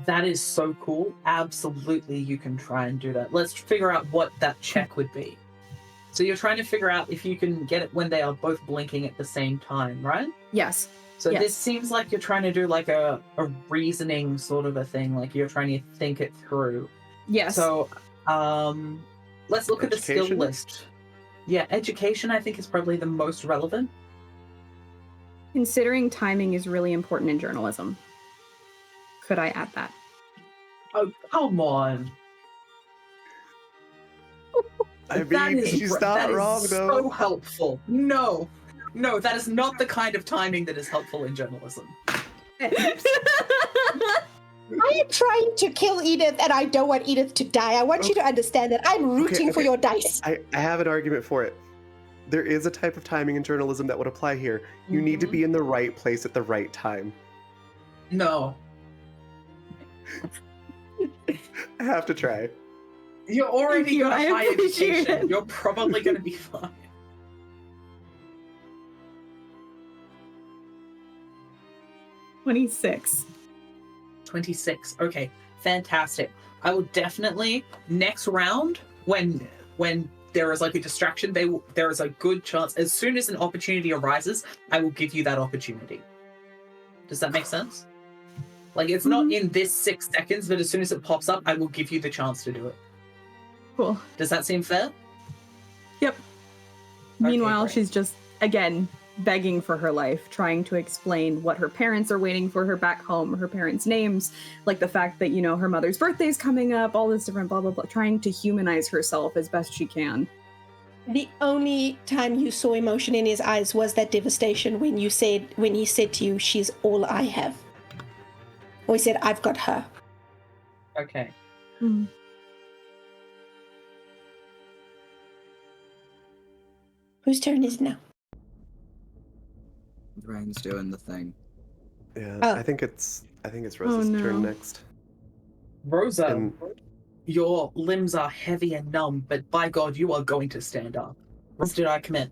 That is so cool. Absolutely, you can try and do that. Let's figure out what that check would be. So you're trying to figure out if you can get it when they are both blinking at the same time, right? Yes. So Yes. this seems like you're trying to do like a reasoning sort of a thing, like you're trying to think it through. Yes. So let's look at the skill Education? list. Yeah, education I think is probably the most relevant. Considering timing is really important in journalism, could I add that? Oh, come on. I That mean, is she's that not is wrong, so though. helpful. No, that is not the kind of timing that is helpful in journalism. I am trying to kill Edith, and I don't want Edith to die. I want you to understand that I'm rooting for okay. your dice. I have an argument for it. There is a type of timing in journalism that would apply here. You need to be in the right place at the right time. No. I have to try. You're already Thank you, got I a high appreciate education. it. You're probably going to be fine. 26. 26. Okay, fantastic. I will definitely next round when there is like a distraction, there is a good chance. As soon as an opportunity arises, I will give you that opportunity. Does that make sense? Like it's not in this 6 seconds, but as soon as it pops up, I will give you the chance to do it. Cool. Does that seem fair? Yep. Meanwhile, great. she's just, again, begging for her life, trying to explain what her parents are waiting for her back home, her parents' names, like the fact that, her mother's birthday's coming up, all this different blah, blah, blah, trying to humanize herself as best she can. The only time you saw emotion in his eyes was that devastation when he said to you, "She's all I have." Or he said, "I've got her." Okay. Whose turn is it now? Ryan's doing the thing. Yeah, Oh. I think it's Rosa's turn no. next. Rosa, And your limbs are heavy and numb, but by God, you are going to stand up. What did I commit?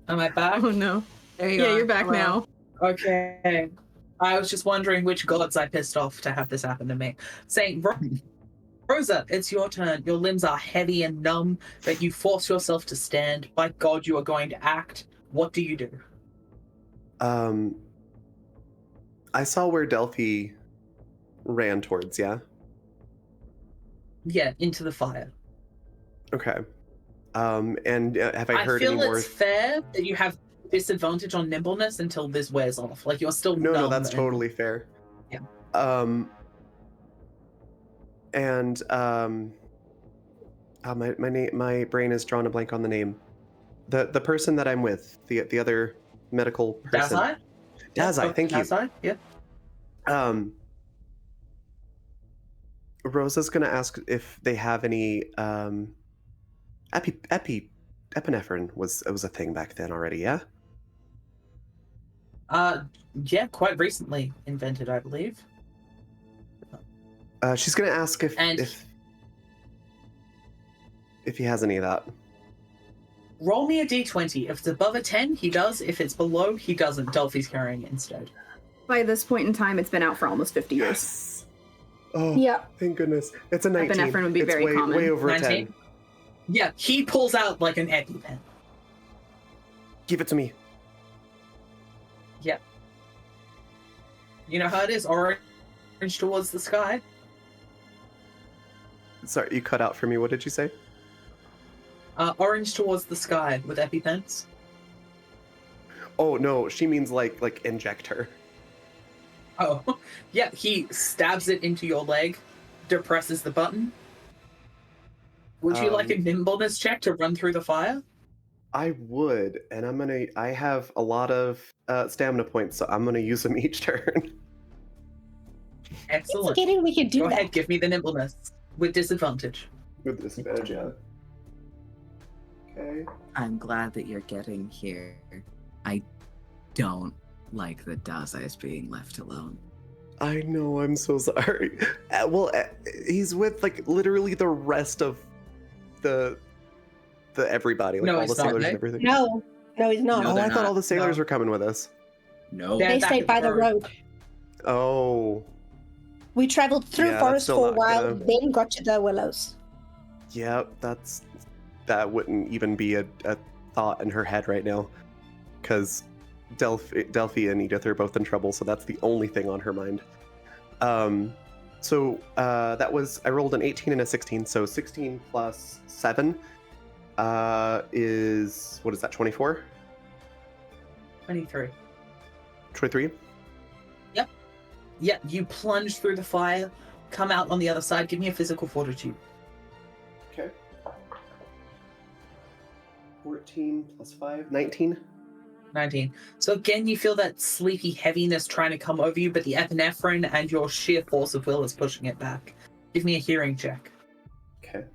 Am I back? Oh no. There you Yeah, are. you're back Hello. now. Okay. I was just wondering which gods I pissed off to have this happen to me. Saying, Rosa, it's your turn. Your limbs are heavy and numb, but you force yourself to stand. By God, you are going to act. What do you do? I saw where Delphi ran towards, yeah? Yeah, into the fire. Okay. And have I heard feel any more? it's fair that you have disadvantage on nimbleness until this wears off. Like, you're still No, numb that's and- totally fair. Yeah. My brain is drawn a blank on the name. The person that I'm with, the other medical person. Dazai? Dazai, thank you. Dazai, yeah. Rosa's gonna ask if they have any epinephrine was a thing back then already, yeah? Yeah, quite recently invented, I believe. She's gonna ask if he has any of that. Roll me a d20. If it's above a 10, he does. If it's below, he doesn't. Delphi's carrying it instead. By this point in time, it's been out for almost 50 years. Yes. Oh, Yeah. thank goodness. It's a 19. Epinephrine would be it's very common. way over 19? 10. Yeah, he pulls out like an EpiPen. Give it to me. Yep. You know how it is? Orange towards the sky. Sorry, you cut out for me. What did you say? Orange towards the sky with EpiPens. Oh no, she means like inject her. Oh, yeah, he stabs it into your leg, depresses the button. Would you like a nimbleness check to run through the fire? I would, and I have a lot of stamina points, so I'm gonna use them each turn. Excellent. Forgetting we could do Go that. ahead, give me the nimbleness with disadvantage. With disadvantage, yeah. Okay. I'm glad that you're getting here. I don't like that Daza is being left alone. I know, I'm so sorry. He's with like literally the rest of the everybody, like No, all he's the not, sailors eh? and everything. No, he's not. No, Oh, they're I thought not. all the sailors No. were coming with us. No. They're They back stayed at by the the road. Oh, We traveled through Yeah, that's forest still for a not while, gonna- then got to the willows. yeah, that wouldn't even be a thought in her head right now, because Delphi and Edith are both in trouble, so that's the only thing on her mind. So that was, I rolled an 18 and a 16, so 16 plus 7 is, what is that, 24? 23. 23? Yeah, you plunge through the fire, come out on the other side. Give me a physical fortitude. Okay. 14 plus 5, 19. 19. So again, you feel that sleepy heaviness trying to come over you, but the epinephrine and your sheer force of will is pushing it back. Give me a hearing check. Okay.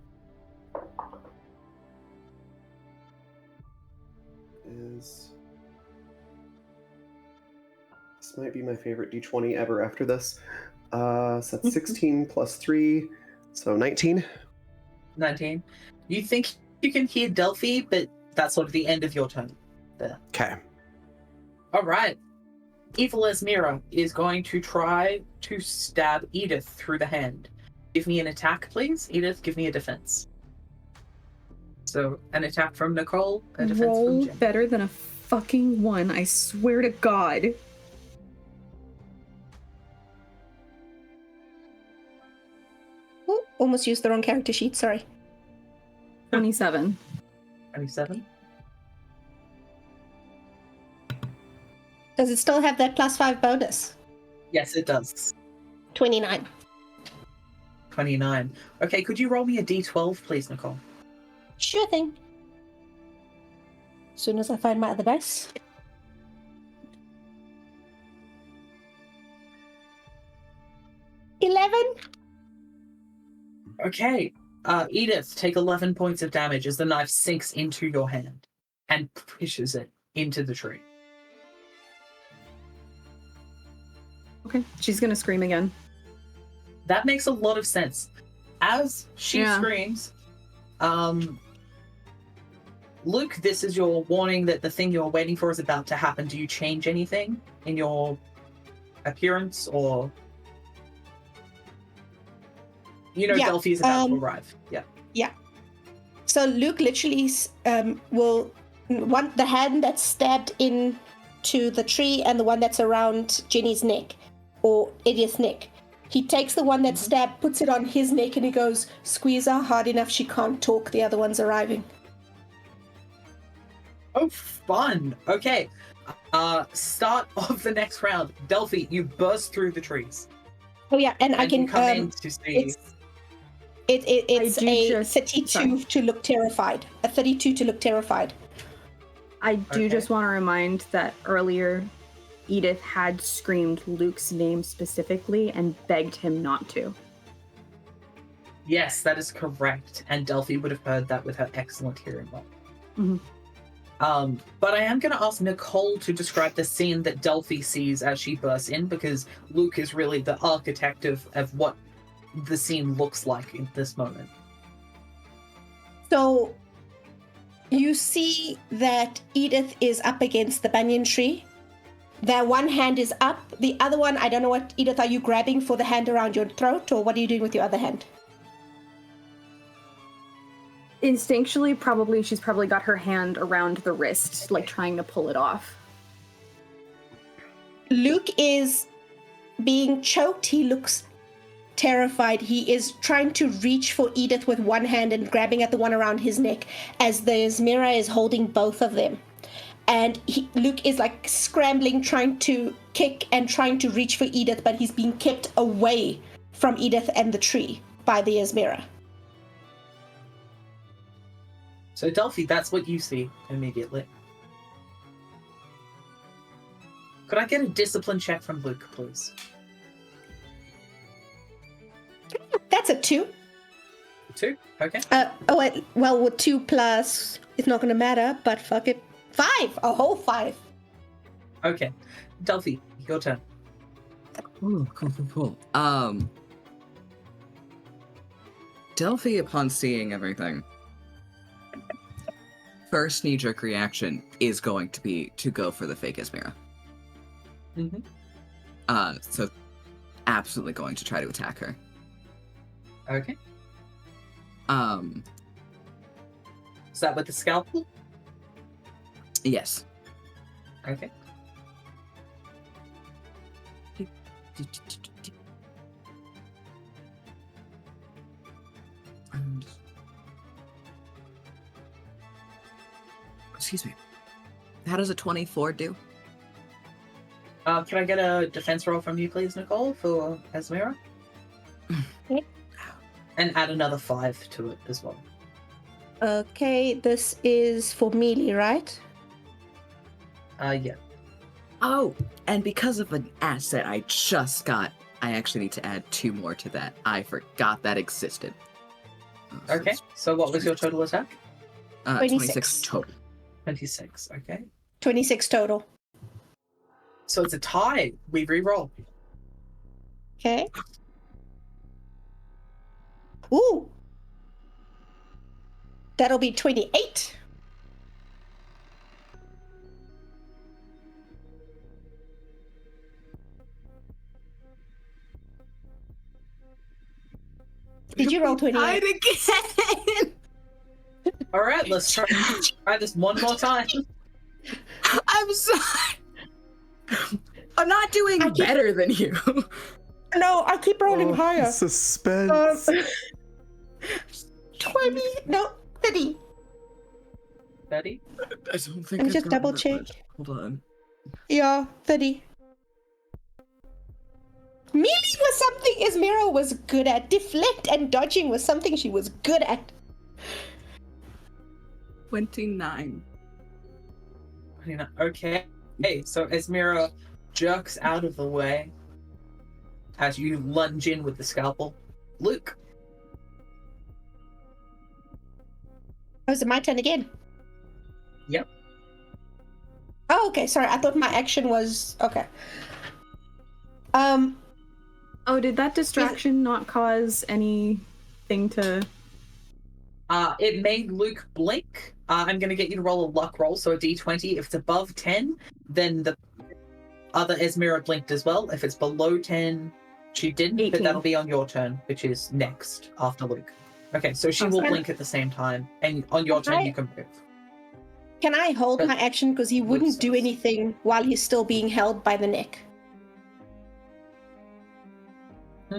This might be my favorite d20 ever after this. So that's 16 plus 3, so 19. 19. You think you can hear Delphi, but that's sort of the end of your turn there. Okay. All right. Evil Esmira is going to try to stab Edith through the hand. Give me an attack, please. Edith, give me a defense. So, an attack from Nicole, a defense Roll from Jen. better than a fucking 1, I swear to God. Ooh, almost used the wrong character sheet, sorry. 27. 27. Does it still have that +5 bonus? Yes, it does. 29. 29. Okay, could you roll me a d12, please, Nicole? Sure thing. As soon as I find my other dice. Okay. Edith, take 11 points of damage as the knife sinks into your hand and pushes it into the tree. Okay, she's gonna scream again. That makes a lot of sense. As she screams, Luke, this is your warning that the thing you're waiting for is about to happen. Do you change anything in your appearance, or Yeah, Delphi is about to arrive? Yeah. So Luke literally will want the hand that's stabbed into the tree and the one that's around Jenny's neck or Edith's neck. He takes the one that's stabbed, puts it on his neck, and he goes, "Squeeze her hard enough she can't talk. The other one's arriving." Oh, fun. Okay. Start of the next round. Delphi, you burst through the trees. Oh yeah, and I And can you come in to see. It's I do a just- 32 sorry. to look terrified. A 32 to look terrified. I do Okay. just want to remind that earlier Edith had screamed Luke's name specifically and begged him not to. Yes, that is correct. And Delphi would have heard that with her excellent hearing. Mhm. But I am going to ask Nicole to describe the scene that Delphi sees as she bursts in, because Luke is really the architect of what the scene looks like in this moment. So you see that Edith is up against the banyan tree. That one hand is up. The other one, I don't know what, Edith, are you grabbing for the hand around your throat, or what are you doing with your other hand? Instinctually, she's probably got her hand around the wrist, like trying to pull it off. Luke is being choked. He looks terrified. He is trying to reach for Edith with one hand and grabbing at the one around his neck as the Esmira is holding both of them. and Luke is like scrambling, trying to kick and trying to reach for Edith, but he's being kept away from Edith and the tree by the Esmera. So Delphi, that's what you see immediately. Could I get a discipline check from Luke, please? That's a 2. 2? Okay. With 2 plus, it's not gonna matter, but fuck it. 5! A whole 5. Okay. Delphi, your turn. Ooh, cool. Delphi, upon seeing everything, first knee-jerk reaction is going to be to go for the fake Esmera. Mm-hmm. So absolutely going to try to attack her. Okay. Is that with the scalpel? Yes. Okay. And... Excuse me. How does a 24 do? Can I get a defense roll from you, please, Nicole, for Esmera? Okay. And add another 5 to it as well. Okay, this is for melee, right? Yeah. Oh, and because of an asset I just got, I actually need to add 2 more to that. I forgot that existed. Okay, so what was your total attack? 26 total. 26, okay. 26 total. So it's a tie. We re-roll. Okay. Ooh. That'll be 28. Did you roll 28? Again! All right, let's try this one more time. I'm sorry. I'm not doing better than you. No, I keep rolling higher. Suspense. 20. No, 30. 30? I don't think Let me just double check. Hold on. Yeah, 30. Melee was something Esmera was good at. Deflect and dodging was something she was good at. 29. Okay. Hey, so Esmera jerks out of the way as you lunge in with the scalpel. Luke. Oh, is it my turn again? Yep. Oh, okay. Sorry, I thought my action was okay. Oh, did that distraction not cause anything to... It made Luke blink. I'm going to get you to roll a luck roll, so a d20. If it's above 10, then the other Esmera blinked as well. If it's below 10, she didn't, 18. but that'll be on your turn, which is next after Luke. Okay, so she will blink at the same time, and on your turn you can move. Can I hold But my action because he wouldn't do says- anything while he's still being held by the neck?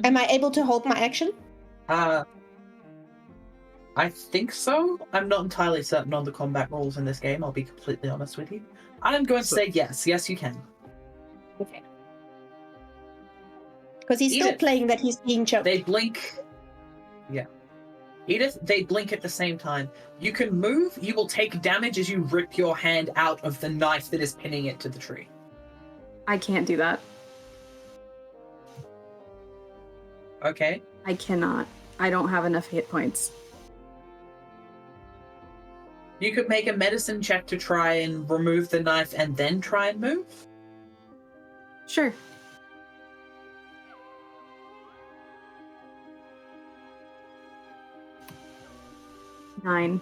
Am I able to hold my action? I think so. I'm not entirely certain on the combat rules in this game, I'll be completely honest with you. I'm going to say yes. Yes, you can. Okay. Because he's still Edith. playing that he's being choked. They blink. Yeah. Edith, they blink at the same time. You can move. You will take damage as you rip your hand out of the knife that is pinning it to the tree. I can't do that. Okay. I cannot. I don't have enough hit points. You could make a medicine check to try and remove the knife and then try and move. Sure. Nine.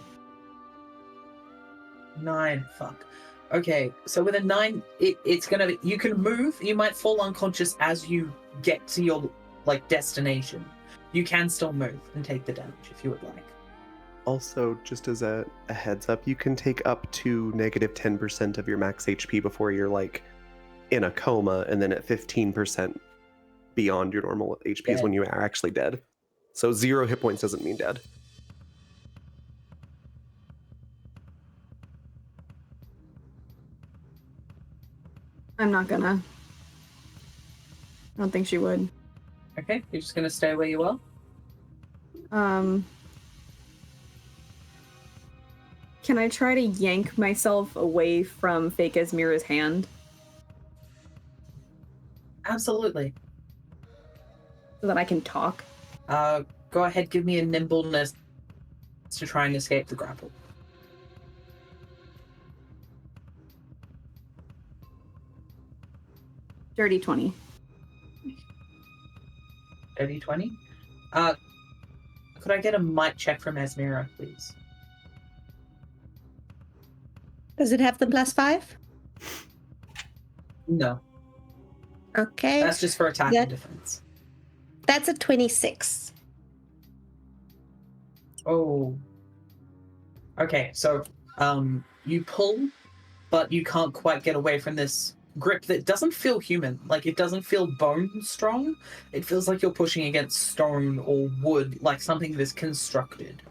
9. Fuck. Okay, so with a 9, it's gonna be, you can move. You might fall unconscious as you get to your destination. You can still move and take the damage if you would like. Also, just as a heads up, you can take up to negative 10% of your max HP before you're in a coma, and then at 15% beyond your normal HP is when you are actually dead. So 0 hit points doesn't mean dead. I'm not gonna. I don't think she would. Okay, you're just gonna stay where you are? Can I try to yank myself away from fake Esmira's hand Absolutely. so that I can talk? Go ahead, give me a nimbleness to try and escape the grapple. Dirty 20. Dirty 20. Could I get a might check from Esmira, please? Does it have the +5? No. Okay. That's just for attack and defense. That's a 26. Oh. Okay, so you pull, but you can't quite get away from this grip that doesn't feel human. Like, it doesn't feel bone strong. It feels like you're pushing against stone or wood, like something that's constructed.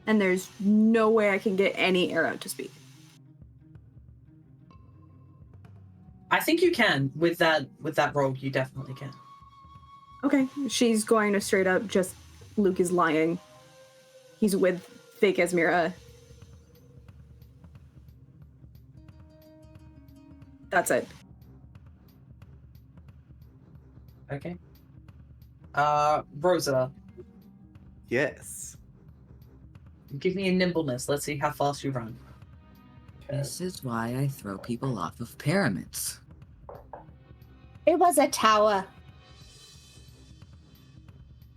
And there's no way I can get any air out to speak. I think you can with that roll. You definitely can. Okay, she's going to straight up just, Luke is lying. He's with fake Esmira. That's it. Okay. Rosa, Yes. give me a nimbleness. Let's see how fast you run. This is why I throw people off of pyramids. It was a tower.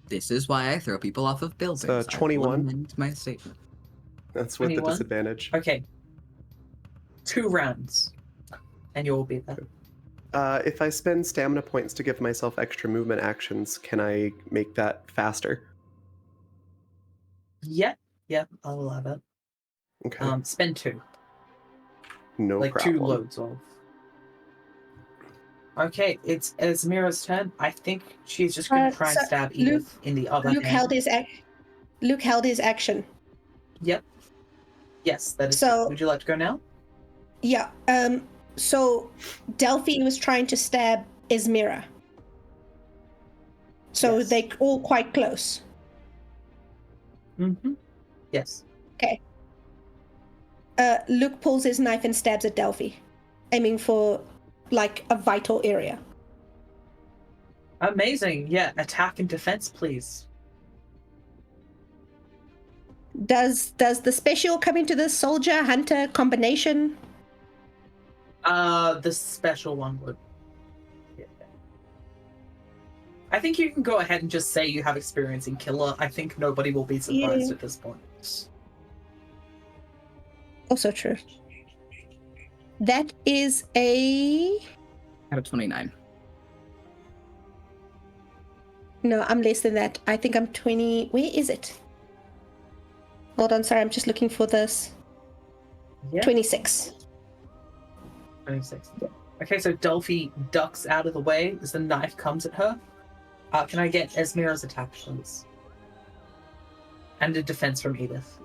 This is why I throw people off of buildings. I will 21. amend my statement. That's with the 21? disadvantage. Okay. 2 rounds, and you'll be there. If I spend stamina points to give myself extra movement actions, can I make that faster? Yep, I'll allow that. Okay. Spend 2. No like problem. 2 loads of. Okay, it's Esmira's turn. I think she's just going to try and So stab Edith in the other Luke hand. Luke held his action. Yep. Yes, that is. So- Would you like to go now? Yeah. So Delphine was trying to stab Esmira. So Yes. they're all quite close. Mm-hmm. Yes. Luke pulls his knife and stabs at Delphi, aiming for like a vital area. Amazing. Yeah, attack and defense, please. Does the special come into the soldier hunter combination? The special one would. Yeah. I think you can go ahead and just say you have experience in killer. I think nobody will be surprised Yeah. at this point. Also true. That is a Out of 29. no. I'm less than that. I think I'm 20. Where is it? Hold on. Sorry, I'm just looking for this. Yeah. 26. 26. Okay, so Delphi ducks out of the way as the knife comes at her. Can I get Esmira's attack, please? And a defense from Edith.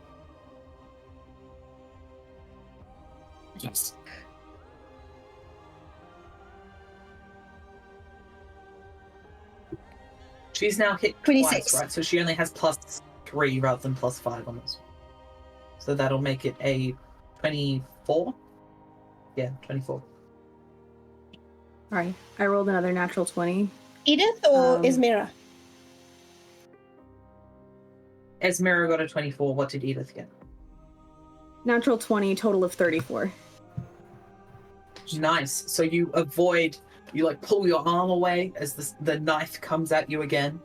Yes. She's now hit 26. twice, right? So she only has +3 rather than +5 on this. So that'll make it a 24? Yeah, 24. Alright, I rolled another natural 20. Edith or Um, Esmira? Esmira got a 24. What did Edith get? Natural 20, total of 34. Nice. So you avoid, you like pull your arm away as the knife comes at you again,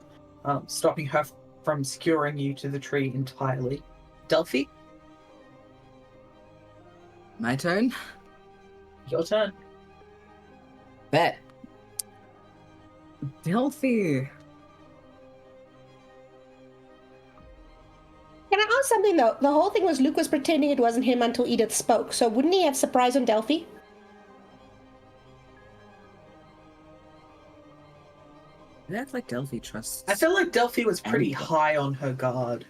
stopping her from securing you to the tree entirely. Delphi, My turn? your turn. Bet. Delphi. Can I ask something though? The whole thing was Luke was pretending it wasn't him until Edith spoke. So wouldn't he have surprise on Delphi? I act like Delphi trusts. I feel like Delphi was pretty Anybody. high on her guard.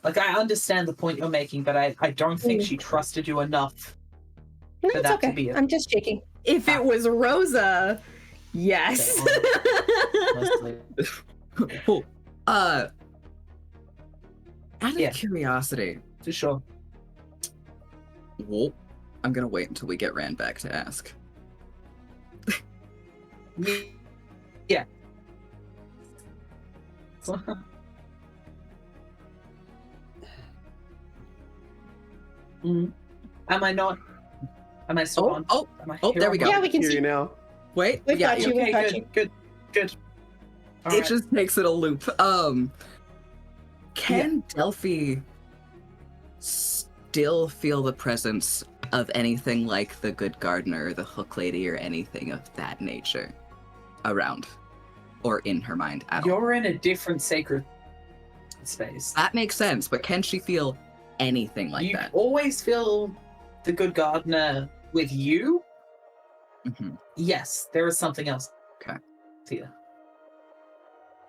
Like, I understand the point you're making, but I don't think she trusted you enough No, for it's that to okay. be a I'm just checking. If it was Rosa, yes. mostly. Cool. Out of Yeah. curiosity, For sure. well, I'm gonna wait until we get Rand back to ask. Yeah. Mm. Am I not? Am I still on? Am I here there on we the- go. Yeah, we can Hear see. you now. Wait, We've got you. Okay, We've got good, you. good. All It right. just makes it a loop. Can Delphi still feel the presence of anything like the Good Gardener or the Hook Lady or anything of that nature around or in her mind at all? You're in a different sacred space. That makes sense, but can she feel anything like you that? always feel the good gardener with you. Mhm. Yes, there is something else. Okay. Here.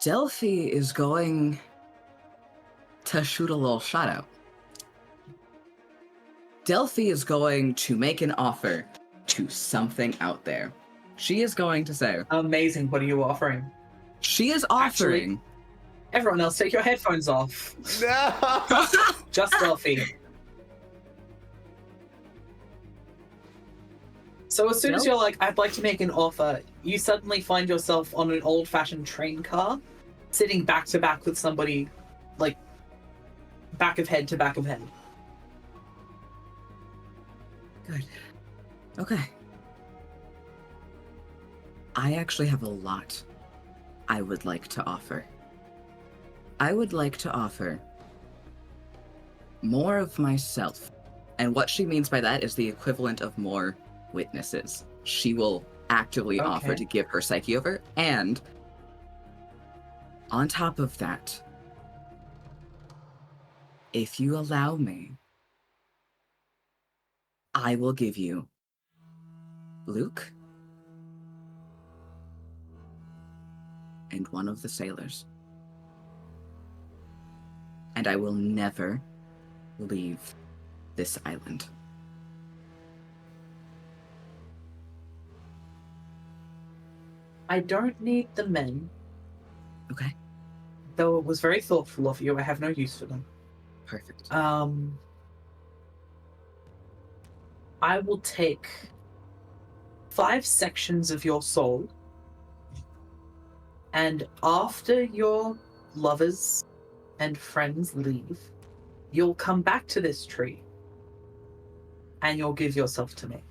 Delphi is going to shoot a little shot out. Delphi is going to make an offer to something out there. She is going to say, Amazing. What are you offering? she is Actually- offering. Everyone else, take your headphones off. No! Just Delphi. So as soon as Nope. you're like, I'd like to make an offer, you suddenly find yourself on an old-fashioned train car, sitting back to back with somebody, like, back of head to back of head. Good. Okay. I actually have a lot I would like to offer. I would like to offer more of myself. And what she means by that is the equivalent of more witnesses. She will actively offer Okay. to give her psyche over. And on top of that, if you allow me, I will give you Luke and one of the sailors. And I will never leave this island. I don't need the men, Okay, though it was very thoughtful of you. I have no use for them. perfect. I will take 5 sections of your soul, and after your lovers and friends leave, you'll come back to this tree, and you'll give yourself to me.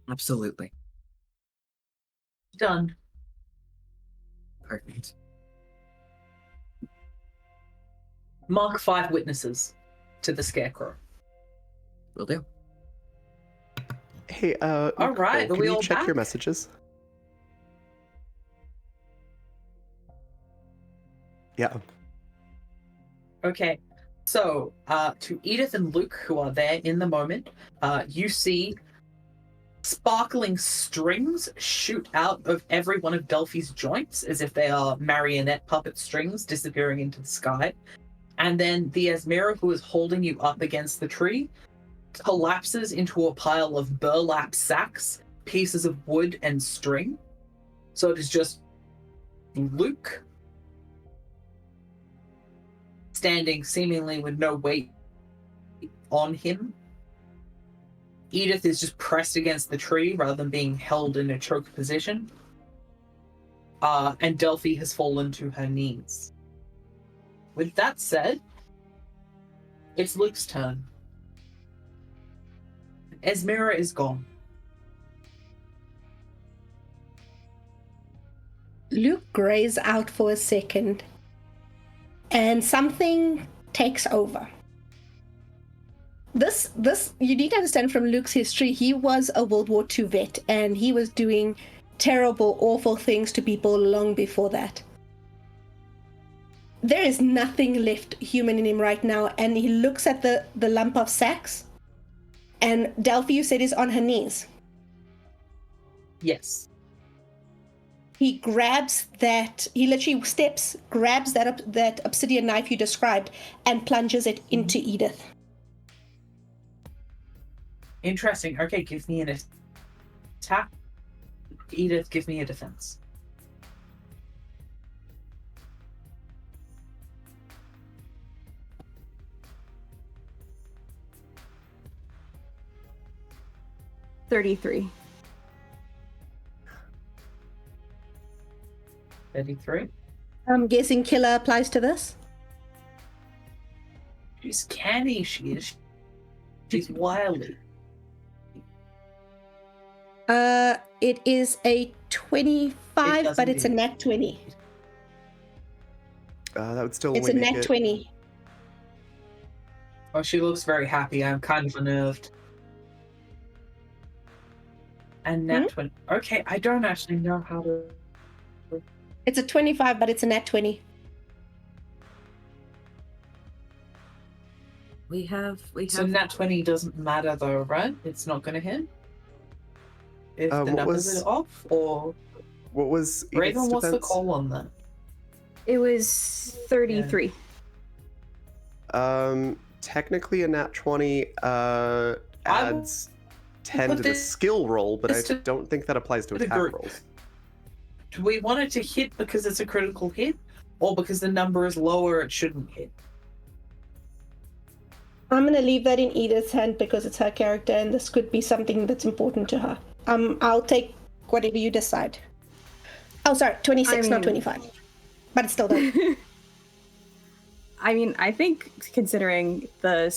Absolutely. Done. Perfect. Mark 5 witnesses to the scarecrow. Will do. Hey, All right, Nicole, are we can you all check your back? messages? Yeah. Okay, so to Edith and Luke, who are there in the moment, you see sparkling strings shoot out of every one of Delphi's joints as if they are marionette puppet strings disappearing into the sky. And then the Esmera, who is holding you up against the tree, collapses into a pile of burlap sacks, pieces of wood, and string. So it is just Luke standing seemingly with no weight on him. Edith is just pressed against the tree rather than being held in a choke position. And Delphi has fallen to her knees. With that said, it's Luke's turn. Esmera is gone. Luke grays out for a second, and something takes over. This you need to understand from Luke's history. He was a World War II vet, and he was doing terrible, awful things to people long before that. There is nothing left human in him right now, and he looks at the lump of sacks, and Delphi, you said, is on her knees. Yes. he grabs that. He literally steps, grabs that obsidian knife you described, and plunges it into Edith. Interesting. Okay, give me an attack. Edith, give me a defense. $33. 33. I'm guessing killer applies to this. She's canny, she is. She's wily. It is a 25, but it's a nat 20. That would still It's a only make nat it. 20. Oh, she looks very happy. I'm kind of unnerved. And nat 20. Okay, I don't actually know how to. It's a 25, but it's a nat 20. We have So nat 20 doesn't matter though, right? It's not going to hit? If the numbers are off, or... What was Edith's Raven, what's the defense? call on that? It was 33. Technically a nat 20 adds 10 to the skill roll, but I don't think that applies to attack rolls. Do we want it to hit because it's a critical hit, or because the number is lower, it shouldn't hit? I'm going to leave that in Edith's hand because it's her character and this could be something that's important to her. I'll take whatever you decide. Oh, sorry, 26, not 25. But it's still done. I mean, I think considering the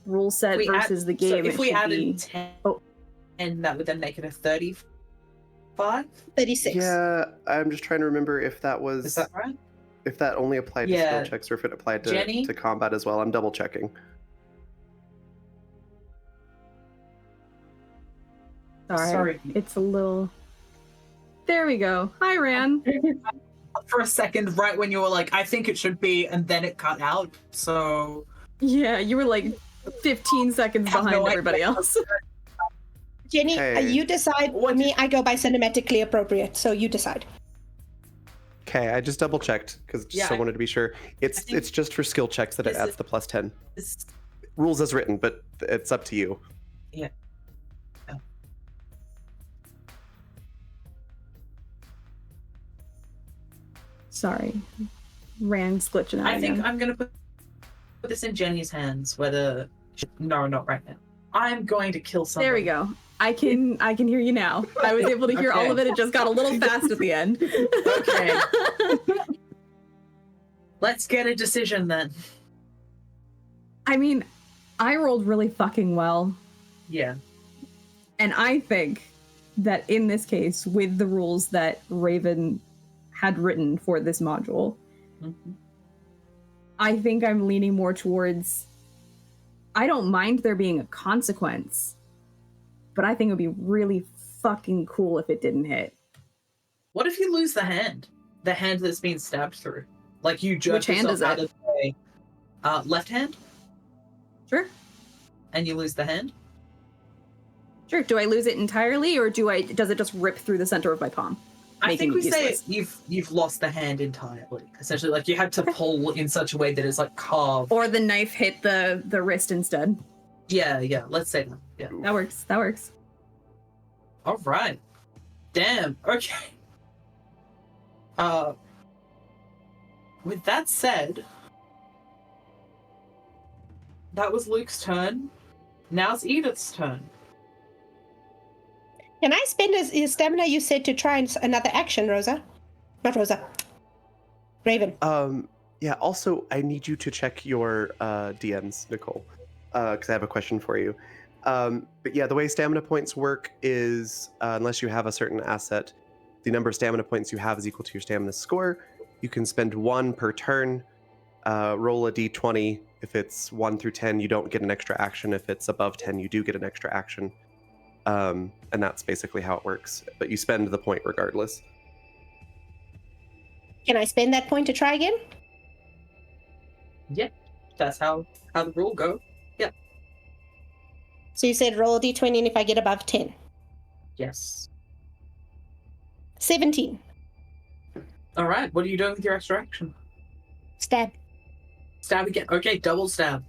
rule set versus the game, so if we added 10, Oh. and that would then make it a 35? 36. Yeah, I'm just trying to remember if that was... Is that right? If that only applied to skill checks or if it applied to combat as well. I'm double checking. Sorry. It's a little... There we go. Hi, Ran. For a second, right when you were like, I think it should be, and then it cut out, so... Yeah, you were like 15 seconds behind everybody else. Jenny, you decide. For me, I go by cinematically appropriate, so you decide. Okay, I just double checked because I wanted to be sure. It's just for skill checks that it adds the plus 10. Rules as written, but it's up to you. Yeah. Sorry. Rand's glitching out. I think I'm going to put this in Jenny's hands, whether... No, not right now. I'm going to kill someone. There we go. I can hear you now. I was able to hear all of it. It just got a little fast at the end. Okay. Let's get a decision then. I mean, I rolled really fucking well. Yeah. And I think that in this case, with the rules that Raven had written for this module, I think I'm leaning more towards... I don't mind there being a consequence, but I think it would be really fucking cool if it didn't hit. What if you lose the hand? The hand that's been stabbed through? Like you jerk Which hand is out it? of the way. Left hand? Sure. And you lose the hand? Sure. Do I lose it entirely, or does it just rip through the center of my palm? I think we say useless? you've lost the hand entirely. Essentially, like you had to pull in such a way that it's like carved. Or the knife hit the wrist instead. Yeah, let's say that. Yeah. That works. All right. Damn. Okay. With that said, that was Luke's turn. Now it's Edith's turn. Can I spend his stamina you said to try another action, Rosa? Not Rosa. Raven. Yeah, also, I need you to check your DMs, Nicole, because I have a question for you. But yeah, the way stamina points work is, unless you have a certain asset, the number of stamina points you have is equal to your stamina score. You can spend 1 per turn, roll a d20. If it's 1 through 10, you don't get an extra action. If it's above 10, you do get an extra action. And that's basically how it works. But you spend the point regardless. Can I spend that point to try again? Yeah, that's how the rule go. Yeah. So you said roll a d20 and if I get above 10. Yes. 17. All right, what are you doing with your extra action? Stab. Stab again. Okay, double stab.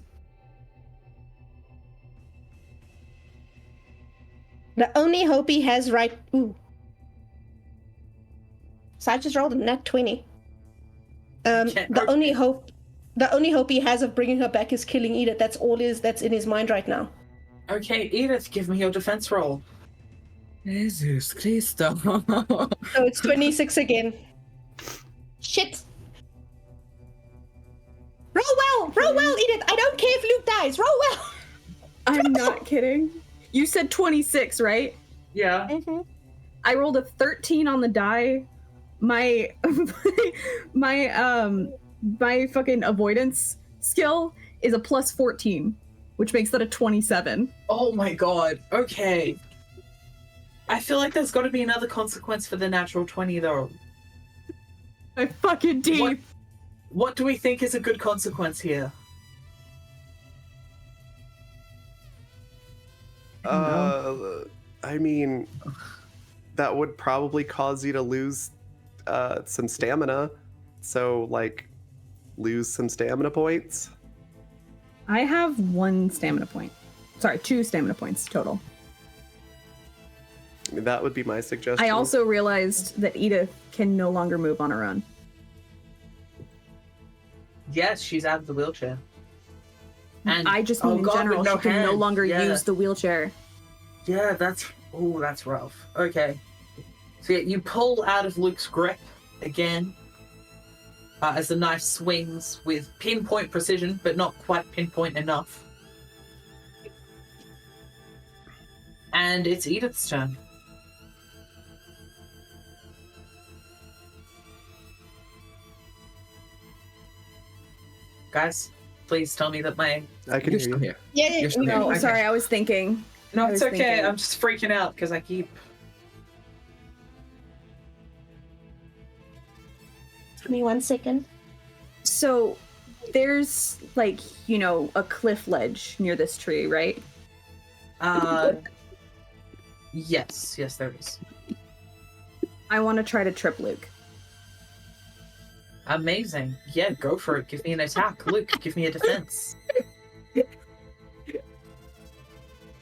The only hope he has right. Ooh. So I just rolled a nat 20. Okay, The only hope he has of bringing her back is killing Edith. That's all that's in his mind right now. Okay, Edith, give me your defense roll. Jesus Christo. So it's 26 again. Shit. Roll well, Edith. I don't care if Luke dies. Roll well. I'm not kidding. You said 26, right? Yeah. Mm-hmm. I rolled a 13 on the die. My my fucking avoidance skill is a plus 14, which makes that a 27. Oh my god. Okay. I feel like there's got to be another consequence for the natural 20, though. I fucking deep. What do we think is a good consequence here? I mean, that would probably cause you to lose some stamina. So, like, lose some stamina points. I have 1 stamina point. Sorry, 2 stamina points total. I mean, that would be my suggestion. I also realized that Edith can no longer move on her own. Yes, she's out of the wheelchair. And I just mean in general, with she can no hand. longer Yeah. use the wheelchair. Yeah, that's rough. Okay. So yeah, you pull out of Luke's grip again as the knife swings with pinpoint precision, but not quite pinpoint enough. And it's Edith's turn. Guys, please tell me that my... I can You're hear still you. here. Yeah, You're still No, here. Okay. sorry, I was thinking. No, I it's was okay. thinking- I'm just freaking out because I keep... Give me 1 second. So there's like, a cliff ledge near this tree, right? Yes, there is. I want to try to trip Luke. Amazing. Yeah, go for it. Give me an attack. Luke, give me a defense.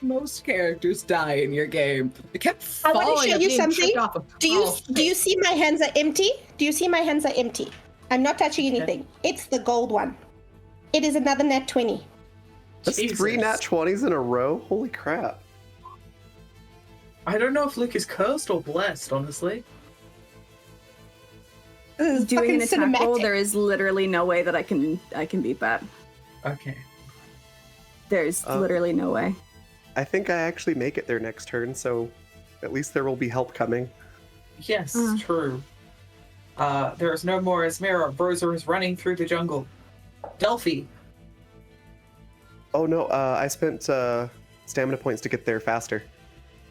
Most characters die in your game. They kept I falling. want to show and you being something. tripped off a Do you see my hands are empty? Do you see my hands are empty? I'm not touching anything. It's the gold one. It is another nat 20. That's Jesus. 3 nat 20s in a row? Holy crap. I don't know if Luke is cursed or blessed, honestly. This is Doing an fucking attack roll, cinematic. there is literally no way that I can beat that. Okay. There's literally no way. I think I actually make it their next turn, so at least there will be help coming. Yes, true. There is no more Esmera. Rosa is running through the jungle. Delphi. Oh no, I spent stamina points to get there faster.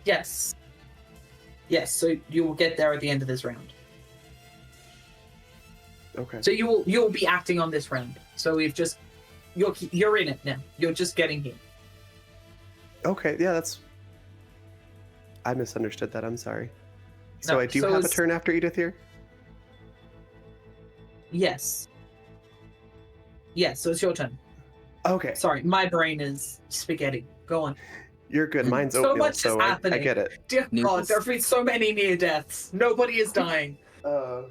Yes. Yes, so you will get there at the end of this round. Okay. So you'll be acting on this round. So we've just you're in it now. You're just getting here. Okay, yeah, that's... I misunderstood that, I'm sorry. So No, I do so have a it's- turn after Edith here? Yes. Yes, so it's your turn. Okay, Sorry, my brain is spaghetti. Go on. you're good. Mine's So oatmeal, much is so I happening. get it. Dear God, Noodles. there have been so many near deaths. Nobody is dying. So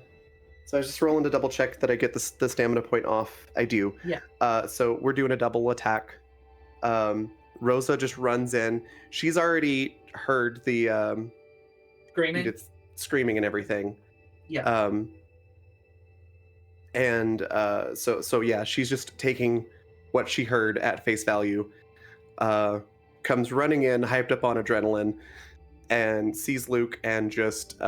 I was just rolling to double check that I get the stamina point off. I do. Yeah. So we're doing a double attack. Rosa just runs in. She's already heard the Screaming. Edith screaming and everything. Yeah. So yeah, she's just taking what she heard at face value. Comes running in, hyped up on adrenaline, and sees Luke and just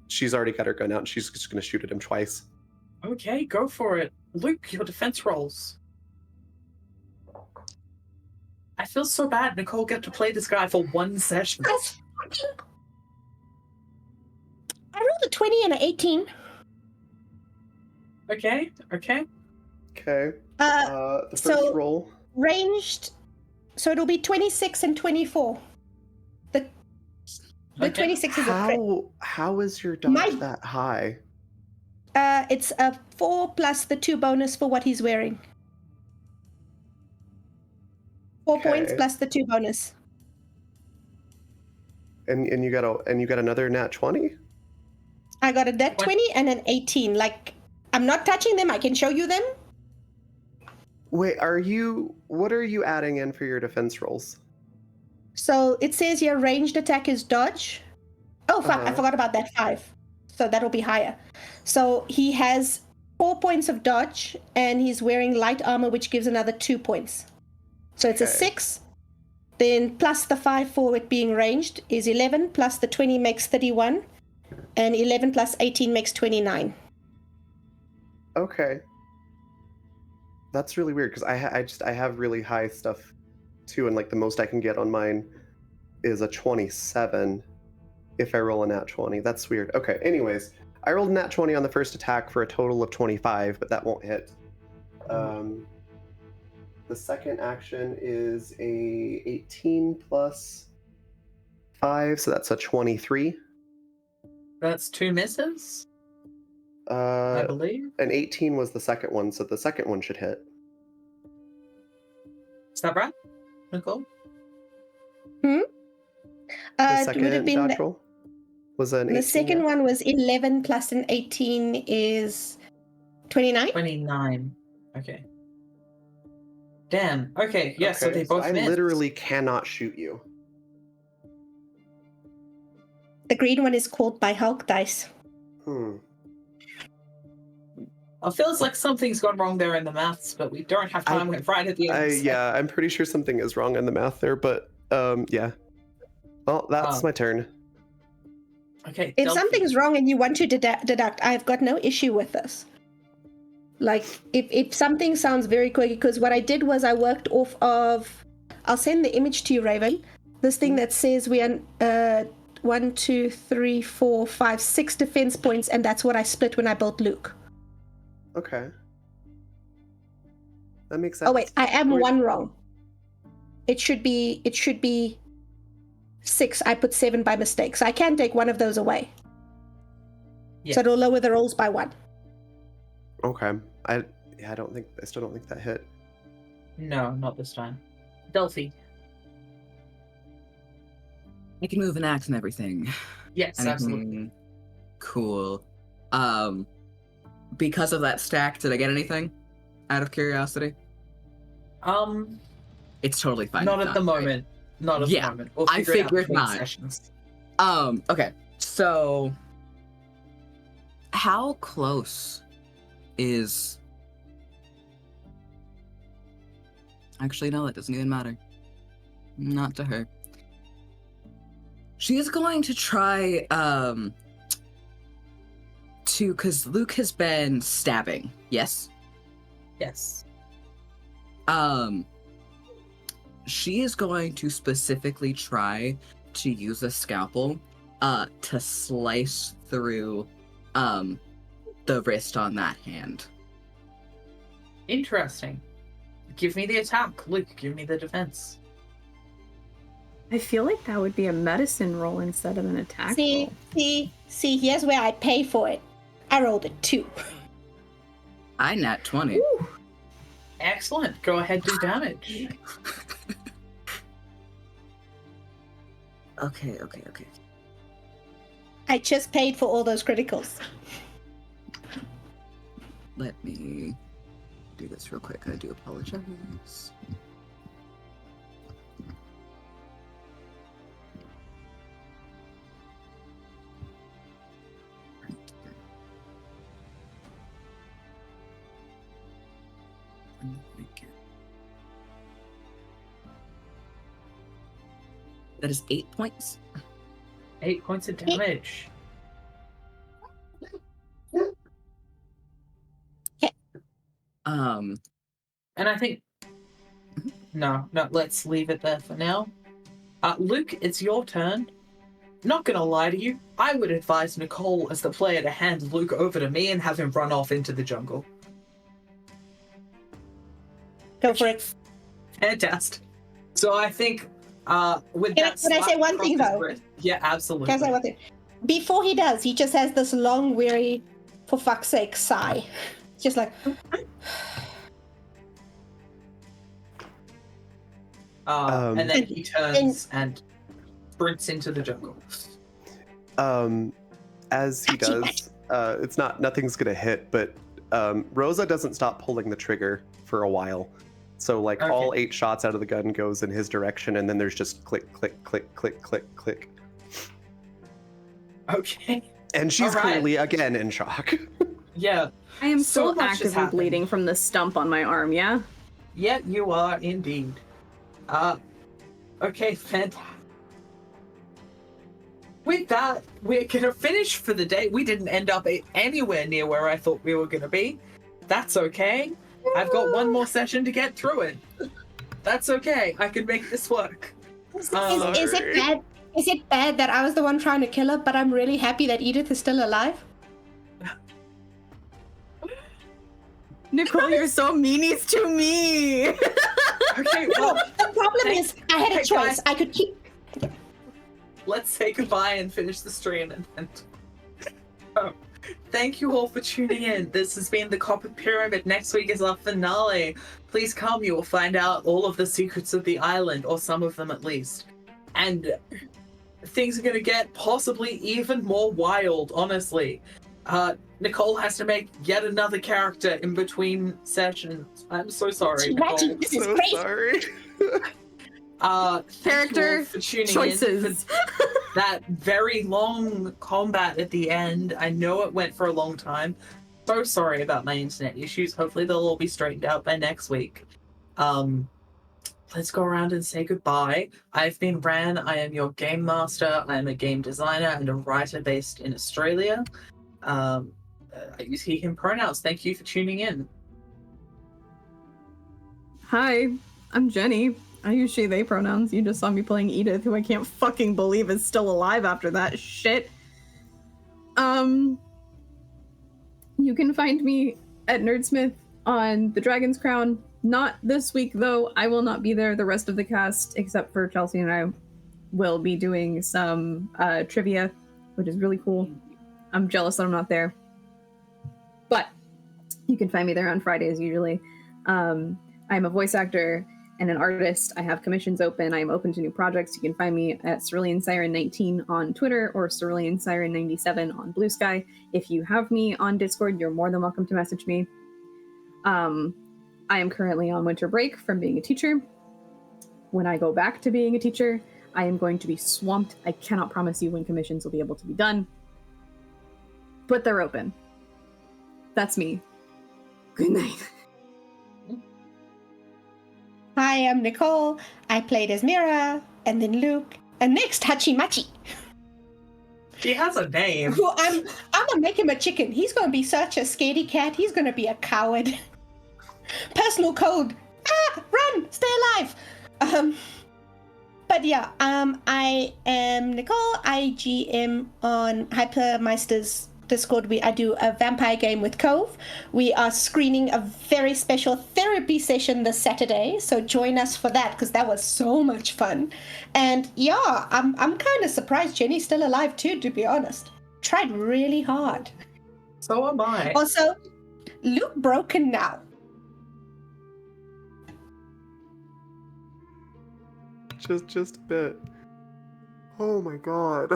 she's already got her gun out and she's just gonna shoot at him twice. Okay, go for it. Luke, your defense rolls. I feel so bad Nicole got to play this guy for 1 session. That's fucking... I rolled a 20 and an 18. Okay. Okay. The first So- roll. Ranged, so it'll be 26 and 24. The Okay. 26 is a crit. How is your dodge My- that high? It's a 4 plus the 2 bonus for what he's wearing. 4 points Okay. plus the 2 bonus. And you got another nat 20? I got a nat 20 and an 18. Like, I'm not touching them. I can show you them. Wait, what are you adding in for your defense rolls? So it says here ranged attack is dodge. Oh, fuck, I forgot about that 5. So that'll be higher. So he has 4 points of dodge, and he's wearing light armor, which gives another 2 points. So it's a 6. Then plus the 5 for it being ranged is 11, plus the 20 makes 31, and 11 plus 18 makes 29. Okay. That's really weird because I have really high stuff too, and like the most I can get on mine is a 27 if I roll a nat 20. That's weird. Okay, anyways, I rolled a nat 20 on the first attack for a total of 25, but that won't hit. The second action is a 18 plus 5, so that's a 23. That's 2 misses, I believe. An 18 was the second one, so the second one should hit. Is that right, Nicole? The It second would have been dodge roll was an 18. the second one was 11 plus an 18 is 29. 29. Okay. Damn. Okay. Yeah. So they both I missed. literally cannot shoot you. The green one is called by Hulk dice. It feels like something's gone wrong there in the maths, but we don't have time. We're right at the end. Yeah, I'm pretty sure something is wrong in the math there, but yeah. Well, that's my turn. Okay. If Delphi. something's wrong and you want to deduct, I've got no issue with this. Like, if something sounds very quick, because what I did was I worked off of, I'll send the image to you, Raven. This thing that says we are 1, 2, 3, 4, 5, 6 defense points, and that's what I split when I built Luke. Okay. That makes sense. Oh wait, I am one wrong. It should be 6. I put 7 by mistake, so I can take one of those away. Yeah. So it'll lower the rolls by 1. Okay. I still don't think that hit. No, not this time. Delphi. I can move and act and everything. Yes, absolutely. Cool. Because of that stack, did I get anything? Out of curiosity? It's totally fine. Not at the moment. Not at the moment. We'll I figure it out figured between not. sessions. Okay. So how close is actually no, that doesn't even matter. Not to her. She is going to try because Luke has been stabbing, yes? Yes. She is going to specifically try to use a scalpel to slice through the wrist on that hand. Interesting. Give me the attack, Luke. Give me the defense. I feel like that would be a medicine roll instead of an attack roll. See, here's where I pay for it. I rolled a 2. I nat 20. Ooh. Excellent. Go ahead, do damage. Okay. I just paid for all those criticals. Let me do this real quick. I do apologize. That is 8 points. 8 points of damage. And I think no, let's leave it there for now. Luke, it's your turn. Not gonna lie to you, I would advise Nicole as the player to hand Luke over to me and have him run off into the jungle. Go for it. Fantastic. So I think with Can that I say one thing, though? Yeah, absolutely. Can I say one thing? Before he does, he just has this long, weary for fuck's sake, sigh. Just like, and then he turns and sprints into the jungle. As he does, it's nothing's gonna hit, but Rosa doesn't stop pulling the trigger for a while. So like all 8 shots out of the gun goes in his direction, and then there's just click, click, click, click, click, click. Okay. And she's clearly again in shock. Yeah. I am So still much has actively happened. bleeding from the stump on my arm, yeah? Yeah, you are indeed. Okay, fantastic. With that, we're gonna finish for the day. We didn't end up anywhere near where I thought we were gonna be. That's okay. I've got one more session to get through it. That's okay. I can make this work. is it bad? Is it bad that I was the one trying to kill her, but I'm really happy that Edith is still alive? Nicole, you're so meanies to me! Okay, well, The problem is, I had a hey, choice. guys. I could keep. let's say goodbye and finish the stream. Oh, thank you all for tuning in. This has been the Copper Pyramid. Next week is our finale. Please come. You will find out all of the secrets of the island, or some of them at least. And things are going to get possibly even more wild, honestly. Nicole has to make yet another character in between sessions. I'm so sorry, Nicole. Reggie, this is So crazy. sorry. Thank Character you all for tuning choices. in for that very long combat at the end. I know it went for a long time. So sorry about my internet issues. Hopefully they'll all be straightened out by next week. Let's go around and say goodbye. I've been Ran. I am your game master. I am a game designer and a writer based in Australia. I use he, him pronouns. Thank you for tuning in. Hi, I'm Jenny. I use she, they pronouns. You just saw me playing Edith, who I can't fucking believe is still alive after that shit. You can find me at Nerdsmith on the Dragon's Crown. Not this week, though. I will not be there. The rest of the cast, except for Chelsea and I, will be doing some trivia, which is really cool. I'm jealous that I'm not there. But you can find me there on Fridays, usually. I'm a voice actor and an artist. I have commissions open. I am open to new projects. You can find me at Cerulean Siren 19 on Twitter or Cerulean Siren 97 on Blue Sky. If you have me on Discord, you're more than welcome to message me. I am currently on winter break from being a teacher. When I go back to being a teacher, I am going to be swamped. I cannot promise you when commissions will be able to be done, but they're open. That's me. Good night. Hi, I'm Nicole. I played as Mira, and then Luke, and next Hachimachi. He has a name. Who I'm gonna make him a chicken. He's gonna be such a scaredy cat. He's gonna be a coward. Personal code. Run, stay alive. But yeah, I am Nicole. I GM on Hypermeister's Discord. I do a vampire game with Cove. We are screening a very special therapy session this Saturday, so join us for that because that was so much fun. And yeah, I'm kind of surprised Jenny's still alive too, to be honest. Tried really hard. So am I. Also, Luke broken now. Just a bit. Oh my god.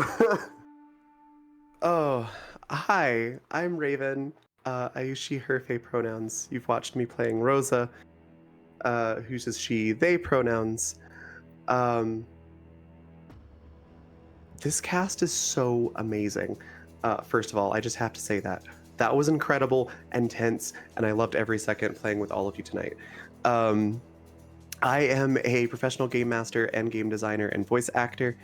Oh, hi, I'm Raven. I use she, her, they pronouns. You've watched me playing Rosa, who uses she, they pronouns. This cast is so amazing. First of all, I just have to say that. That was incredible and tense, and I loved every second playing with all of you tonight. I am a professional game master and game designer and voice actor.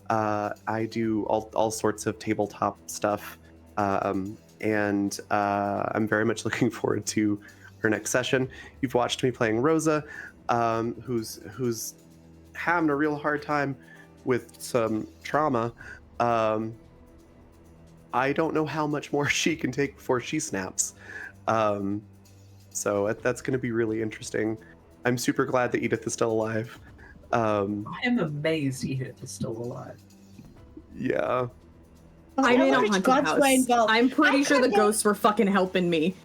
I do all sorts of tabletop stuff, and I'm very much looking forward to our next session. You've watched me playing Rosa, who's having a real hard time with some trauma. I don't know how much more she can take before she snaps. So that's going to be really interesting. I'm super glad that Edith is still alive. I am amazed Edith is still alive. Yeah. I'm in a Eldritch haunted gods house. were involved. I'm pretty I sure the can't get- ghosts were fucking helping me.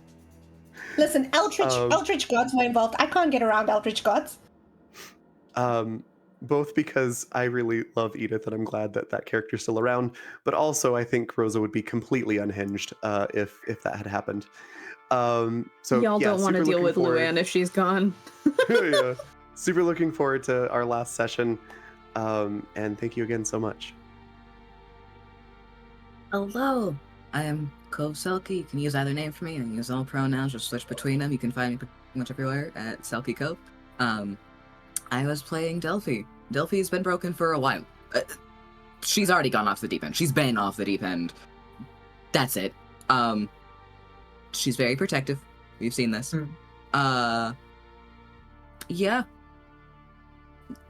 Listen, Eldritch gods were involved. I can't get around Eldritch gods. Both because I really love Edith and I'm glad that that character's still around, but also I think Rosa would be completely unhinged if that had happened. So Y'all yeah, don't want to super deal looking with forward- Luann if she's gone. Yeah, super looking forward to our last session, and thank you again so much. Hello, I am Cove Selkie. You can use either name for me. I use all pronouns, just switch between them. You can find me pretty much everywhere at Selkie Cove. I was playing Delphi. Delphi's been broken for a while. She's already gone off the deep end. She's been off the deep end. That's it. She's very protective. We've seen this. Yeah.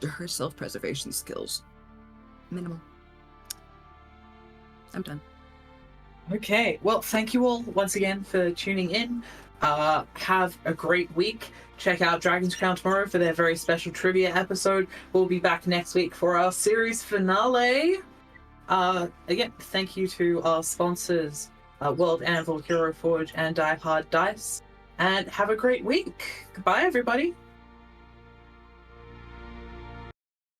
Her self-preservation skills, minimal. I'm done. Okay, well, thank you all once again for tuning in. Have a great week. Check out Dragon's Crown tomorrow for their very special trivia episode. We'll be back next week for our series finale. Again, thank you to our sponsors, World Anvil, Hero Forge, and Die Hard Dice. And have a great week. Goodbye, everybody.